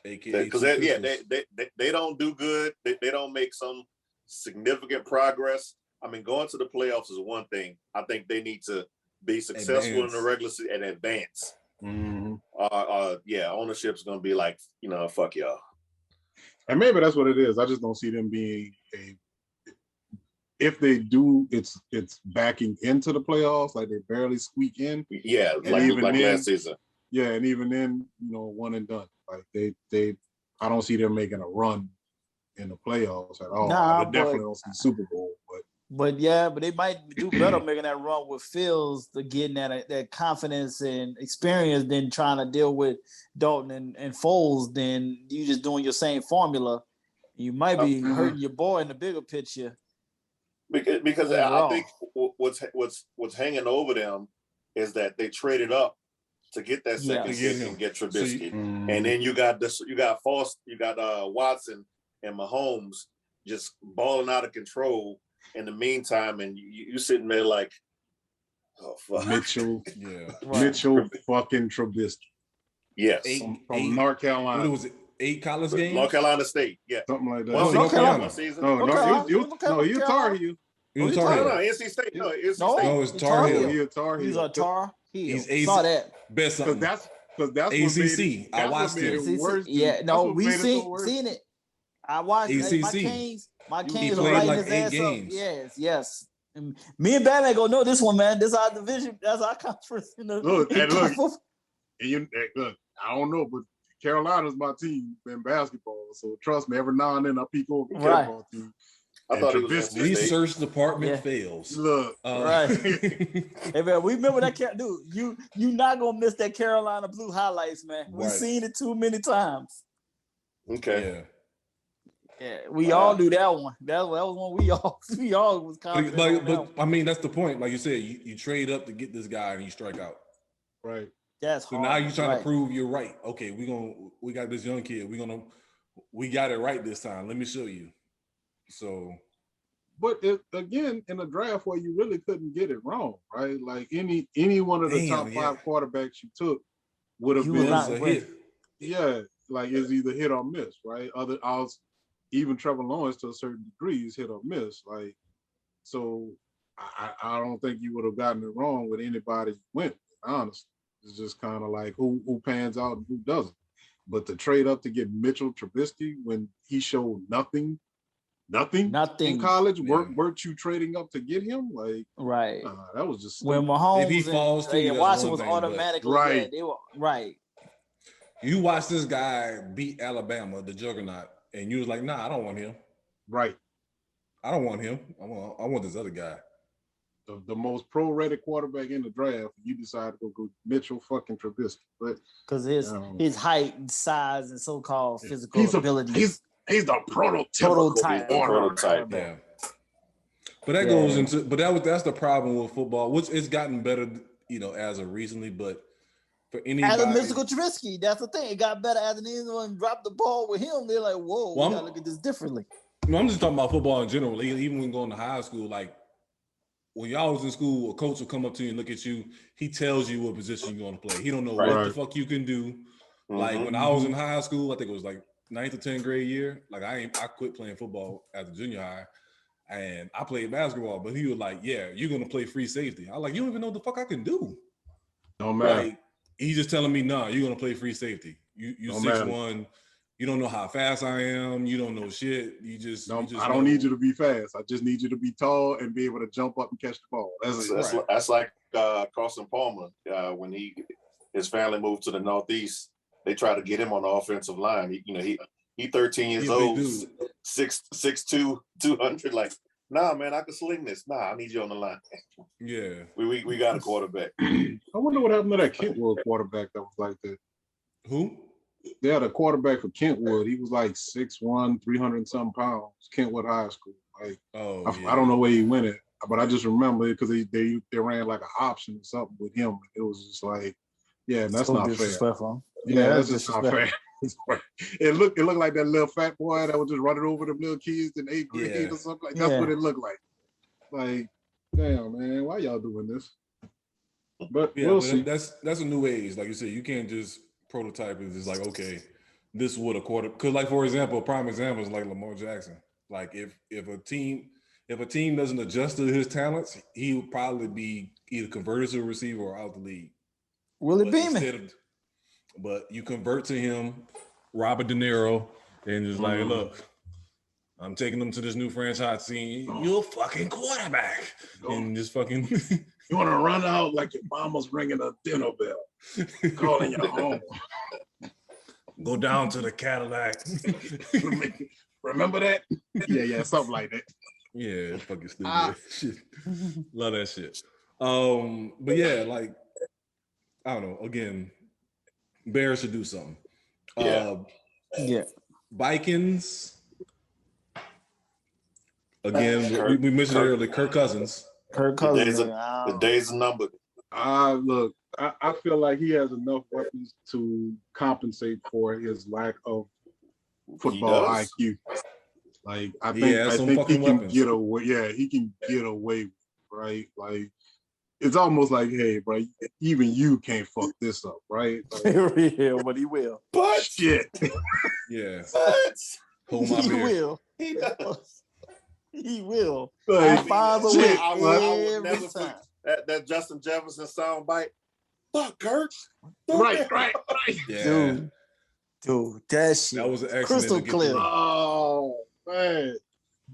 Because they don't do good. They don't make some significant progress. I mean, going to the playoffs is one thing. I think they need to be successful in the regular season and advance. Mm-hmm. Ownership's gonna be like, fuck y'all. And maybe that's what it is. I just don't see them being if they do, it's backing into the playoffs, like they barely squeak in. Yeah, like last season. Yeah, and even then, one and done. Like they I don't see them making a run in the playoffs at all. I definitely don't see Super Bowl, but But they might do better making that run with Fields to getting that confidence and experience than trying to deal with Dalton and Foles than you just doing your same formula. You might be hurting your boy in the bigger picture. Because I think what's hanging over them is that they traded up to get that second pick and get Trubisky, and then you got Watson and Mahomes just balling out of control in the meantime, and you sitting there like, oh fuck, Mitchell, Mitchell fucking Trubisky, yes, from North Carolina. What was it? 8 college games? North Carolina State, something like that. One season. No, he was Tar Heel. He was Tar Heel. No, NC State. No, NC State. No, it's Tar Heel. He's a Tar Heel. He's a Tar Heel. He's saw that. Best something. That's ACC. I watched it. Yeah, no, we seen it. I watched ACC. My Canes He was played lighting like his 8 ass games. up. Yes. And me and Batman go, no, this one, man. This is our division. That's our conference. Look, I don't know, but Carolina's my team in basketball. So trust me, every now and then I peek over the basketball team. I thought it was research department fails. Look, right. Hey man, we remember that dude. You not gonna miss that Carolina Blue highlights, man. We've seen it too many times. Okay. Yeah, we all knew that one. That was one we all was confident. But I mean, that's the point. Like you said, you trade up to get this guy and you strike out. Right. That's so hard. now you're trying to prove you're right. Okay, we got this young kid. We got it right this time. Let me show you. So, but again, in a draft where you really couldn't get it wrong, right? Like any one of the top 5 quarterbacks you took would have been a hit. Yeah, like it's either hit or miss, right? Even Trevor Lawrence to a certain degree is hit or miss. Like, so I don't think you would have gotten it wrong with anybody you went with, honestly. It's just kind of like who pans out and who doesn't. But to trade up to get Mitchell Trubisky when he showed nothing in college, weren't you trading up to get him? Like, right. That was just when Mahomes if he falls to you, Watson was automatically right. They were right. You watch this guy beat Alabama, the juggernaut, and you was like, nah, I don't want him. Right. I don't want him. I want this other guy. The most pro-ready quarterback in the draft, you decide to go Mitchell fucking Trubisky. But because his height and size and so-called physical abilities. He's the prototype. Yeah. But that goes into that's the problem with football, which it's gotten better, as of recently, but for anybody. As a mystical Trubisky, that's the thing. It got better as anyone dropped the ball with him. They're like, whoa, we gotta look at this differently. No, I'm just talking about football in general. Even when going to high school, like when y'all was in school, a coach will come up to you and look at you. He tells you what position you're going to play. He don't know what the fuck you can do. Mm-hmm. Like when I was in high school, I think it was like 9th or 10th grade year. Like I quit playing football at the junior high, and I played basketball. But he was like, "Yeah, you're going to play free safety." I was like, "You don't even know what the fuck I can do." No matter. Like, he's just telling me, "Nah, you're going to play free safety. You 6'1". You don't know how fast I am. You don't know shit. I don't need you to be fast. I just need you to be tall and be able to jump up and catch the ball. That's like Carson Palmer when his family moved to the Northeast. They tried to get him on the offensive line. He 13 years old, 6'2", 200. Like, nah, man, I can sling this. Nah, I need you on the line. Yeah, we got a quarterback. I wonder what happened to that Kentwood quarterback that was like that. Who? They had a quarterback for Kentwood. He was like 6'1", 300 and something pounds. Kentwood High School. Like, I don't know where he went at, but I just remember it because they ran like an option or something with him. It was just like, yeah, that's not fair. Yeah, that's just not fair. It looked like that little fat boy that was just running over the little kids in 8th grade or something. Like that's what it looked like. Like, damn, man, why y'all doing this? But we'll see. That's a new age. Like you said, you can't just prototype is just like, okay, this is what a quarter. Because, like, for example, a prime example is like Lamar Jackson. Like, if a team doesn't adjust to his talents, he would probably be either converted to a receiver or out the league. Willie Beeman. But you convert to him, Robert De Niro, and just like, look, I'm taking them to this new franchise scene. You're a fucking quarterback. And just fucking you want to run out like your mama's ringing a dinner bell, calling you home. Go down to the Cadillac. Remember that? Yeah, something like that. Yeah, fucking stupid shit. Love that shit. But yeah, like I don't know. Again, Bears should do something. Yeah. Vikings. Again, we mentioned earlier Kirk Cousins. The days are numbered. Look, I feel like he has enough weapons to compensate for his lack of football IQ. Like I think he can get away. Yeah, he can get away, right? Like it's almost like, hey, bro, even you can't fuck this up, right? Like, yeah, but he will. But shit. Yeah. But Hold my he beer. will. he does. He will. Like, I find a way I will every never time. that Justin Jefferson soundbite. Fuck Kurt. right. Yeah. Dude, that shit. That was an accident crystal to get clear. through. Oh man.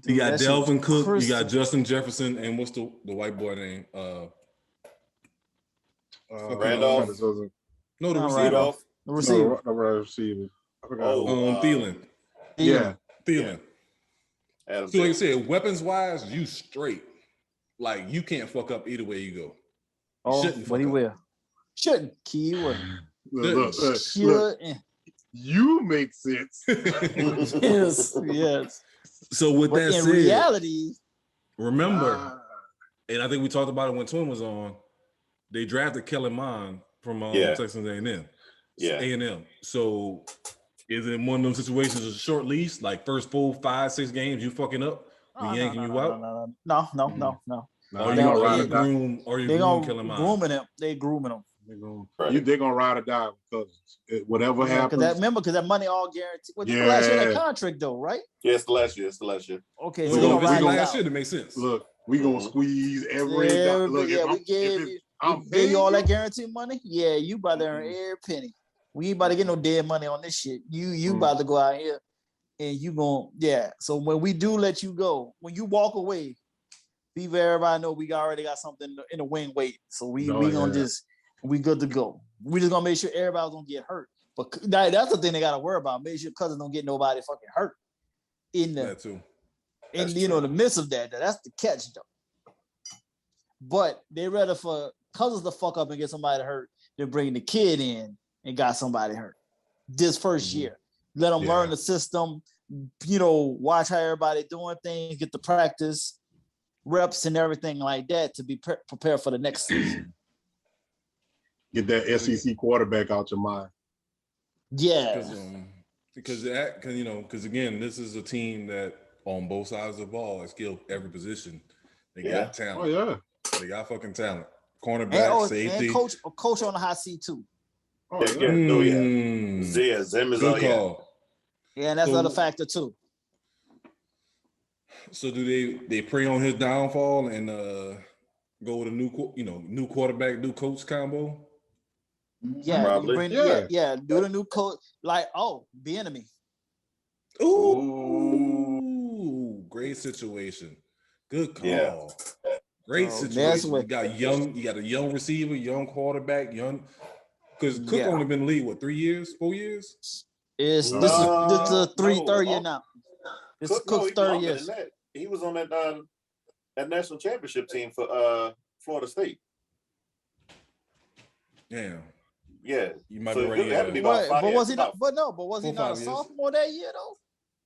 You got that shit Delvin Cook, crystal- you got Justin Jefferson, and what's the white boy name? Randolph. No, the Not receiver. Randolph. The receiver. No, right receiver. I forgot. Thielen. Yeah. Thielen. Adam So like I said, weapons wise, you straight. Like you can't fuck up either way you go. You shouldn't but he fuck up. will. Shouldn't. Keyword. Look, Shouldn't. you make sense. Yes. So with But that in said, reality, remember, and I think we talked about it when Twin was on, they drafted Kellen Mond from Texas A&M. Yeah. A&M. So is it one of those situations, a short lease, like first full 5-6 games, you fucking up, we yanking you out? No. Or you They're gonna gonna groom, or you They're groom gonna Kellen Mond? grooming him. They grooming him. They're gonna ride or die because whatever happens. Because that money all guaranteed. Well, this last year that contract though, right? Yeah, it's the last year. Okay, So so if it's ride it last out. year, it makes sense. Look, we gonna squeeze every Yeah, look. yeah, we gave you all that paying guaranteed money. Yeah, you about to earn every penny. We ain't about to get no dead money on this shit. You about to go out here and you gonna So when we do let you go, when you walk away, everybody know we already got something in the wing waiting. So we good to go. We just gonna make sure everybody's gonna get hurt. But that's the thing they gotta worry about. Make sure Cousins don't get nobody fucking hurt in That too. the midst of that. That's the catch though. But they rather for Cousins to fuck up and get somebody hurt than bring the kid in and got somebody hurt this first year. Let them learn the system, watch how everybody doing things, get the practice, reps and everything like that to be prepared for the next season. Get that SEC quarterback out your mind. Yeah. Because again, this is a team that on both sides of the ball has skilled every position. They got talent. Oh yeah. They got fucking talent. Cornerback, safety. And coach on the hot seat too. Zim is good call. Yeah, and that's another factor too. So do they prey on his downfall and go with a new quarterback, new coach combo? Yeah, probably. Do the new coach the enemy. Ooh, great situation. Good call. Yeah. Great situation. You got a young receiver, young quarterback, because Cook only been in the league 3 years, 4 years? This is the third year now. This is Cook's third year. He was on that national championship team for Florida State. Damn. Yeah. You might be right. But was he not a sophomore that year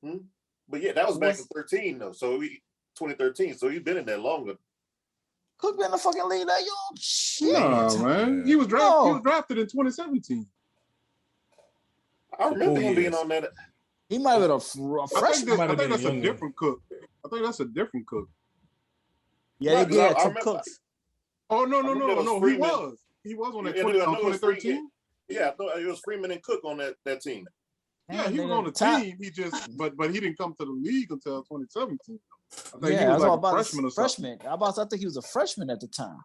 though? But yeah, that was back in 2013 though. So 2013. So he's been in there longer. Cook been in the fucking league that young. Shit. No, man. He was drafted in 2017. I remember him being on that. He might have been a freshman. I think that's a different Cook. I think that's a different Cook. Yeah, they did two Cooks. Oh no! He was on that 2013. Yeah, I thought it was Freeman and Cook on that team. Yeah, he was on the team. He just, but he didn't come to the league until 2017. I think he was like a freshman or something. I think he was a freshman at the time.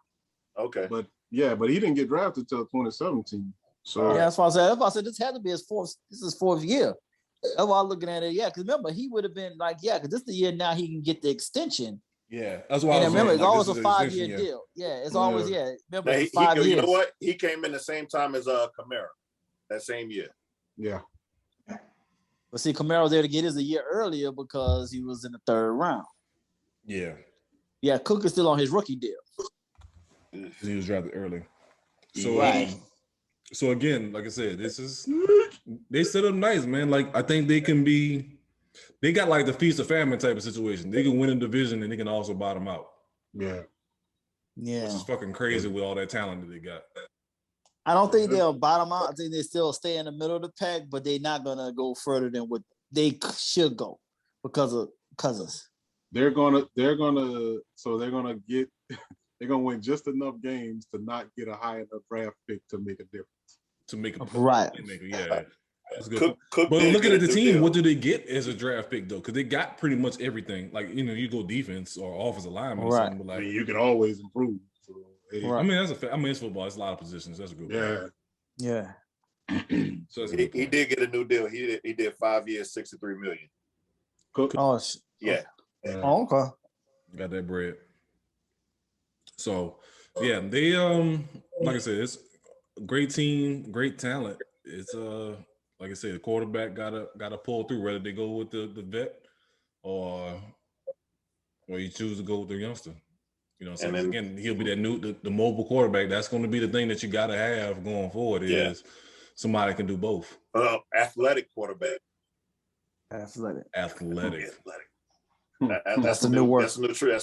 Okay. But he didn't get drafted until 2017. So that's why I said. This had to be his fourth. This is his fourth year. That's why I'm looking at it. Yeah, because remember he would have been because this is the year now he can get the extension. Yeah, that's why. And remember, it's always a 5-year deal. Yeah, it's always Remember, it's 5 years. You know what? He came in the same time as Kamara, that same year. Yeah. But see, Kamara was there to get his a year earlier because he was in the third round. Yeah. Yeah, Cook is still on his rookie deal. He was drafted early. So, Right. so again, like I said, they set up nice, man. Like I think they got like the feast of famine type of situation. They can win a division and they can also bottom out. Yeah. Yeah. Which is fucking crazy with all that talent that they got. I don't think they'll bottom out. I think they still stay in the middle of the pack, but they're not gonna go further than what they should go because of Cousins. They're gonna win just enough games to not get a high enough draft pick to make a difference. To make a right. Yeah. That's good. But looking at the team, what do they get as a draft pick though? Because they got pretty much everything. Like you go defense or offensive lineman or something. But like you can always improve. So, I mean, it's football. It's a lot of positions. That's a good point. Yeah. So he did get a new deal. He did 5 years, $63 million. Cook. Oh, yeah. Oh, okay. Got that bread. So yeah, they like I said, it's a great team, great talent. It's like I said, the quarterback gotta pull through, whether they go with the vet or you choose to go with the youngster. You know what I'm saying? Again, he'll be that the mobile quarterback. That's going to be the thing that you got to have going forward is somebody can do both. Athletic quarterback. Athletic. That's the new word. That's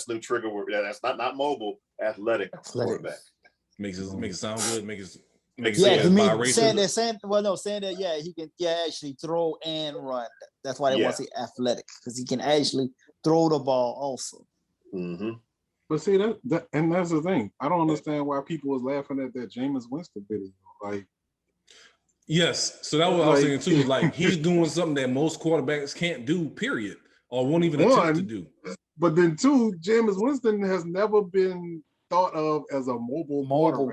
the new trigger word. That's not mobile. Athletic quarterback. Makes it sound good. Makes saying that he can actually throw and run. That's why they want to say athletic, because he can actually throw the ball also. Mm-hmm. But see that and that's the thing. I don't understand why people was laughing at that Jameis Winston video. Like, yes, so that was what I was saying too. Like he's doing something that most quarterbacks can't do, period, or won't even attempt to do. But then two, Jameis Winston has never been thought of as a mobile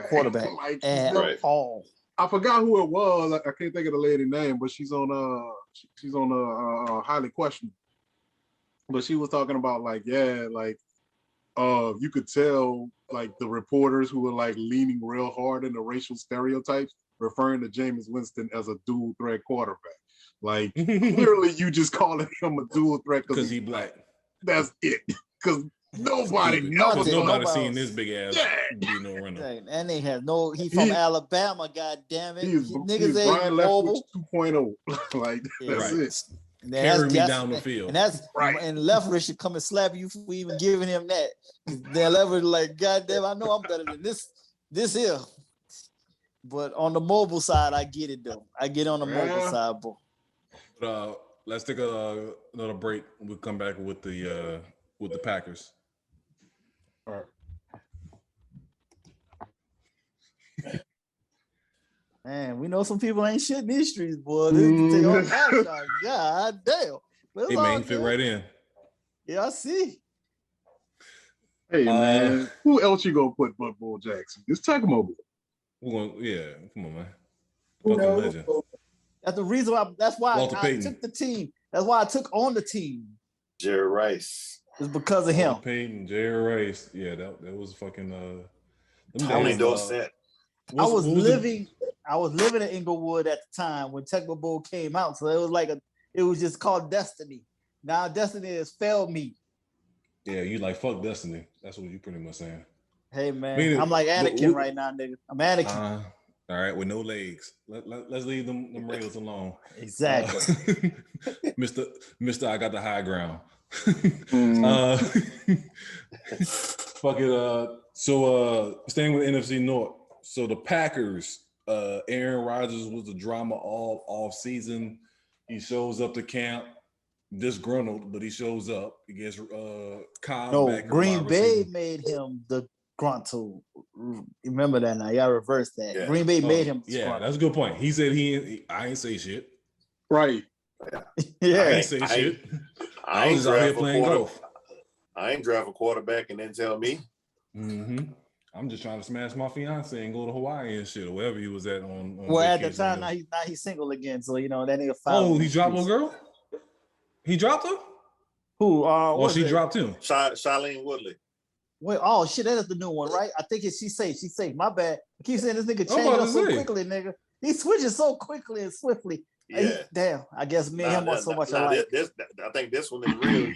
quarterback. Like, at all. I forgot who it was. I can't think of the lady's name, but she's on Highly Questionable. But she was talking about you could tell like the reporters who were like leaning real hard into racial stereotypes, referring to Jameis Winston as a dual threat quarterback. Like clearly you just calling him a dual threat because he's black. That's it. Because nobody's seen this big ass no runner. And they have he from Alabama, god damn it. Niggas ain't mobile 2.0. Like that's it. Carry me down the field. And that's and Leftwich should come and slap you for even giving him that. Then Leftwich like, God damn, I know I'm better than this here. But on the mobile side, I get it though. I get on the mobile side, but let's take another break. We'll come back with the Packers. All right. Man, we know some people ain't shit in these streets, boy. They take all kind of shots. God damn. Hey, man, fit right in. Yeah, I see. Hey, man. Who else you gonna put but Bull Jackson? It's Tech Mobile. Come on, man. Fucking legend. That's the reason why. That's why I took the team. That's why I took on the team. Jerry Rice. It's because of him. Payton, Jerry Rice. Yeah, that was fucking Tony Dorsett. I was living in Inglewood at the time when Tecmo Bowl came out, so it was just called Destiny. Now Destiny has failed me. Yeah, you like fuck Destiny. That's what you pretty much saying. Hey man, I'm like Anakin right now, nigga. I'm Anakin. All right, with no legs. Let's leave them rails alone. Exactly. Mister, I got the high ground. Fuck it. So staying with NFC North. So the Packers, Aaron Rodgers was the drama all off season. He shows up to camp, disgruntled, but he shows up against Cobb. No, Green Bay made him the gruntled. Remember that now. Y'all reverse that. Yeah. Green Bay made him. Yeah, that's a good point. He said I ain't say shit. Right. Yeah. I ain't say shit. I was out here playing golf. I ain't drive a quarterback and then tell me. Mm-hmm. I'm just trying to smash my fiance and go to Hawaii and shit or wherever he was at on well, at the time, now he's single again. So, that nigga he dropped a girl? He dropped her? Who? Or she dropped him? Shailene Woodley. Wait, oh shit, that is the new one, right? I think she's safe. She's safe. My bad. I keep saying this nigga changed up so quickly, nigga. He switches so quickly and swiftly. Yeah. Damn. I guess me and him want so much alike. I think this one is real.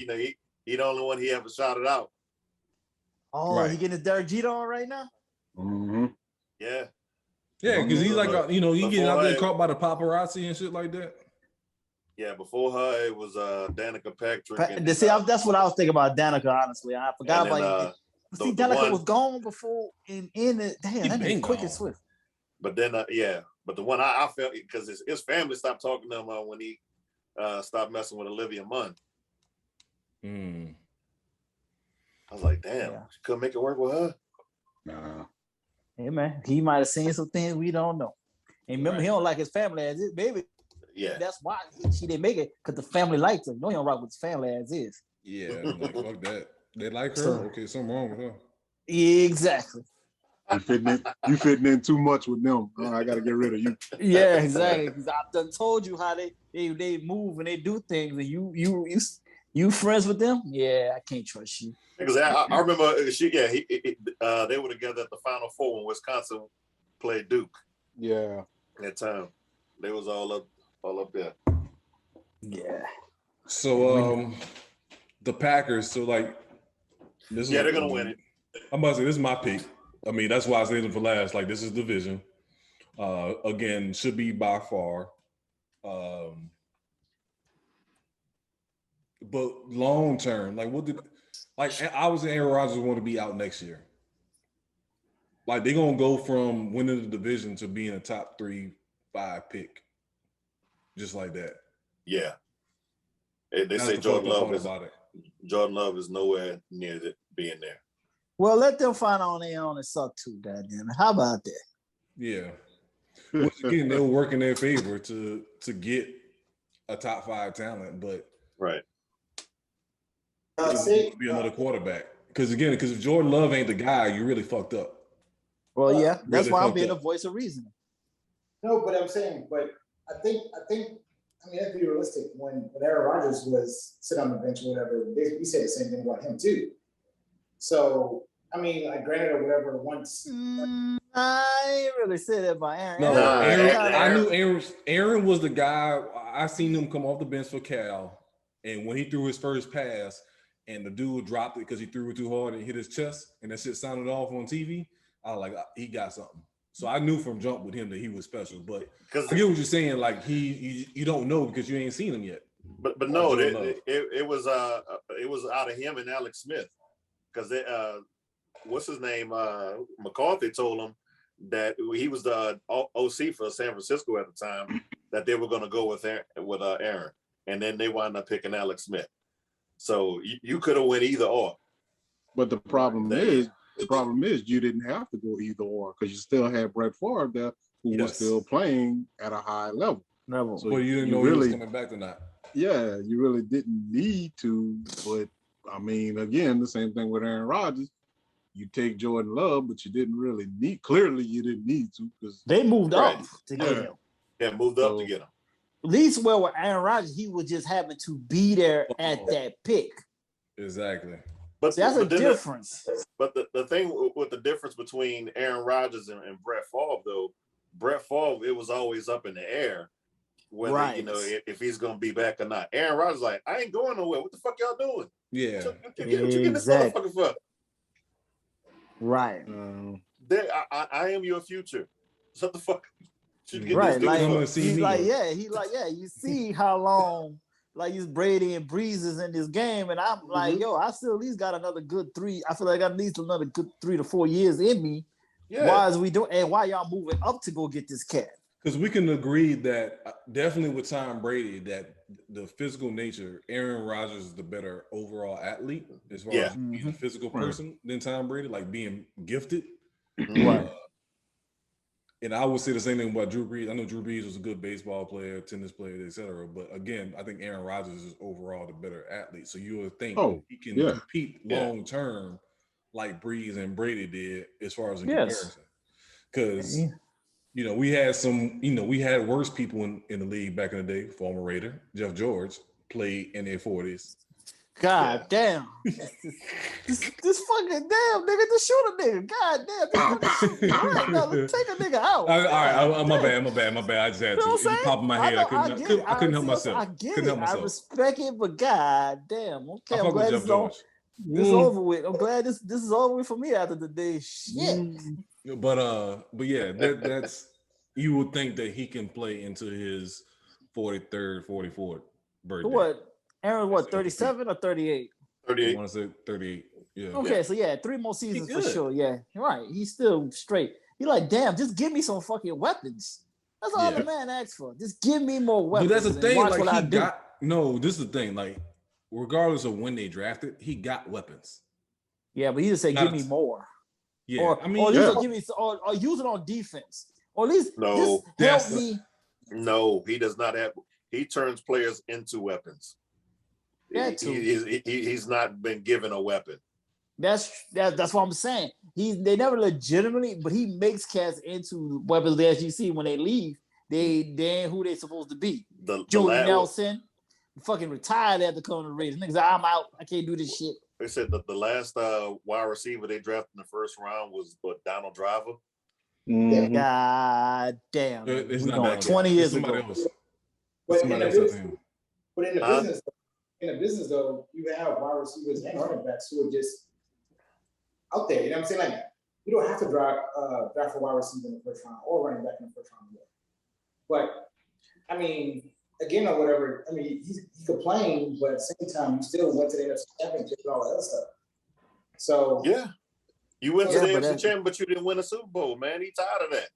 He the only one he ever shouted out. Oh, Right. he getting his Derek Jeter on right now? Mm-hmm. Yeah. Yeah, because he's like, he getting out there caught by the paparazzi and shit like that. Yeah, before her, it was Danica Patrick. That's what I was thinking about Danica, honestly. I forgot about it. Danica was gone before in it. Damn, that nigga quick and swift. But then, but the one I felt, because his family stopped talking to him when he stopped messing with Olivia Munn. I was like, damn, she couldn't make it work with her. Nah. Hey, man, he might have seen some things we don't know. And remember, he don't like his family as is, baby. Yeah. That's why she didn't make it, because the family liked her. You know, he don't rock with his family as is. Yeah, like, fuck that. They like her? Okay, something wrong with her. Exactly. You fitting in too much with them. I got to get rid of you. Yeah, exactly. Because I've done told you how they move and they do things, and you friends with them? Yeah, I can't trust you. Because I remember they were together at the Final Four when Wisconsin played Duke. Yeah. That time. They was all up there. Yeah. So the Packers, so like this they're gonna win it. I'm about to say this is my pick. I mean, that's why I saved them for last. Like, this is division. Again, should be by far. But long term, like I was saying, Aaron Rodgers want to be out next year. Like, they're gonna go from winning the division to being a top 3-5 pick, just like that. Yeah. They say Jordan Love is nowhere near being there. Well, let them find on their own and suck too, goddamn it. How about that? Yeah. Once again, they were working their favor to get a top 5 talent, but right. Be another quarterback. Because if Jordan Love ain't the guy, you really fucked up. Well, yeah, that's why I'm being a voice of reason. No, but I'm saying, I think, I mean, let's be realistic. When Aaron Rodgers was sitting on the bench or whatever, we said the same thing about him too. So, I mean, like, granted or whatever, once. I ain't really said that about Aaron. No, I knew Aaron was the guy. I seen him come off the bench for Cal, and when he threw his first pass, and the dude dropped it because he threw it too hard and hit his chest, and that shit sounded off on TV, I was like, he got something. So I knew from jump with him that he was special. But I get what you're saying. Like, you don't know because you ain't seen him yet. But no, it was out of him and Alex Smith, because what's his name? McCarthy told him that he was the OC for San Francisco at the time, that they were going to go with Aaron, and then they wound up picking Alex Smith. So you could have went either or. But the problem is you didn't have to go either or, because you still had Brett Favre there, who was still playing at a high level. So but you didn't know he was coming back or not. Yeah, you really didn't need to. But I mean, again, the same thing with Aaron Rodgers. You take Jordan Love, but you didn't really need. Clearly, you didn't need to, because they moved up to get him. Yeah, moved up to get him. At least with Aaron Rodgers, he was just having to be there at that pick. Exactly. But that's a difference. But the thing with the difference between Aaron Rodgers and Brett Favre, though, Brett Favre, it was always up in the air whether if he's gonna be back or not. Aaron Rodgers like, I ain't going nowhere. What the fuck y'all doing? Yeah. What you getting this motherfucker for? Right. I am your future. Shut the fuck. Right. You see how long like he's Brady and Breezes in this game, and I'm like, I still at least got another good 3. I feel like I got at least another good 3 to 4 years in me. Yeah. Why is we doing? And why y'all moving up to go get this cat? Because we can agree that definitely with Tom Brady, that the physical nature, Aaron Rodgers is the better overall athlete as far as being a physical person than Tom Brady, like being gifted. Right. And I would say the same thing about Drew Brees. I know Drew Brees was a good baseball player, tennis player, etc. But again, I think Aaron Rodgers is overall the better athlete. So you would think he can compete long term like Brees and Brady did as far as a comparison. Because we had worse people in the league back in the day. Former Raider Jeff George played in their 40s. God damn. This fucking damn nigga, the shooter nigga. God damn. Right now, let's take a nigga out. All right, my bad. I just had to. You know what I'm It saying? popped in my head. I couldn't help myself. I get it. I respect it, but god damn. Okay, I'm glad this is over with. I'm glad this is over with for me after the day. Shit. But yeah, that's you would think that he can play into his 43rd, 44th birthday. What? Aaron, 37 or 38? 38. I want to say 38. Yeah. Okay, so yeah, 3 more seasons for sure. Yeah, you're right. He's still straight. You're like, damn, just give me some fucking weapons. That's all the man asked for. Just give me more weapons. But that's the thing. Like this is the thing. Like, regardless of when they drafted, he got weapons. Yeah, but he just said, give me more. Yeah, or give me, or use it on defense. Or at least help me. No, he does not have. He turns players into weapons. He's not been given a weapon. That's what I'm saying. They never legitimately, but he makes cats into weapons. As you see when they leave, they ain't who they supposed to be. Jordy Nelson, fucking retired after coming to the Raiders. Niggas, I'm out. I can't do this shit. They said that the last wide receiver they drafted in the first round was Donald Driver. Mm-hmm. God damn. It's not 20 years ago. But in the business though, you have wide receivers and running backs who are just out there. You know what I'm saying? Like, you don't have to draft a wide receiver in the first round or running back in the first round. But I mean, again or whatever. I mean, he complained, but at the same time, you still went to the NFC Championship and all that other stuff. So yeah, you went to the NFC Championship, but you didn't win a Super Bowl, man. He's tired of that.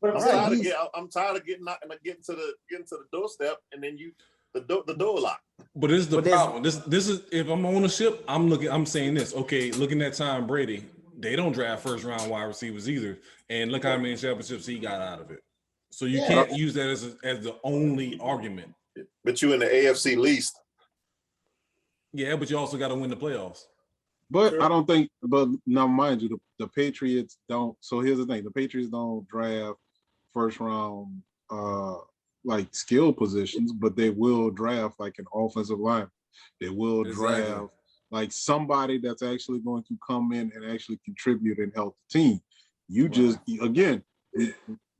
But I'm tired of getting to the doorstep, and then the door locked. But this is the problem. This is if I'm ownership, I'm saying this. Okay, looking at Tom Brady, they don't draft first round wide receivers either, and look how many championships he got out of it. So you can't use that as the only argument. But you in the AFC least. Yeah, but you also got to win the playoffs. But I don't think. But now, mind you, the Patriots don't. So here's the thing: the Patriots don't draft first round like skill positions, but they will draft like an offensive line. They will draft like somebody that's actually going to come in and actually contribute and help the team. You just again,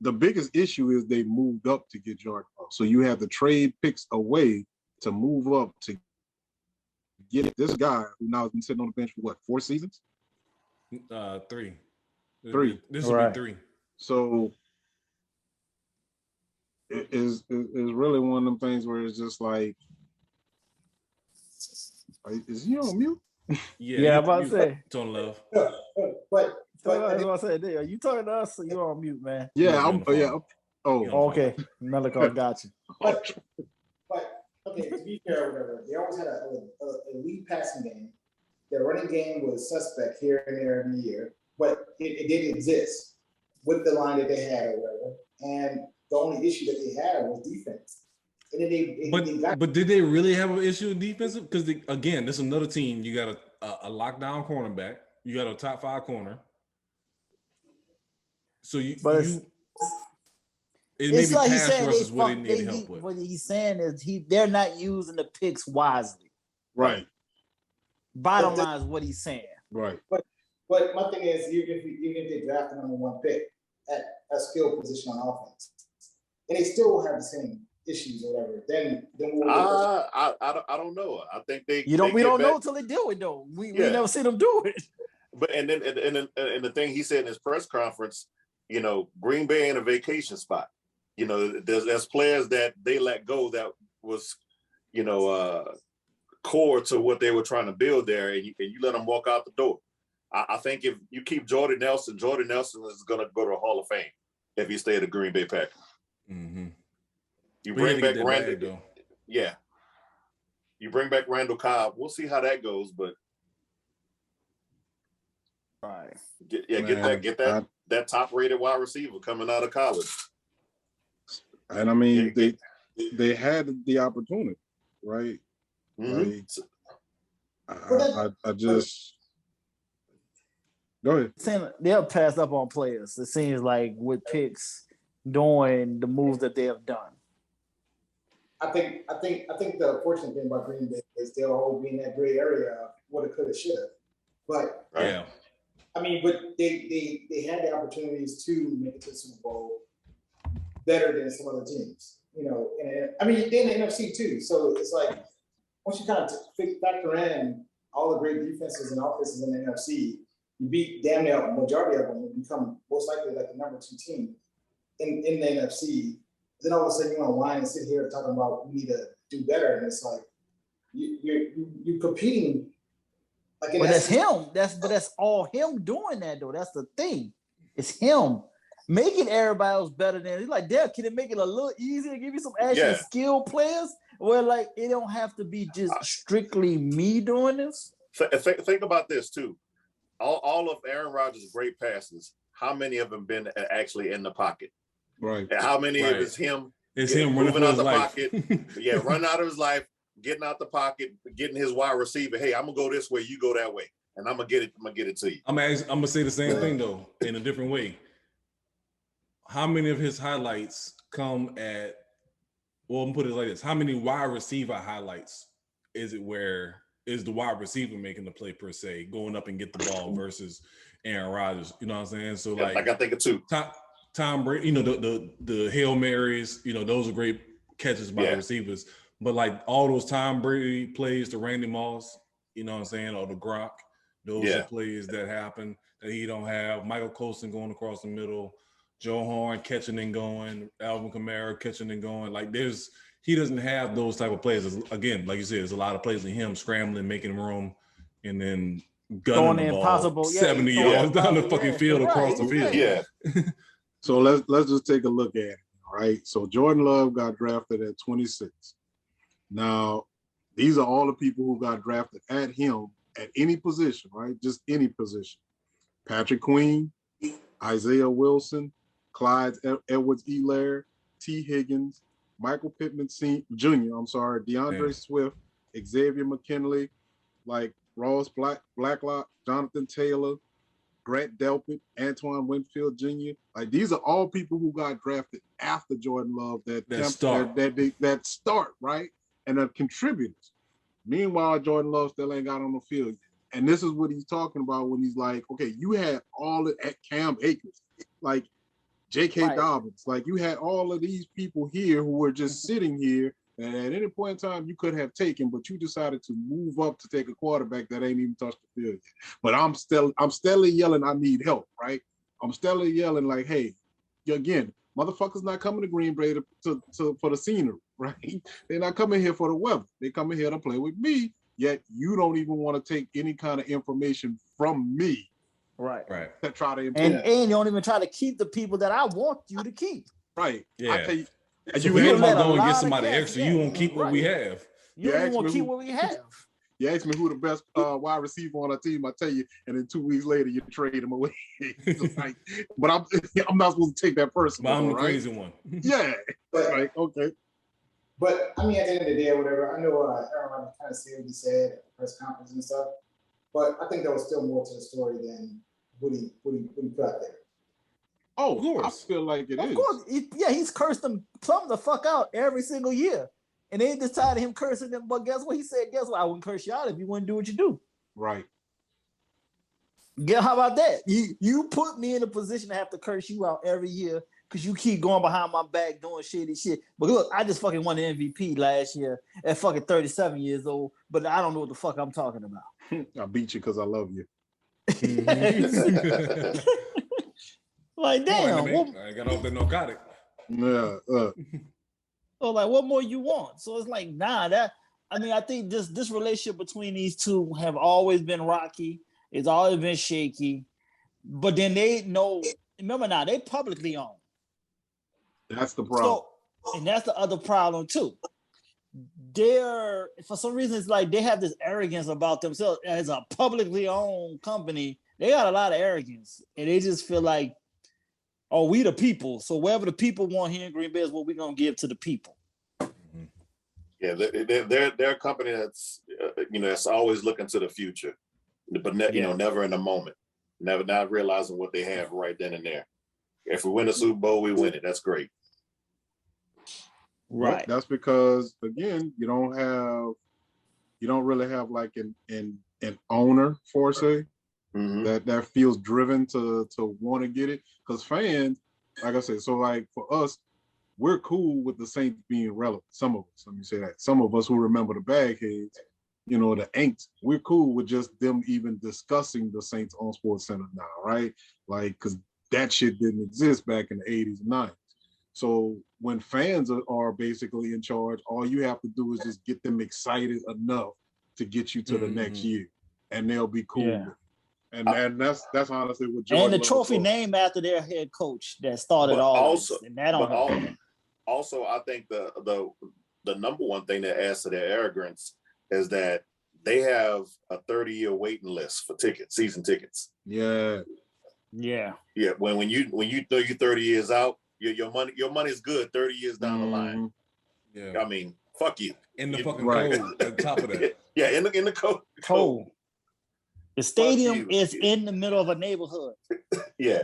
the biggest issue is they moved up to get Jordan Love. So you have to trade picks away to move up to get this guy who now has been sitting on the bench for what, 4 seasons? 3. 3. This will be 3. So it is really one of them things where it's just like, is he on mute? Yeah, I'm about to say. Tone Love. But I was about to say, are you talking to us or you on mute, man? Yeah, Okay. Melicon got you. But okay, to be fair or whatever, they always had a elite passing game. Their running game was suspect here and there in the year, but it didn't exist with the line that they had or whatever. And the only issue that they had was defense. And then but did they really have an issue with defensive? Because again, this is another team. You got a lockdown cornerback. You got a top 5 corner. So it's like he's saying what they need help with. What he's saying is they're not using the picks wisely. Right. Bottom line is what he's saying. Right. But my thing is, even if they draft the number 1 pick at a skill position on offense, and they still will have the same issues or whatever, then we'll I don't know. I think we don't know until they do it though. We never see them do it. But and the thing he said in his press conference, Green Bay ain't a vacation spot. There's players that they let go that was, core to what they were trying to build there, and you let them walk out the door. I think if you keep Jordy Nelson is going to go to the Hall of Fame if he stay at the Green Bay Packers. Mm-hmm. You bring back Randall. Yeah. You bring back Randall Cobb. We'll see how that goes, but right. Get that top-rated wide receiver coming out of college. And I mean, they had the opportunity, right? Mm-hmm. Like, I just go ahead. They'll pass up on players. It seems like with picks doing the moves that they have done. I think the unfortunate thing about Green Bay is they'll always be in that gray area of what it could have, should have. But yeah, I mean, but they had the opportunities to make it to the Super Bowl better than some other teams, you know. And I mean, they're in the NFC too, so it's like once you kind of factor in all the great defenses and offenses in the NFC, you beat damn near a majority of them and become most likely like the number 2 team in the NFC. Then all of a sudden you want to whine and sit here talking about we need to do better, and it's like you're competing. Like but that's him. That's all him doing that though. That's the thing. It's him making everybody else better than. He's like, damn, can it make it a little easier? Give you some actual skilled players where like it don't have to be just strictly me doing this. Think about this too. All of Aaron Rodgers' great passes. How many of them been actually in the pocket? Right. And how many of it's him? It's him moving out the life. pocket. Yeah, running out of his life, getting out the pocket, getting his wide receiver. Hey, I'm gonna go this way, you go that way, and I'm gonna get it to you. I'm gonna say the same thing though in a different way. How many of his highlights come at? Well, I'm gonna put it like this: how many wide receiver highlights is it where is the wide receiver making the play per se, going up and get the ball versus Aaron Rodgers? You know what I'm saying? So like I think it too. Tom Brady, you know, the Hail Marys, you know, those are great catches by the receivers. But like all those Tom Brady plays to Randy Moss, you know what I'm saying, or the Gronk, those are plays that happen that he don't have. Michael Colson going across the middle, Joe Horn catching and going, Alvin Kamara catching and going. Like he doesn't have those type of plays. Again, like you said, there's a lot of plays in him scrambling, making room, and then gunning the ball 70 yards down the fucking field across the field. Yeah. So let's just take a look at it. All right. So Jordan Love got drafted at 26. Now, these are all the people who got drafted at him at any position, right? Just any position. Patrick Queen, Isaiah Wilson, Clyde Edwards-Helaire, T. Higgins, Michael Pittman Jr., DeAndre Swift, Xavier McKinley, like Ross Blacklock, Jonathan Taylor, Grant Delpit, Antoine Winfield Jr. Like these are all people who got drafted after Jordan Love that start, right? And are contributors. Meanwhile, Jordan Love still ain't got on the field. And this is what he's talking about when he's like, okay, you had all at Cam Akers, like J.K. Dobbins, like you had all of these people here who were just sitting here and at any point in time you could have taken, but you decided to move up to take a quarterback that ain't even touched the field yet. But I'm still yelling, I need help, right? I'm still yelling like, hey, again, motherfuckers not coming to Green Bay for the scenery, right? They're not coming here for the weather. They coming here to play with me, yet you don't even want to take any kind of information from me. Right. To try to improve. And you don't even try to keep the people that I want you to keep. Right. Yeah. I tell you, so you ain't gonna go and get somebody extra. You won't keep what we have. You don't want to keep what we have. You ask me who the best wide receiver on our team, I tell you, and then 2 weeks later you trade him away. Like, but I'm not supposed to take that person. But I'm the right? crazy one. Yeah. Right. Okay. But I mean, at the end of the day, or whatever, I know Aaron Rodgers kind of said what he said at the press conference and stuff. But I think there was still more to the story than what he put out there. Oh, of course. I feel like it is. Of course. He's cursed them plumb the fuck out every single year. And they decided him cursing them. But guess what? He said, guess what? I wouldn't curse you out if you wouldn't do what you do. Right. Yeah, how about that? You put me in a position to have to curse you out every year because you keep going behind my back doing shitty shit. But look, I just fucking won the MVP last year at fucking 37 years old, but I don't know what the fuck I'm talking about. I beat you because I love you. Like, damn. I got off the narcotic. Yeah. So, like, what more you want? So it's like, nah, I think this relationship between these two have always been rocky. It's always been shaky. But then they know, remember now, they publicly owned. That's the problem. So, and that's the other problem too. For some reason, it's like they have this arrogance about themselves as a publicly owned company. They got a lot of arrogance, and they just feel like, oh, we the people. So whatever the people want here in Green Bay is what we're gonna give to the people. Yeah, they're a company that's that's always looking to the future, but never in the moment, never not realizing what they have right then and there. If we win a Super Bowl, we win it. That's great. Right. That's because again, you don't really have like an owner for say that feels driven to want to get it. Because fans, like I said, so like for us, we're cool with the Saints being relevant. Some of us, let me say that. Some of us who remember the Bagheads, the Aints, we're cool with just them even discussing the Saints on Sports Center now, right? Like, because that shit didn't exist back in the 80s and 90s. So when fans are basically in charge, all you have to do is just get them excited enough to get you to the next year, and they'll be cool. Yeah. And that's honestly what Jordan and the Love trophy was. named after their head coach that started all also, this, and that don't also, I think the number one thing that adds to their arrogance is that they have a 30-year waiting list for season tickets. Yeah. When you know you're 30 years out, your money's good 30 years down the line. Yeah. I mean, fuck you. In the fucking cold at the top of that. Yeah, in the cold. The stadium is in the middle of a neighborhood. Yeah.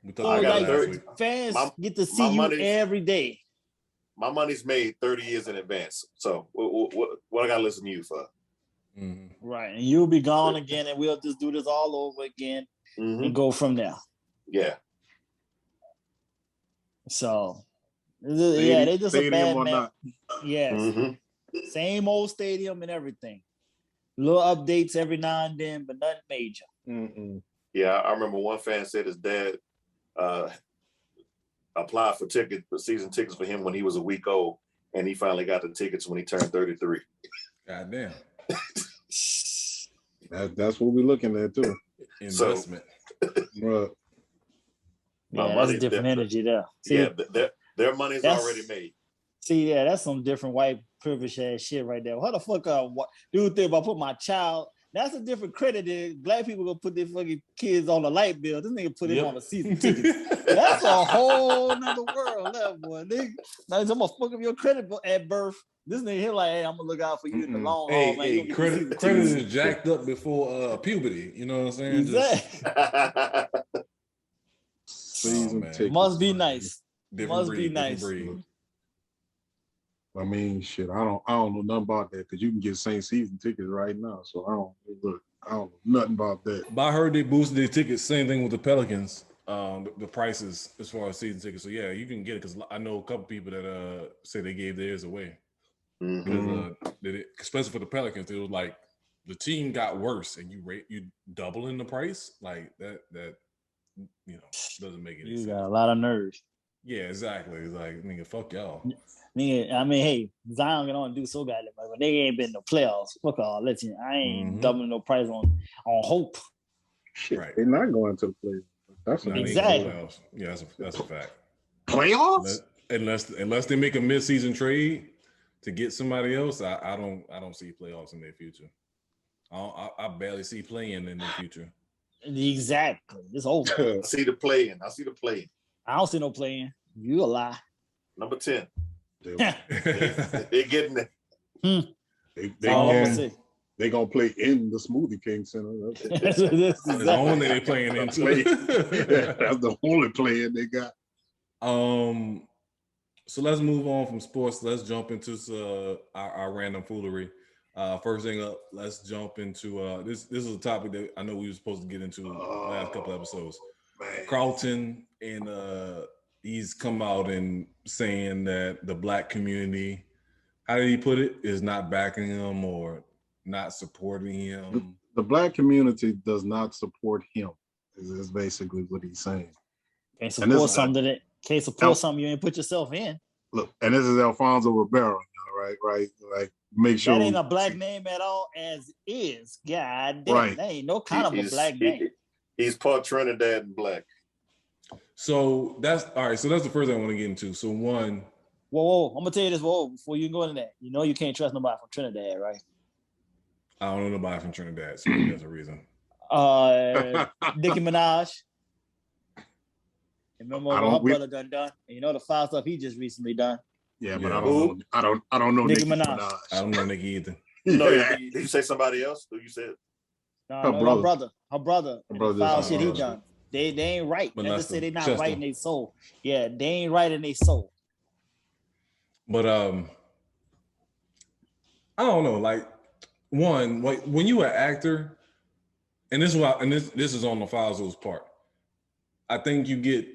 We So talked about last week. fans get to see you every day. My money's made 30 years in advance. So what I gotta listen to you for? Right. And you'll be gone again, and we'll just do this all over again and go from there. Yeah. So they just a bad man. Yes. Same old stadium and everything. Little updates every now and then, but nothing major. Yeah, I remember one fan said his dad applied for season tickets for him when he was a week old, and he finally got the tickets when he turned 33. God damn. That's what we're looking at too. Investment. Right. Yeah, that's a different energy there. See, their money's already made. See, that's some different white privilege ass shit right there. How the fuck dude think about put my child? That's a different credit than black people gonna put their fucking kids on the light bill. This nigga put him on the season tickets. That's a whole nother world there, boy. Nigga, now I'm gonna fuck up your credit at birth. This nigga here like, hey, I'm gonna look out for you in the long haul, man. Hey, credit is jacked up before puberty. You know what I'm saying? Exactly. Season tickets. Must be nice. Different breed. I mean, shit. I don't know nothing about that because you can get Saints season tickets right now. So I don't know nothing about that. But I heard they boosted their tickets. Same thing with the Pelicans. The prices as far as season tickets. So yeah, you can get it because I know a couple people that say they gave theirs away. Because, especially for the Pelicans, it was like the team got worse and you doubling the price like that doesn't make any sense. You got a lot of nerves. Yeah, exactly. It's like, nigga, fuck y'all. Nigga, I mean, hey, Zion can only do so goddamn much, but they ain't been no playoffs. Fuck all. I ain't doubling no price on hope. Shit, they're not going to the playoffs. That's exactly. Yeah, that's a fact. Playoffs? Unless they make a mid-season trade to get somebody else, I don't see playoffs in their future. I barely see playing in their future. Exactly. It's over. I see the playing. I don't see no playing. You a lie. Number 10. They're getting there. They gonna play in the Smoothie King Center. That's the only they playing into. That's the only playing they got. So let's move on from sports. Let's jump into our random foolery. First thing up, let's jump into this. This is a topic that I know we were supposed to get into the last couple episodes. Man. Carlton and he's come out and saying that the black community, how did he put it, is not backing him or not supporting him. The black community does not support him. Is basically what he's saying. Can't support something something you ain't put yourself in. Look, and this is Alfonso Ribeiro, right? Like, make sure that ain't a black name at all, as is. God damn, right. That ain't no kind of a black name. He's part Trinidad and black. So that's all right. So that's the first thing I want to get into. So one. Whoa! I'm gonna tell you this. Before you go into that, you know you can't trust nobody from Trinidad, right? I don't know nobody from Trinidad, so there's a reason. Nicki Minaj. Remember what her brother done? And you know the foul stuff he just recently done. Yeah, but I don't know Nicki Minaj. I don't know Nicki either. No, did you say somebody else? Who you said? Her brother. The foul shit he done. They ain't right. Let's just say they not right in their soul. Yeah, they ain't right in their soul. But I don't know. Like one, like when you an actor, and this is why, and this is on the Verzuz part. I think you get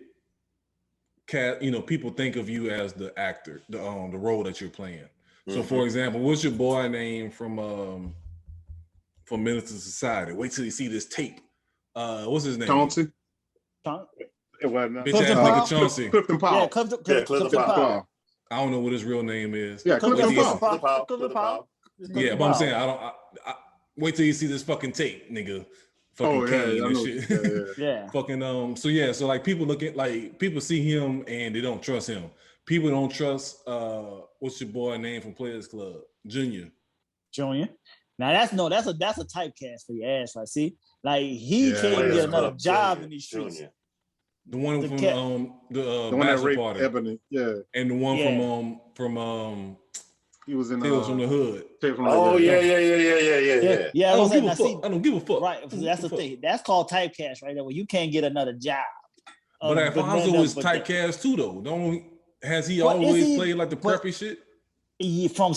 people think of you as the actor, the role that you're playing. So, for example, what's your boy name from Menace to Society? Wait till you see this tape. What's his name? Chauncey. It wasn't. Bitch ass nigga Chauncey. Clifton Powell. Yeah, Clifton Powell. I don't know what his real name is. Yeah, Clifton Powell. Clifton Powell. Yeah, but I'm saying I wait till you see this fucking tape, nigga. Fucking Kane and shit. Yeah. Fucking so like people look at people see him and they don't trust him. People don't trust what's your boy name from Players Club? Junior. Now that's a typecast for your ass, right? See, like he can't get another job in these streets. Junior. The one from the one that raped party. Ebony, and the one from he was in Tales from the Hood. Oh yeah. I don't give a fuck. Right, that's the thing. That's called typecast, right there. Where you can't get another job. But Alfonso is typecast too, though. Has he always played like the preppy shit? From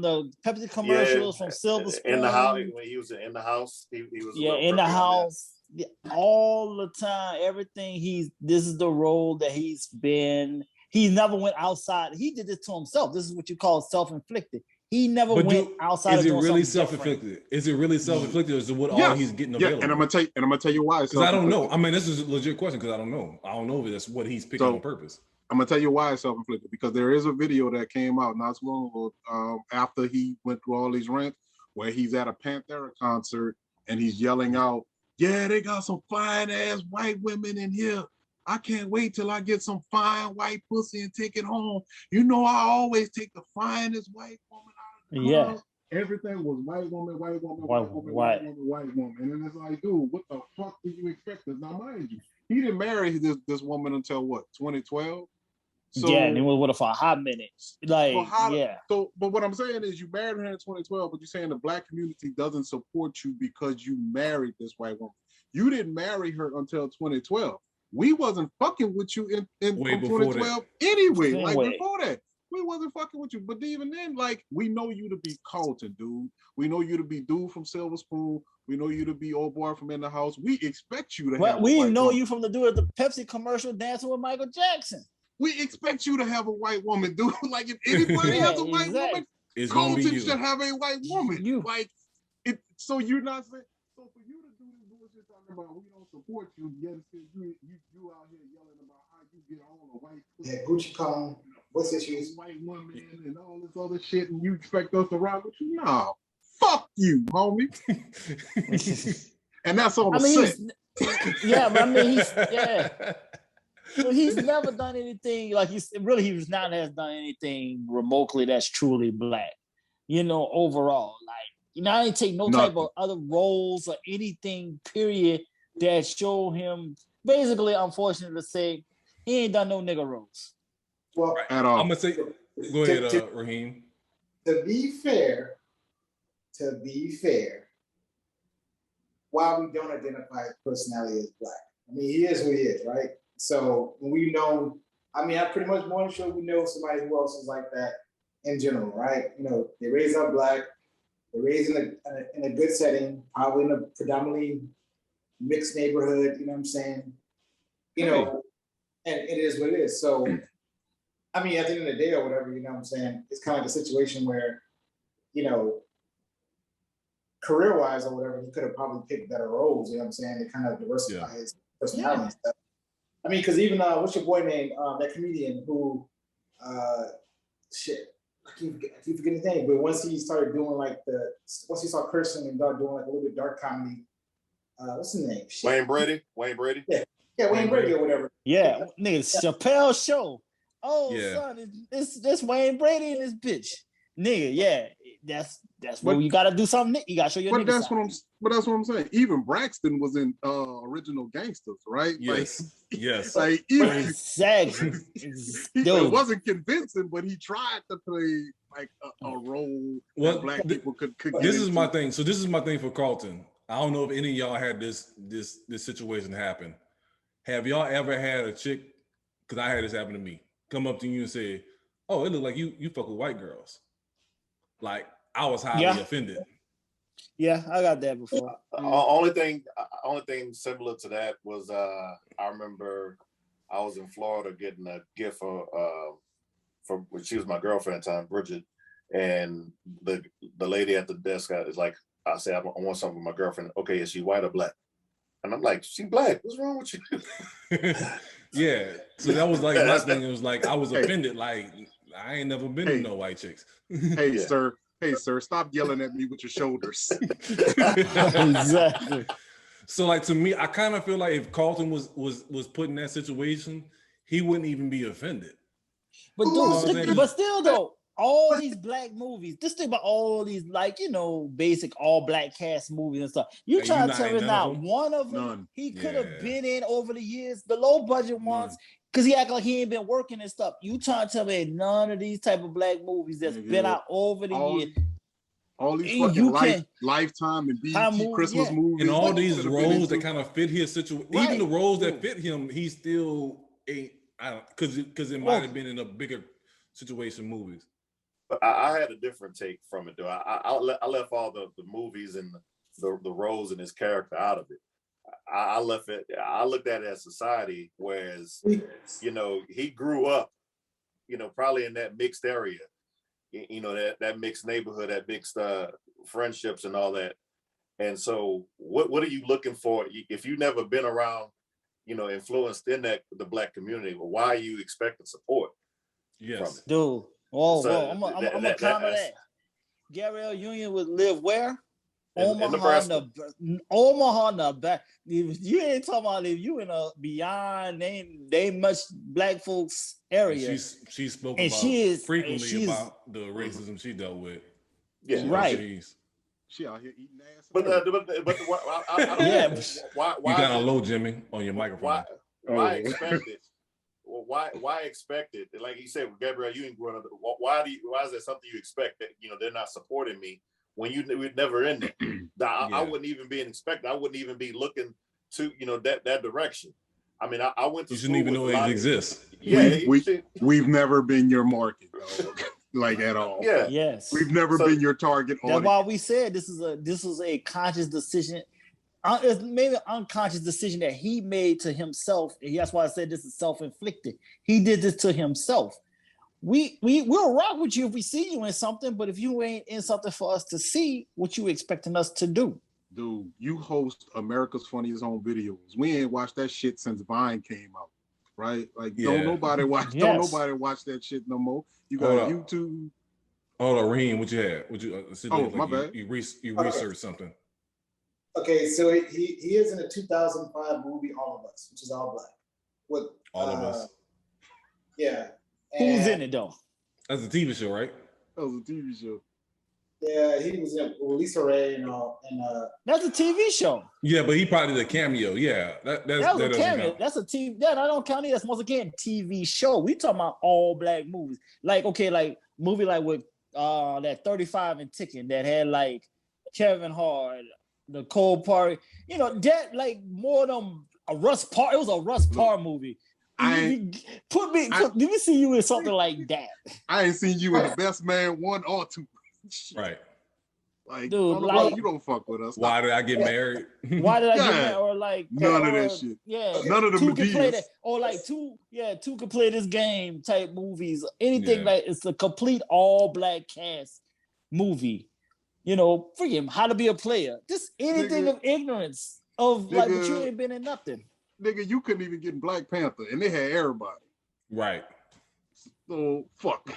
the Pepsi commercials, from Silver Spoon. In the house, when he was in the house, he was in the house. Yeah, all the time, everything this is the role that he's been. He never went outside. He did this to himself. This is what you call self-inflicted. He never went outside. Is it really self-inflicted? Is it really self-inflicted, or is it all he's getting available? Yeah, and I'm gonna tell you why. Because I don't know. I mean, this is a legit question because I don't know. I don't know if that's what he's picking on purpose. I'm gonna tell you why it's self-inflicted, because there is a video that came out not so long ago after he went through all these rants, where he's at a Pantera concert and he's yelling out, "Yeah, they got some fine ass white women in here. I can't wait till I get some fine white pussy and take it home. You know, I always take the finest white woman out of the club." Everything was white woman. And then it's like, dude, what the fuck did you expect? Now, mind you, he didn't marry this woman until what, 2012? So, and he was with her for a hot minute. So, but what I'm saying is, you married her in 2012, but you're saying the black community doesn't support you because you married this white woman. You didn't marry her until 2012. We wasn't fucking with you in 2012 anyway. Before that, we wasn't fucking with you. But even then, like, we know you to be Carlton, dude. We know you to be dude from Silver Spoon. We know you to be old boy from In the House. We expect you to have. We know you from the dude at the Pepsi commercial dancing with Michael Jackson. We expect you to have a white woman, dude. Like, if anybody has a white woman, Carlton should have a white woman. So you're not saying. So for you to do this bullshit talking about we don't support you, yet you out here yelling about how you get all the white. Yeah, Gucci Kong. What's this shit? White woman and all this other shit, and you expect us to ride with you? No, fuck you, homie. And that's on the set. But I mean, so he's never done anything like he has not done anything remotely that's truly black. Overall, like I ain't take nothing. Type of other roles or anything. Period. That show him basically, unfortunately to say, he ain't done no nigga roles. Well, at all. I'm gonna say, go ahead, Raheem. To be fair, why we don't identify his personality as black? I mean, he is who he is, right? So when we know, I mean, I pretty much more than sure we know somebody who else is like that in general, right? They raised up black, they're raised in a good setting, probably in a predominantly mixed neighborhood. You know what I'm saying? And it is what it is. So. I mean, at the end of the day or whatever, you know what I'm saying? It's kind of like a situation where, career-wise or whatever, he could have probably picked better roles, you know what I'm saying? To kind of diversify his personality and stuff. I mean, because even, what's your boy name? That comedian who, I keep forgetting his name, but once he started doing once he saw cursing and started doing like a little bit dark comedy, what's his name? Wayne Brady? Yeah, Wayne Brady or whatever. Yeah, nigga, Chappelle Show. Oh, son, this Wayne Brady and this bitch. Nigga, that's where you gotta do something. You gotta show your nigga side. But that's what I'm saying. Even Braxton was in Original Gangsters, right? Yes. Exactly. It wasn't convincing, but he tried to play like a role that black people could This is my thing. So this is my thing for Carlton. I don't know if any of y'all had this situation happen. Have y'all ever had a chick, because I had this happen to me, come up to you and say, oh, it looked like you fuck with white girls. Like I was highly offended. Yeah, I got that before. Only thing similar to that was I remember I was in Florida getting a gift for she was my girlfriend at the time, Bridget, and the lady at the desk is like, I said, I want something with my girlfriend. Okay, is she white or black? And I'm like, she black. What's wrong with you? Yeah. So that was like my thing. It was like I was offended. Like I ain't never been to no white chicks. Hey, sir. Hey, sir, stop yelling at me with your shoulders. Exactly. So, like, to me, I kind of feel like if Carlton was put in that situation, he wouldn't even be offended. But dude, but still though, all these black movies, just think about all these, like, you know, basic all black cast movies and stuff. You trying to tell me not one of them he could have been in over the years, the low budget ones, because he act like he ain't been working and stuff. You trying to tell me none of these type of black movies that's been out over the years. All these fucking Lifetime and BET Christmas movies. And all these roles that kind of fit his situation. Right. Even the roles that fit him, he still ain't, because it might have been in a bigger situation movies. But I had a different take from it, though. I left all the movies and the roles and his character out of it. I left it. I looked at it as society, whereas, you know, he grew up, you know, probably in that mixed area, you know, that mixed neighborhood, that mixed friendships and all that. And so, what are you looking for if you've never been around, you know, influenced in the black community? Well, why are you expecting support? Yes, from it? Dude. Whoa, I'm gonna counter that. Gabrielle Union would live where? Omaha, Nebraska. You ain't talking about if you in a beyond they much black folks area. She spoke and about she frequently about the racism she dealt with. Yeah, right. She out here eating ass. But why you got on low, Jimmy, on your microphone. Why expect it? Well, why expect it? Like you said, with Gabrielle Union growing up, why is that something you expect that, you know, they're not supporting me when you were never in there? I wouldn't even be expecting. I wouldn't even be looking to, you know, that direction. I mean, I went to. You shouldn't even know it exists. Yeah, we've never been your market, like at all. Yeah, yes, we've never been your target. That's why we said this was a conscious decision. It's maybe an unconscious decision that he made to himself. And that's why I said this is self-inflicted. He did this to himself. We'll rock with you if we see you in something, but if you ain't in something for us to see, what you expecting us to do? Dude, you host America's Funniest Home Videos. We ain't watched that shit since Vine came out, right? Like, don't nobody watch that shit no more. You got YouTube. Hold on, Raheem, what you had? My bad. You researched something. Okay, so he is in a 2005 movie, All of Us, which is all black. With All of Us. Yeah. Who's in it though? That's a TV show, right? That was a TV show. Yeah, he was in Lisa Ray and that's a TV show. Yeah, but he probably did a cameo. Yeah, that was a cameo. Count. That's a TV. That I don't count it. That's once again TV show. We talking about all black movies. Like movie like with that 35 and Ticking that had like Kevin Hart, the Cold Party, you know, that like more than a Russ Parr. It was a Russ Parr movie. Let me see you in something like that. I ain't seen you in The Best Man 1 or 2. Right. Like, dude, like, you don't fuck with us. Why did I get married? Why did I get married? Or like none of that shit. Yeah, none of the two can play that, or like two can play this game type movies. Anything like it's a complete all black cast movie. You know, freaking How to Be a Player. Just anything of ignorance of like, but you ain't been in nothing. Nigga, you couldn't even get in Black Panther, and they had everybody. Right. So fuck.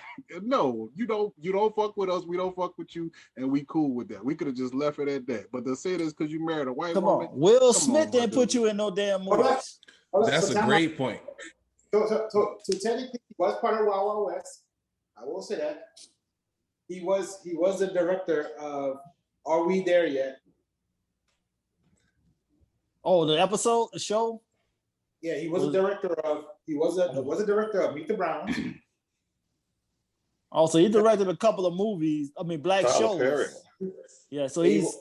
No, you don't fuck with us. We don't fuck with you, and we cool with that. We could have just left it at that. But to say this because you married a white woman. Will Smith didn't put you in no damn movies. That's a great point. So technically, he was part of Wild Wild West. I will say that. He was the director of Are We There Yet? Oh, the show? Yeah, he was a director of Meet the Browns. Also, he directed a couple of movies. I mean, black shows. Perry. Yeah, so he's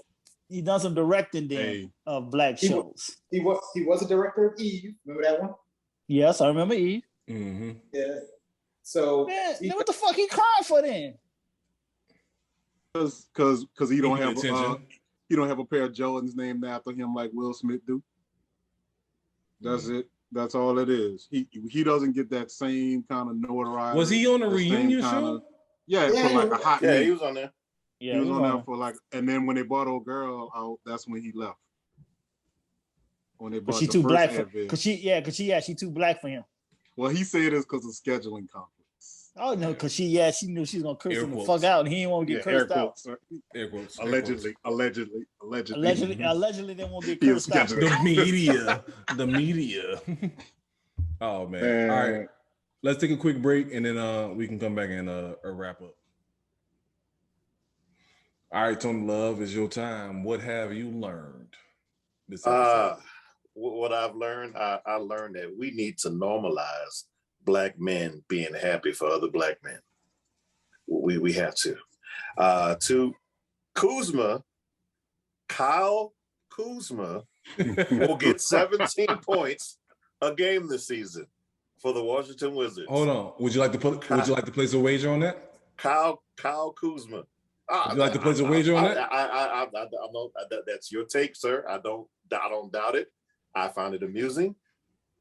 done some directing then of black shows. He was a director of Eve. Remember that one? Yes, I remember Eve. Mm-hmm. Yeah. So man, what the fuck he crying for then? Because he don't have attention. he don't have a pair of Jordans named after him like Will Smith do. That's it. That's all it is. He doesn't get that same kind of notoriety. Was he on a reunion show? Yeah, for like a hot Yeah, minute. he was on there. Yeah, he was on there for like, and then when they bought old girl out, that's when he left. When they bought she the too first black for advent. cause she too black for him. Well, he said it's because of scheduling conflicts. Oh no, cause she knew she was gonna curse Air him the quotes. fuck out, and he didn't want to get cursed out. Air quotes. Allegedly. Allegedly, they won't get He was cursed out. scheduling. The media. Oh man. All right. Let's take a quick break and then we can come back and wrap up. All right, Tony Love, it's your time. What have you learned this episode? What I've learned, I learned that we need to normalize Black men being happy for other Black men. We have to. To Kuzma, Kyle Kuzma will get 17 points a game this season for the Washington Wizards. Hold on. Would you like to place a wager on that? Kyle Kuzma. Would you like to place a wager on that? I know that's your take, sir. I don't doubt it. I find it amusing.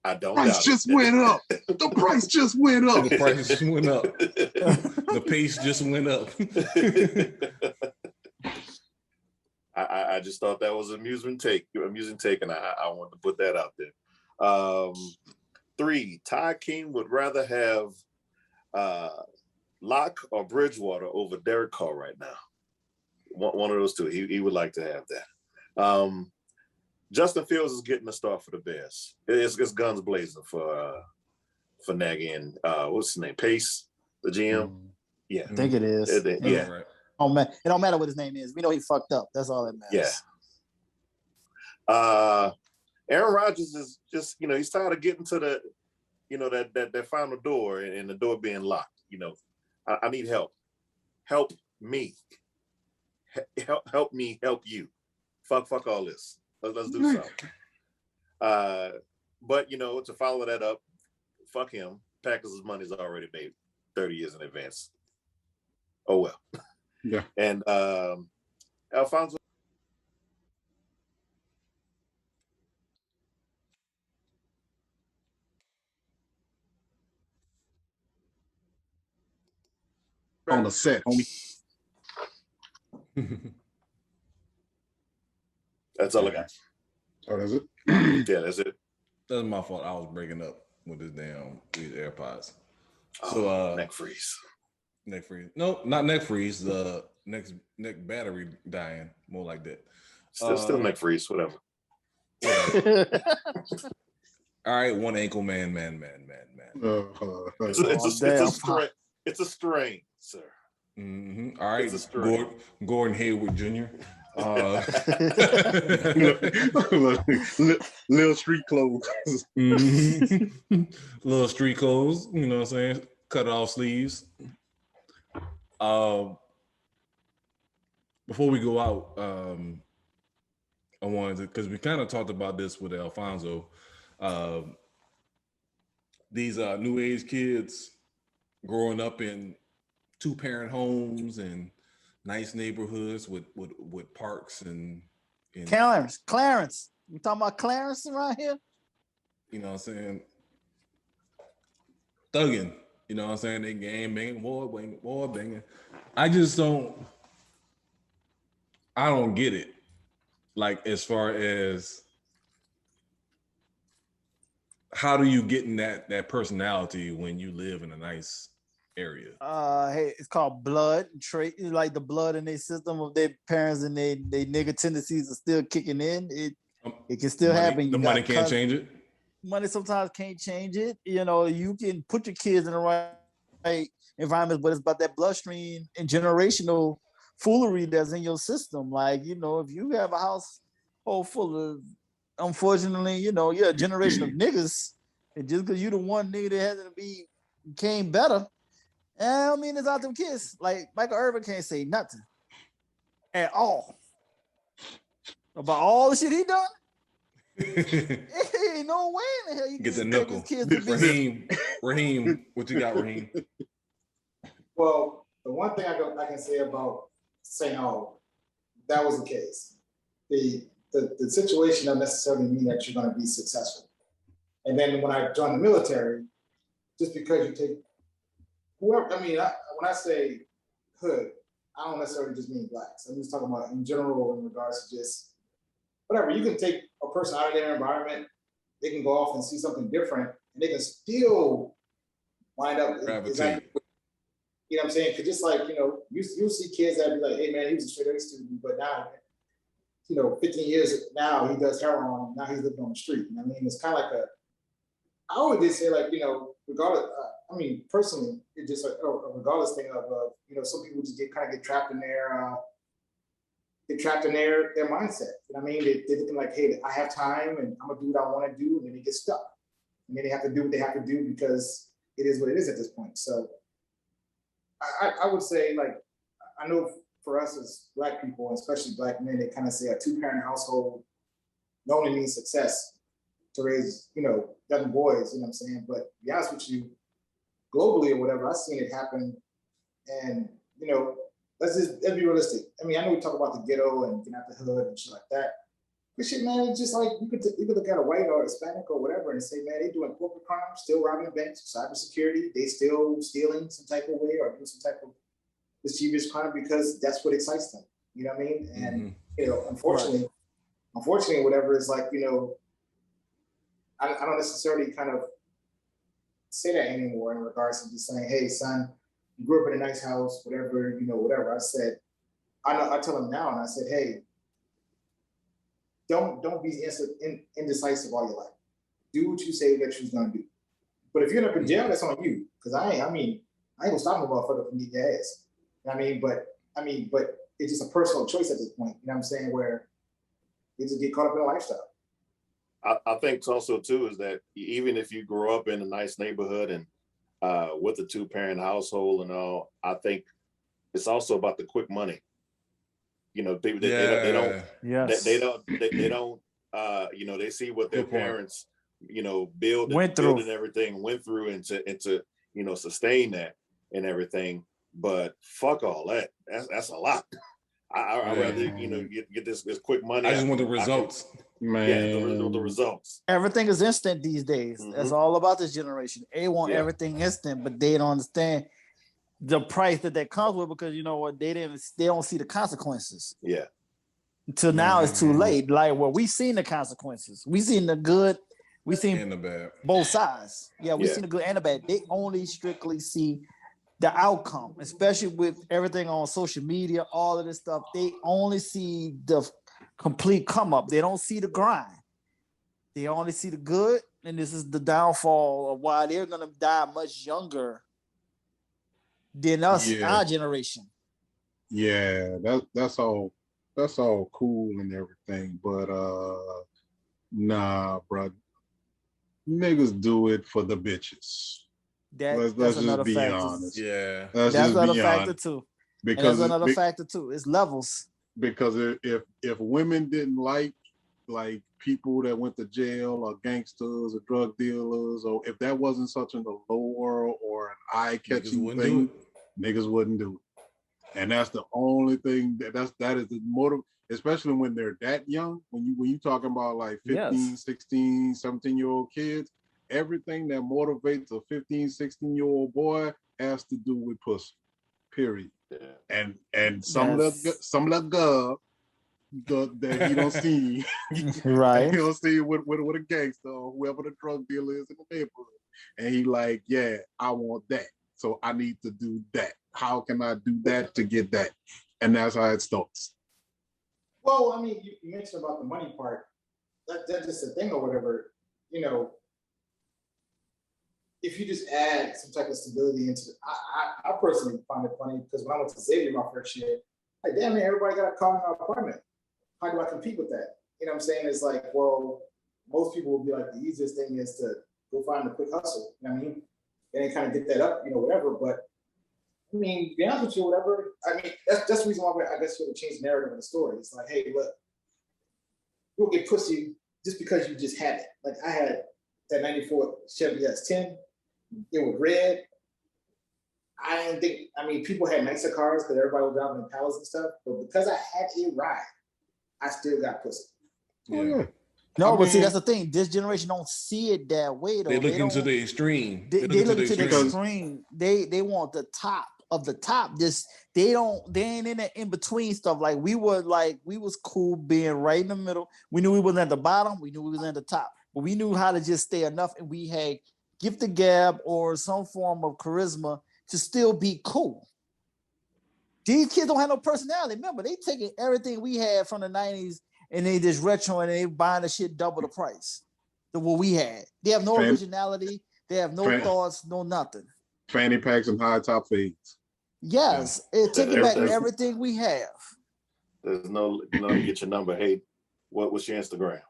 I don't doubt it. Price just went up. The price just went up. The price just went up. The pace just went up. I just thought that was an amusing take, and I wanted to put that out there. 3, Ty King would rather have Locke or Bridgewater over Derek Carr right now. One of those two. He would like to have that. Justin Fields is getting the start for the Bears. It's guns blazing for Nagy and what's his name? Pace, the GM. Yeah, I think it is. Yeah. Right. Oh man, it don't matter what his name is. We know he fucked up. That's all that matters. Yeah. Aaron Rodgers is just, he's tired of getting to the, that final door and the door being locked. I need help. Help me. Help me help you. Fuck all this. Let's do something. But to follow that up, fuck him. Packers' money's already made 30 years in advance. Oh well. Yeah. And Alfonso. On the set, homie. That's all I got. Oh, that's it? Yeah, that's it. That's my fault. I was breaking up with these AirPods. So neck freeze. Neck freeze. No, not neck freeze. The neck battery dying. More like that. Still neck freeze, whatever. Yeah. All right, one ankle man. It's a strain, sir. Mm-hmm. All right, It's a strain. Gordon Hayward Jr. Little street clothes. Mm-hmm. Little street clothes, you know what I'm saying? Cut off sleeves. Before we go out, I wanted to, because we kind of talked about this with Alfonso. These new age kids growing up in 2-parent homes and nice neighborhoods with parks and Clarence. You talking about Clarence around here? You know what I'm saying? Thugging. You know what I'm saying? They game banging, war banging. I don't get it. Like, as far as how do you get in that personality when you live in a nice area? Hey, it's called blood. Like the blood in their system of their parents and they nigga tendencies are still kicking in. It can still happen. The money can't change it. Money sometimes can't change it. You can put your kids in the right environment, but it's about that bloodstream and generational foolery that's in your system. Like, if you have a household full of, unfortunately, you're a generation of niggas, and just because you the one nigga that became better, I don't mean it's out them kids. Like, Michael Irvin can't say nothing at all about all the shit he done. Ain't no way in the hell you Get the can nickel. kids to be. Raheem, what you got, Raheem? Well, the one thing I can say about saying, "Oh, that was the case," the situation doesn't necessarily mean that you're going to be successful. And then when I joined the military, just because you take whoever, when I say hood, I don't necessarily just mean blacks. I'm just talking about in general in regards to just whatever. You can take a person out of their environment, they can go off and see something different, and they can still wind up exactly. You know what I'm saying? Because just like, you'll see kids that be like, hey man, he was a straight A student, but now, 15 years now he does heroin, now he's living on the street. You know what I mean? It's kind of like I always did say like, regardless, personally, it's just like a regardless thing of, some people just get trapped in their mindset. You know what I mean? They're thinking like, hey, I have time and I'm gonna do what I want to do, and then they get stuck. And then they have to do what they have to do because it is what it is at this point. So I would say, like, I know for us as Black people, and especially Black men, they kind of say a two-parent household not only means success to raise, 7 boys, you know what I'm saying? But to be honest with you, globally or whatever, I've seen it happen. And, let's be realistic. I know we talk about the ghetto and getting out the hood and shit like that. But shit, man, it's just like you could look at a white or Hispanic or whatever and say, man, they doing corporate crime, still robbing banks, cybersecurity, they still stealing some type of way or doing some type of mischievous crime because that's what excites them. You know what I mean? And unfortunately, whatever is like, I don't necessarily kind of say that anymore in regards to just saying, hey, son, you grew up in a nice house, whatever, whatever. I said, I tell them now, and I said, hey, don't be indecisive all your life. Do what you say that you're gonna do. But if you end up in jail, that's on you. Because I ain't gonna stop no motherfucker from getting your ass. You know what I mean? But it's just a personal choice at this point. You know what I'm saying? Where you just get caught up in a lifestyle. I think also too is that even if you grow up in a nice neighborhood and with a 2-parent household and all, I think it's also about the quick money. They see what their parents, build and everything went through and to sustain that and everything. But fuck all that. That's a lot. I'd rather, get this quick money. I just want the results. The results. Everything is instant these days. Mm-hmm. That's all about this generation. They want everything instant, but they don't understand the price that comes with, because you know what, they don't see the consequences. Yeah. Until now it's too late. Like, well, we seen the consequences. We seen the good, we seen and the bad. Both sides. Yeah, we seen the good and the bad. They only strictly see the outcome, especially with everything on social media, all of this stuff. They only see the complete come up. They don't see the grind. They only see the good, and this is the downfall of why they're gonna die much younger than us, our generation. Yeah, that's all cool and everything, but nah, bro. Niggas do it for the bitches. Let's just be honest. Yeah, that's another factor too. Because that's another factor too. It's levels. Because if women didn't like people that went to jail or gangsters or drug dealers, or if that wasn't such an allure or an eye-catching thing, niggas wouldn't do it. And that's the only thing that is the motive, especially when they're that young. When you talking about like 15, 16, 17-year-old kids, everything that motivates a 15, 16-year-old boy has to do with pussy. Period. Yeah. And some of that girl that he don't see, right? He don't see with a gangster or whoever the drug dealer is in the neighborhood, and he like, yeah, I want that, so I need to do that. How can I do that to get that? And that's how it starts. Well, I mean, you mentioned about the money part. That's just a thing or whatever. If you just add some type of stability into it, I personally find it funny because when I went to Xavier my first year, like, damn man, everybody got a car in an apartment. How do I compete with that? You know what I'm saying? It's like, well, most people will be like, the easiest thing is to go find a quick hustle. You know what I mean? And then kind of get that up, whatever. But I mean, to be honest with you, whatever. I mean, that's the reason why I guess you would change the narrative of the story. It's like, hey, look, you'll get pussy just because you just had it. Like I had that 94 Chevy S10. It was red. I didn't think, I mean, people had nicer cars because everybody was driving Impalas and stuff. But because I had a ride, I still got pussy. Yeah. No, but see, that's the thing. This generation don't see it that way, though. They look into the extreme. They look into the extreme. They want the top of the top. They ain't in that in between stuff. Like we was cool being right in the middle. We knew we wasn't at the bottom. We knew we was at the top. But we knew how to just stay enough, and we had gift the gab or some form of charisma to still be cool. These kids don't have no personality. Remember, they taking everything we had from the 90s and they just retro and they buying the shit double the price than what we had. They have no originality. They have no thoughts, no nothing. Fanny packs and high top fades. Yes, it's taking back everything we have. There's no, get your number. Hey, what's your Instagram?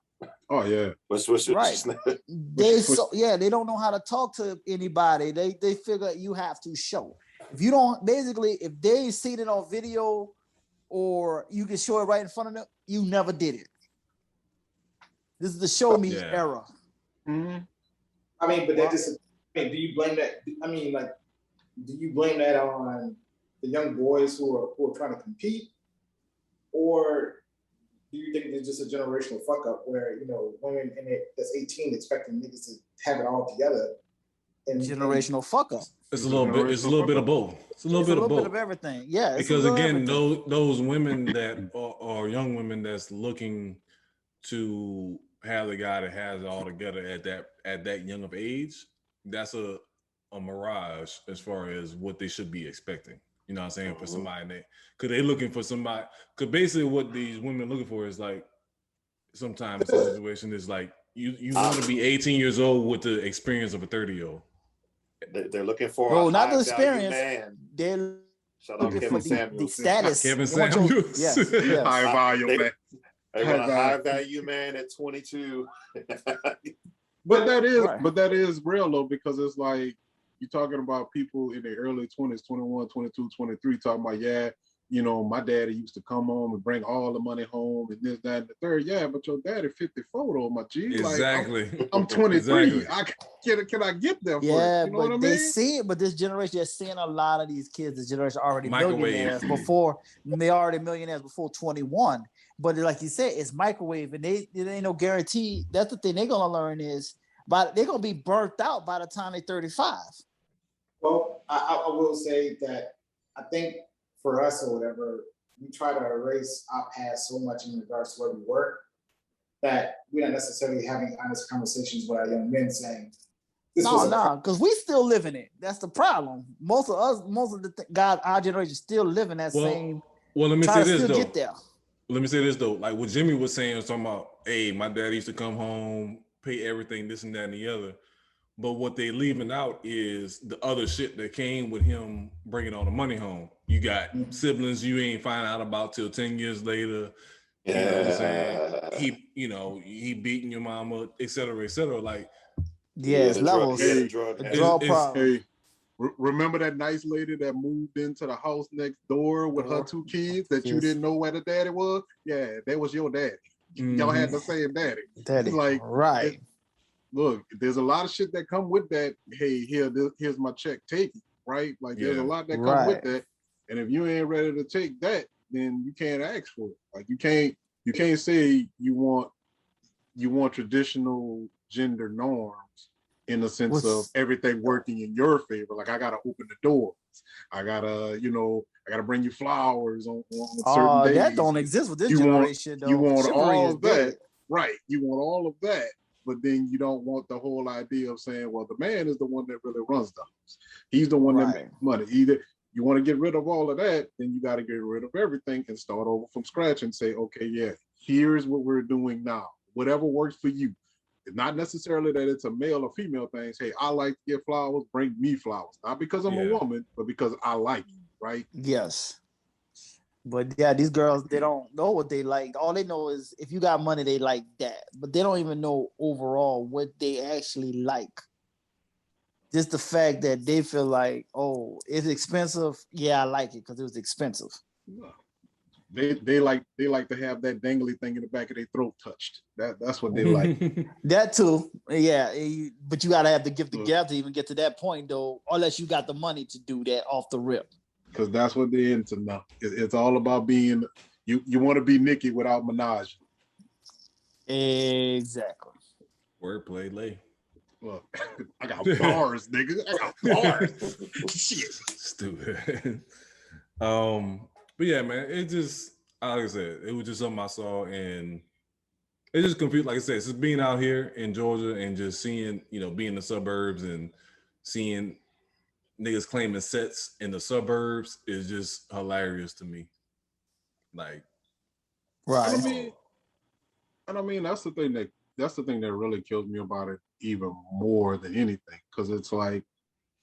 Oh yeah. What's your right? They don't know how to talk to anybody. They figure you have to show. If you don't, basically, if they see it on video or you can show it right in front of them, you never did it. This is the show me era. Mm-hmm. I mean, but that just, do you blame that? I mean, like, do you blame that on the young boys who are trying to compete, or do you think it's just a generational fuck up where women that's 18 expecting niggas to have it all together? And generational fuck up. It's a little bit. It's a little bit of both. It's a little bit of both. Of everything. Yeah. Because again, those women that are young women that's looking to have the guy that has it all together at that young of age, that's a mirage as far as what they should be expecting. You know what I'm saying? For somebody that, because they looking for somebody, because basically what these women are looking for is like, sometimes the situation is like, you want to be 18 years old with the experience of a 30-year-old. They're looking for not the experience. Man. They're Shout out Kevin Samuels. The status. Kevin Samuels. Yes. High value man. They want a high value man at 22. But that is real though, because it's like you're talking about people in their early 20s, 21, 22, 23, talking about, my daddy used to come home and bring all the money home and this, that, and the third. Yeah, but your daddy 54 though, my G. Exactly. Like, I'm 23. Exactly. Can I get there for it? You know what I mean? They see it, but this generation, they're seeing a lot of these kids, this generation already millionaires before, they already millionaires before 21. But like you said, it's microwave and it ain't no guarantee. That's the thing they're going to learn is, but they're going to be burnt out by the time they're 35. Well, I will say that I think for us or whatever, we try to erase our past so much in regards to where we work that we're not necessarily having honest conversations with our young men saying, because we still live in it. That's the problem. Most of the guys, our generation, still live in that same. Well, let me say this though. Get there. Let me say this though. Like what Jimmy was saying, was talking about, hey, my dad used to come home, pay everything, this and that and the other. But what they leaving out is the other shit that came with him bringing all the money home. You got siblings you ain't find out about till 10 years later. You know what I'm saying? He beating your mama, et cetera, et cetera. Like, it's levels. Remember that nice lady that moved into the house next door with her 2 kids that you didn't know where the daddy was? Yeah, that was your daddy. Y'all had the same daddy. Like, right. Look, there's a lot of shit that come with that. Hey, here's my check, take it, right? Like there's a lot that come with that. And if you ain't ready to take that, then you can't ask for it. Like you can't say you want traditional gender norms in the sense of everything working in your favor. Like I gotta open the doors. I gotta bring you flowers on certain days. That don't exist with this generation though. You want all of that. Right. You want all of that. But then you don't want the whole idea of saying, well, the man is the one that really runs the house. He's the one that makes money. Either you want to get rid of all of that, then you got to get rid of everything and start over from scratch and say, okay, here's what we're doing now. Whatever works for you. It's not necessarily that it's a male or female thing. Hey, I like to get flowers, bring me flowers. Not because I'm a woman, but because I like it, right? Yes. But these girls, they don't know what they like. All they know is if you got money, they like that. But they don't even know overall what they actually like. Just the fact that they feel like, oh, it's expensive. Yeah, I like it because it was expensive. They like to have that dangly thing in the back of their throat touched. That's what they like. That too, yeah. But you gotta have the gift of gab to even get to that point, though, unless you got the money to do that off the rip. Because that's what they're into now. It's all about being. You want to be Nikki without Minaj. Exactly. Wordplay, lay. Look, I got bars, nigga. I got bars. Shit. Stupid. But yeah, man, it just, like I said, it was just something I saw, and it just confused. Like I said, just being out here in Georgia and just seeing, being in the suburbs and seeing niggas claiming sets in the suburbs is just hilarious to me. Like, right. And I mean, that's the thing that really kills me about it even more than anything, because it's like,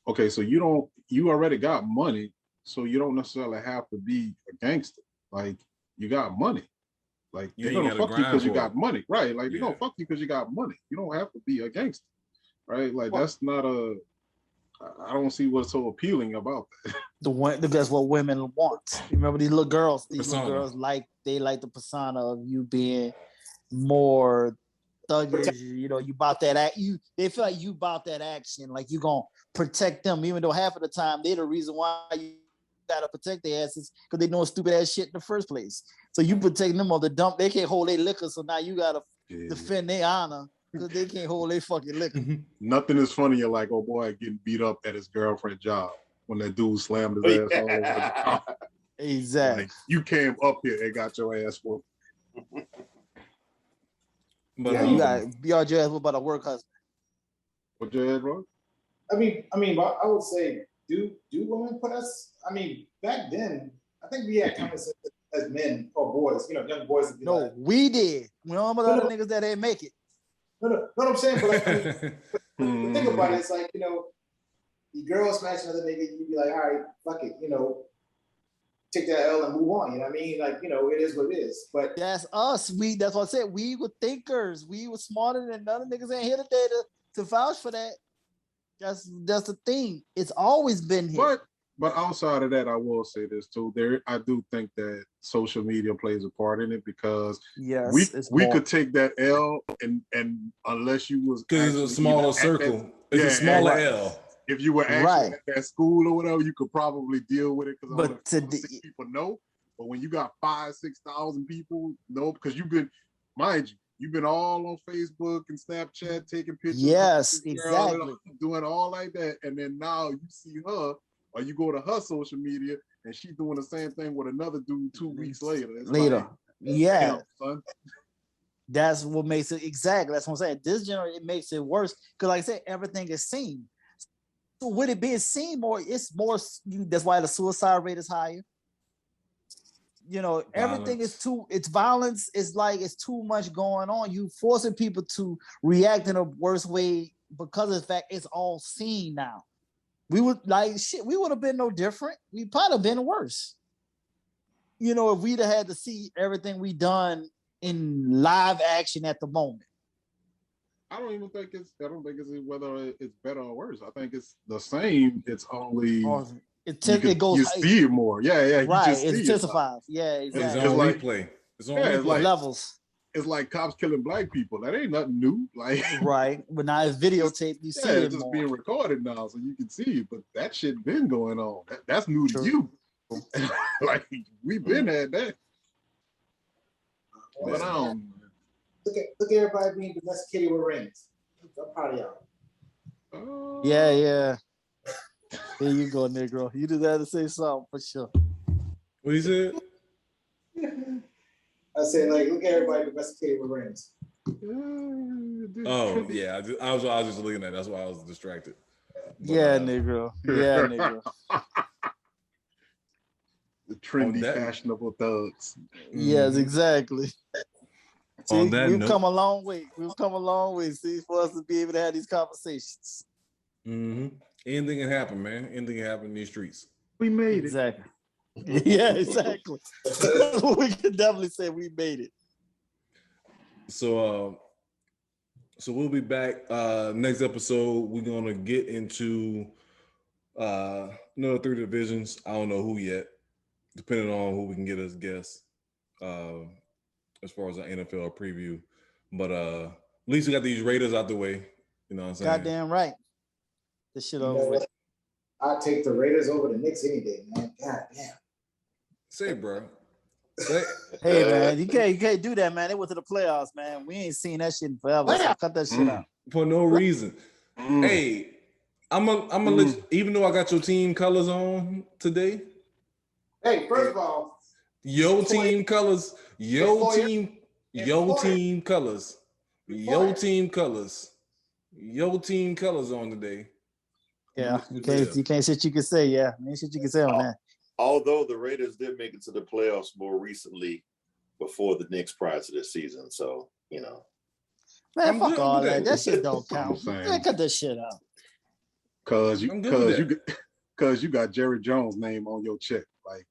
okay, so you already got money. So you don't necessarily have to be a gangster. Like, you got money. Like, they're gonna fuck you because you got money, right? Like, they're gonna fuck you because you got money. You don't have to be a gangster, right? Like, that's not I don't see what's so appealing about that. That's what women want. You remember these little girls? These little girls like the persona of you being more thuggish. You bought that act. They feel like you bought that action. Like, you gonna protect them, even though half of the time they're the reason why you gotta protect their asses, because they doing stupid ass shit in the first place. So you protecting them on the dump. They can't hold their liquor, so now you gotta defend their honor because they can't hold their fucking liquor. Nothing is funnier like, oh boy, getting beat up at his girlfriend's job when that dude slammed his ass all over the top. Exactly. Like, you came up here and got your ass whooped. But you got your ass whooped by the work husband. What your head, bro? I mean, I would say, do women put us? I mean, back then, I think we had comments as men or boys, young boys. No, like, we did. We don't know other niggas that didn't make it. No, I'm saying, but like, the thing about it is like, the girl smashing another nigga, you'd be like, all right, fuck it, take that L and move on. You know what I mean? Like, it is what it is. But that's us. That's what I said. We were thinkers. We were smarter than other niggas ain't here today to vouch for that. That's the thing. It's always been here. But outside of that, I will say this too. I do think that social media plays a part in it, because we could take that L and unless you was, because it's a smaller circle. It's a smaller L. If you were actually at that school or whatever, you could probably deal with it, because people know. But when you got 5,000-6,000 people, no, because you've been all on Facebook and Snapchat taking pictures. Yes, exactly. Doing all like that. And then now you see her, or you go to her social media and she's doing the same thing with another dude 2 weeks later. Like, son. That's what makes it, exactly. That's what I'm saying. This generation, it makes it worse. Because like I said, everything is seen. So with it being seen more, it's more, that's why the suicide rate is higher. Everything is it's violence. It's like, it's too much going on. You forcing people to react in a worse way because of the fact it's all seen now. We would we would have been no different. We probably have been worse. If we'd have had to see everything we done in live action at the moment. I don't think it's whether it's better or worse. I think it's the same. It's only it goes. You see it more. Yeah. Right. It intensifies. Yeah, exactly. It's on replay. It's on replay. It's like levels. It's like cops killing black people. That ain't nothing new. Like, right. But now it's videotaped. You see it it's just more. being recorded now, so you can see it. But that shit been going on. That's new to you. Like, we've been at that. But I don't. Look at everybody being domesticated with rings. I'm proud of y'all. Yeah. There you go, Negro. You just had to say something for sure. What you said? I said, like, look at everybody domesticated with rings. Oh yeah, I was just looking at it. That's why I was distracted. But, Negro. Yeah, Negro. The trendy, fashionable thugs. Yes, exactly. See, we've come a long way. See, for us to be able to have these conversations. Mm-hmm. Anything can happen, man. Anything can happen in these streets. We made it. Exactly. Yeah, exactly. We can definitely say we made it. So we'll be back next episode. We're gonna get into another 3 divisions. I don't know who yet, depending on who we can get as guests. as far as an NFL preview. But at least we got these Raiders out the way. You know what I'm saying? Goddamn right. This shit over with. I'll take the Raiders over the Knicks any day, man. God damn. Say, bro. Hey, man, you can't do that, man. They went to the playoffs, man. We ain't seen that shit in forever. So cut that shit out. For no reason. Hey, I'm gonna let you, even though I got your team colors on today. Hey, first of all, your team colors on today. Yeah, you can't shit you can say. Yeah, ain't shit you can say on that. Although the Raiders did make it to the playoffs more recently before the Knicks prior to this season, so you know. Man, fuck all that. That shit don't count. Man, cut this shit out. Cause you got Jerry Jones' name on your check. Like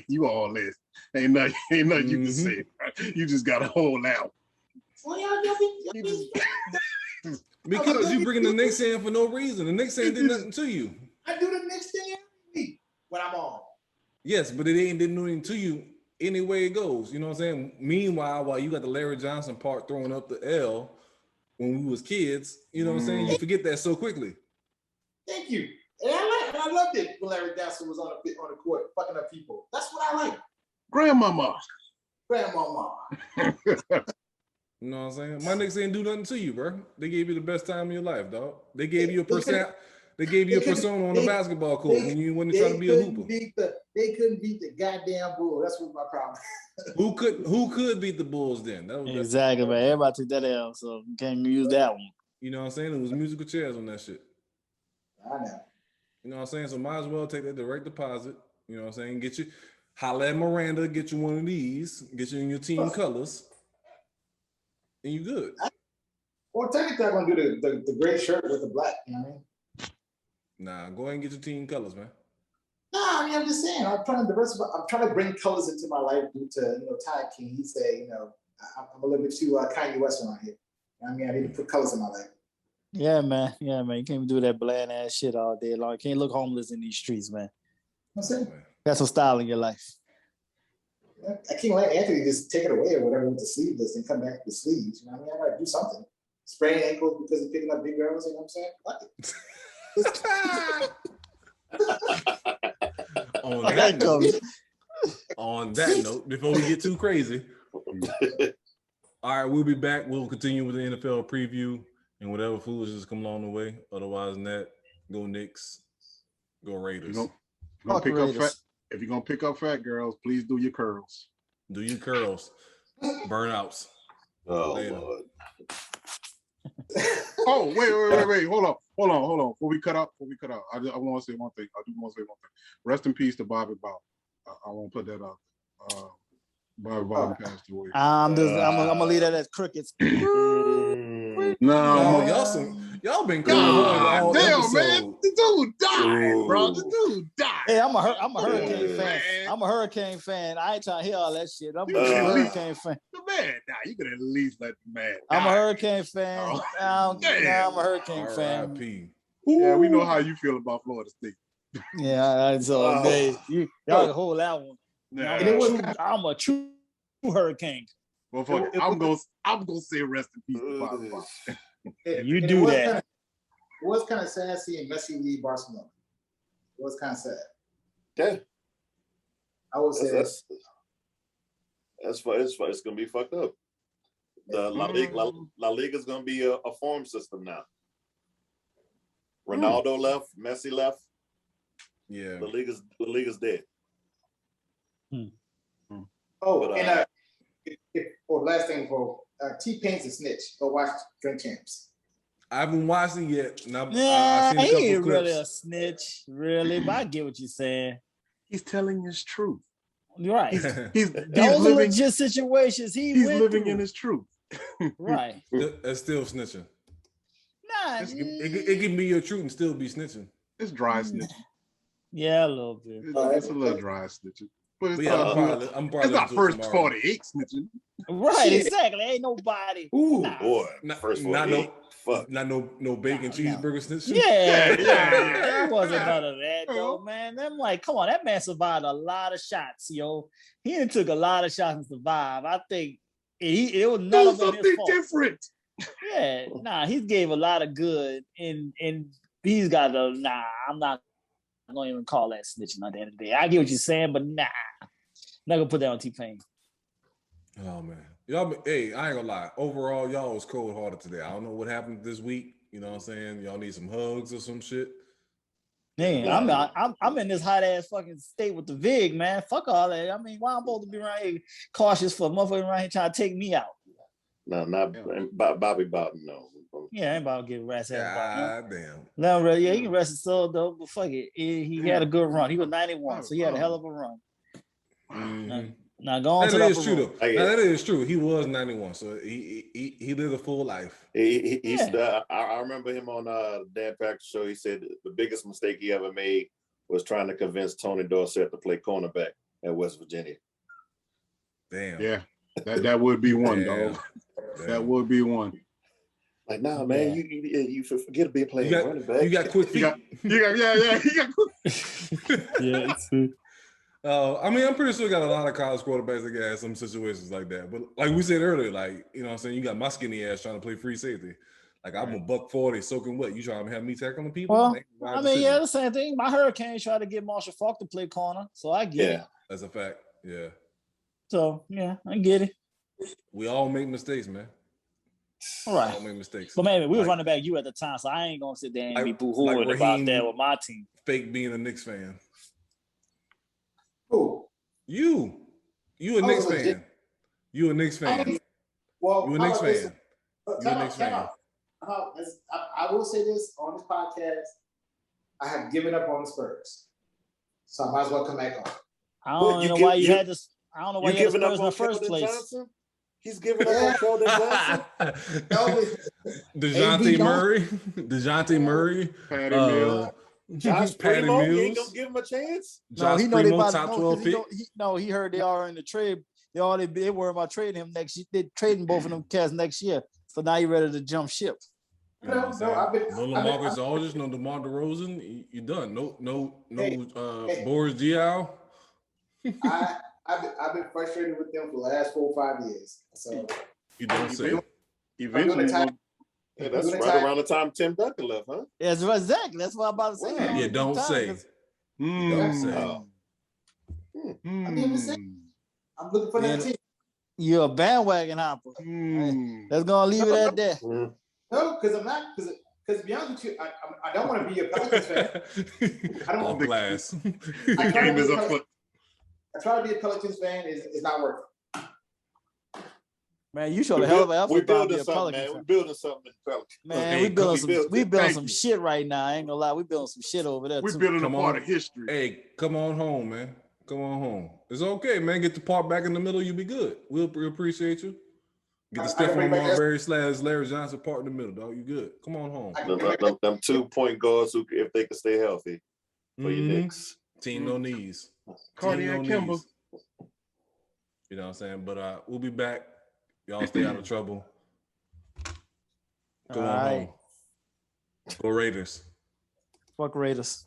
you all this. Ain't nothing you can say. Right? You just gotta hold out. Because you bringing the Knicks in for no reason. The Knicks ain't did nothing to you. I do the Knicks thing every week when I'm on. Yes, but it ain't did nothing to you any way it goes. You know what I'm saying? Meanwhile, while you got the Larry Johnson part throwing up the L when we was kids, you know what I'm saying? You forget that so quickly. Thank you. And I loved it when Larry Johnson was on the court fucking up people. That's what I like. Grandmama. You know what I'm saying? My Knicks ain't do nothing to you, bro. They gave you the best time of your life, dog. They gave you a persona. They gave you a persona on the basketball court when you went to try to be a hooper. They couldn't beat the goddamn Bulls. That's what my problem. Who could beat the Bulls then? Exactly, man. Everybody took that L, so you can't use that one. You know what I'm saying? It was musical chairs on that shit. I know. You know what I'm saying? So might as well take that direct deposit. You know what I'm saying? Get you, holla at Miranda, get you one of these, get you in your team colors, and you good. Well, technically, I'm gonna do the gray shirt with the black. You know what I mean? Nah, go ahead and get your team colors, man. No, I mean, I'm just saying. I'm trying to diversify. I'm trying to bring colors into my life due to Ty King. He said, I'm a little bit too Kanye West around here. I mean, I need to put colors in my life. Yeah, man. You can't do that bland ass shit all day long. You can't look homeless in these streets, man. What's that? Got some style in your life. I can't let Anthony just take it away or whatever with the sleeveless and come back with the sleeves. You know what I mean? I gotta do something. Spraying ankles because he's picking up big girls. You know what I'm saying? Fuck it. On that note, before we get too crazy, all right, we'll be back. We'll continue with the NFL preview and whatever foolishness come along the way. Otherwise than that, go Knicks, go Raiders. If you're gonna pick up fat girls, please do your curls. Do your curls. Burnouts. Oh, Lord. Oh, wait. Hold on. Before we cut out, I want to say one thing. Rest in peace to Bobby Bowden. I won't put that out. Bobby Bowden passed away. I'm gonna leave that as crickets. No, y'all been crying all damn, episode. man. The dude died, bro. The dude died. Hey, I'm a Hurricane fan. I'm a Hurricane fan. I ain't trying to hear all that shit. I'm a Hurricane fan. The man died. You could at least let the man die. I'm a Hurricane fan. I'm a Hurricane fan. R.I.P. Yeah, we know how you feel about Florida State. Yeah, so y'all can hold that one. Nah. I'm a true Hurricane. Well, fuck it. I'm gonna say rest in peace to Bobby Bowden. You do that. It was kind of sad seeing Messi leave Barcelona. It was kind of sad. Yeah. I would say that's it's gonna be fucked up. The La Liga is gonna be a form system now. Ronaldo left, Messi left. Yeah. The league is dead. Oh, but, and last thing for T-Pain's a snitch. Go watch Drink Champs. I haven't watched it yet. He ain't really a snitch, really. But I get what you're saying. He's telling his truth. You're right. He's Those are legit situations. He's living in his truth. Right. That's still snitching. Nah. It can be your truth and still be snitching. It's dry snitching. Yeah, a little bit. It's a little dry snitching. But But yeah, I'm probably it's not first tomorrow. 48 snitching. Right, exactly. Ain't nobody. Ooh, Nah. boy. Not, First not 48. no, Fuck. not no bacon cheeseburger snitching. Yeah. It wasn't none of that, though, man. I'm like, come on, that man survived a lot of shots, yo. He done took a lot of shots and survived. I think it was none Do of them his something fault. different. Yeah, nah, he gave a lot of good, and he's got a I'm not gonna even call that snitching at the end of the day. I get what you're saying, but not gonna put that on T-Pain. Oh man, y'all. Hey, I ain't gonna lie. Overall, y'all was cold hearted today. I don't know what happened this week. You know what I'm saying? Y'all need some hugs or some shit. Man, I'm in this hot ass fucking state with the VIG, man. Fuck all that. I mean, why I'm supposed to be around here cautious for a motherfucker around here trying to take me out? No, not Bobby Bowden, no. Yeah, I ain't about to get arrested. God damn. No, yeah, he can rest his soul though, but fuck it. He had a good run. He was 91, so he had a hell of a run. Mm-hmm. Now go on that to the is true room. though. Now, that is true. He was 91, so he lived a full life. I remember him on Dan Patrick's show. He said the biggest mistake he ever made was trying to convince Tony Dorsett to play cornerback at West Virginia. Damn. Yeah, that would be one, Damn. dog. That would be one. Like, nah, man, you forget being playing running back. You got quick feet. He got quick. Yeah, it's true. I mean, I'm pretty sure we got a lot of college quarterbacks that got some situations like that. But like we said earlier, like, you know what I'm saying, you got my skinny ass trying to play free safety. Like, I'm a $140 soaking wet. You trying to have me tackling people? Well, I mean, the same thing. My Hurricanes tried to get Marshall Faulk to play corner, so I get it. That's a fact. Yeah. So, yeah, I get it. We all make mistakes, man. All right. We all make mistakes. But maybe we were running back you at the time, so I ain't going to sit there and be boo-hooing about that with my team. Fake being a Knicks fan. Who? You a Knicks fan. You a Knicks fan. Well, you a Knicks fan. You a Knicks fan. I will say this on this podcast. I have given up on the Spurs. So I might as well come back on. I don't know why you had this. I don't know why you had the Spurs in the first place. Johnson? He's giving up on Sheldon Johnson. DeJounte Murray. Patty Mills. Josh Primo, you ain't gonna give him a chance? No, he know they about top 12 pick. He heard they are in the trade. They were about trading him next year. They're trading both of them cats next year. So now you ready to jump ship. No LaMarcus Aldridge, no DeMar DeRozan. You done. No Boris Diaw. I've been frustrated with them for the last 4 or 5 years. So you don't say. Eventually. Yeah, that's right around the time Tim Duncan left, huh? Yeah, exactly. That's what I'm about to say. Yeah, don't say. Don't say. I'm looking for that team. You're a bandwagon hopper. Let's go and leave it at that. No, because I'm not. Because to be honest with you, I don't want to be a Pelicans fan. I don't want to be. I try to be a Pelicans fan. It's not working. Man, you showed a hell of an effort. We're building something, man. We're building something in Pelicans. Man, we building some shit right now. I ain't gonna lie, we building some shit over there. We're building a part of history. Hey, come on home, man. Come on home. It's okay, man. Get the part back in the middle. You'll be good. We'll appreciate you. Get the Stephon Marbury / Larry Johnson part in the middle, dog. You good. Come on home. Them 2 point guards who, if they can stay healthy for your Knicks. Team no knees. Cardiac Kimber. You know what I'm saying? But we'll be back. Y'all stay out of trouble. Go on home. Go Raiders. Fuck Raiders.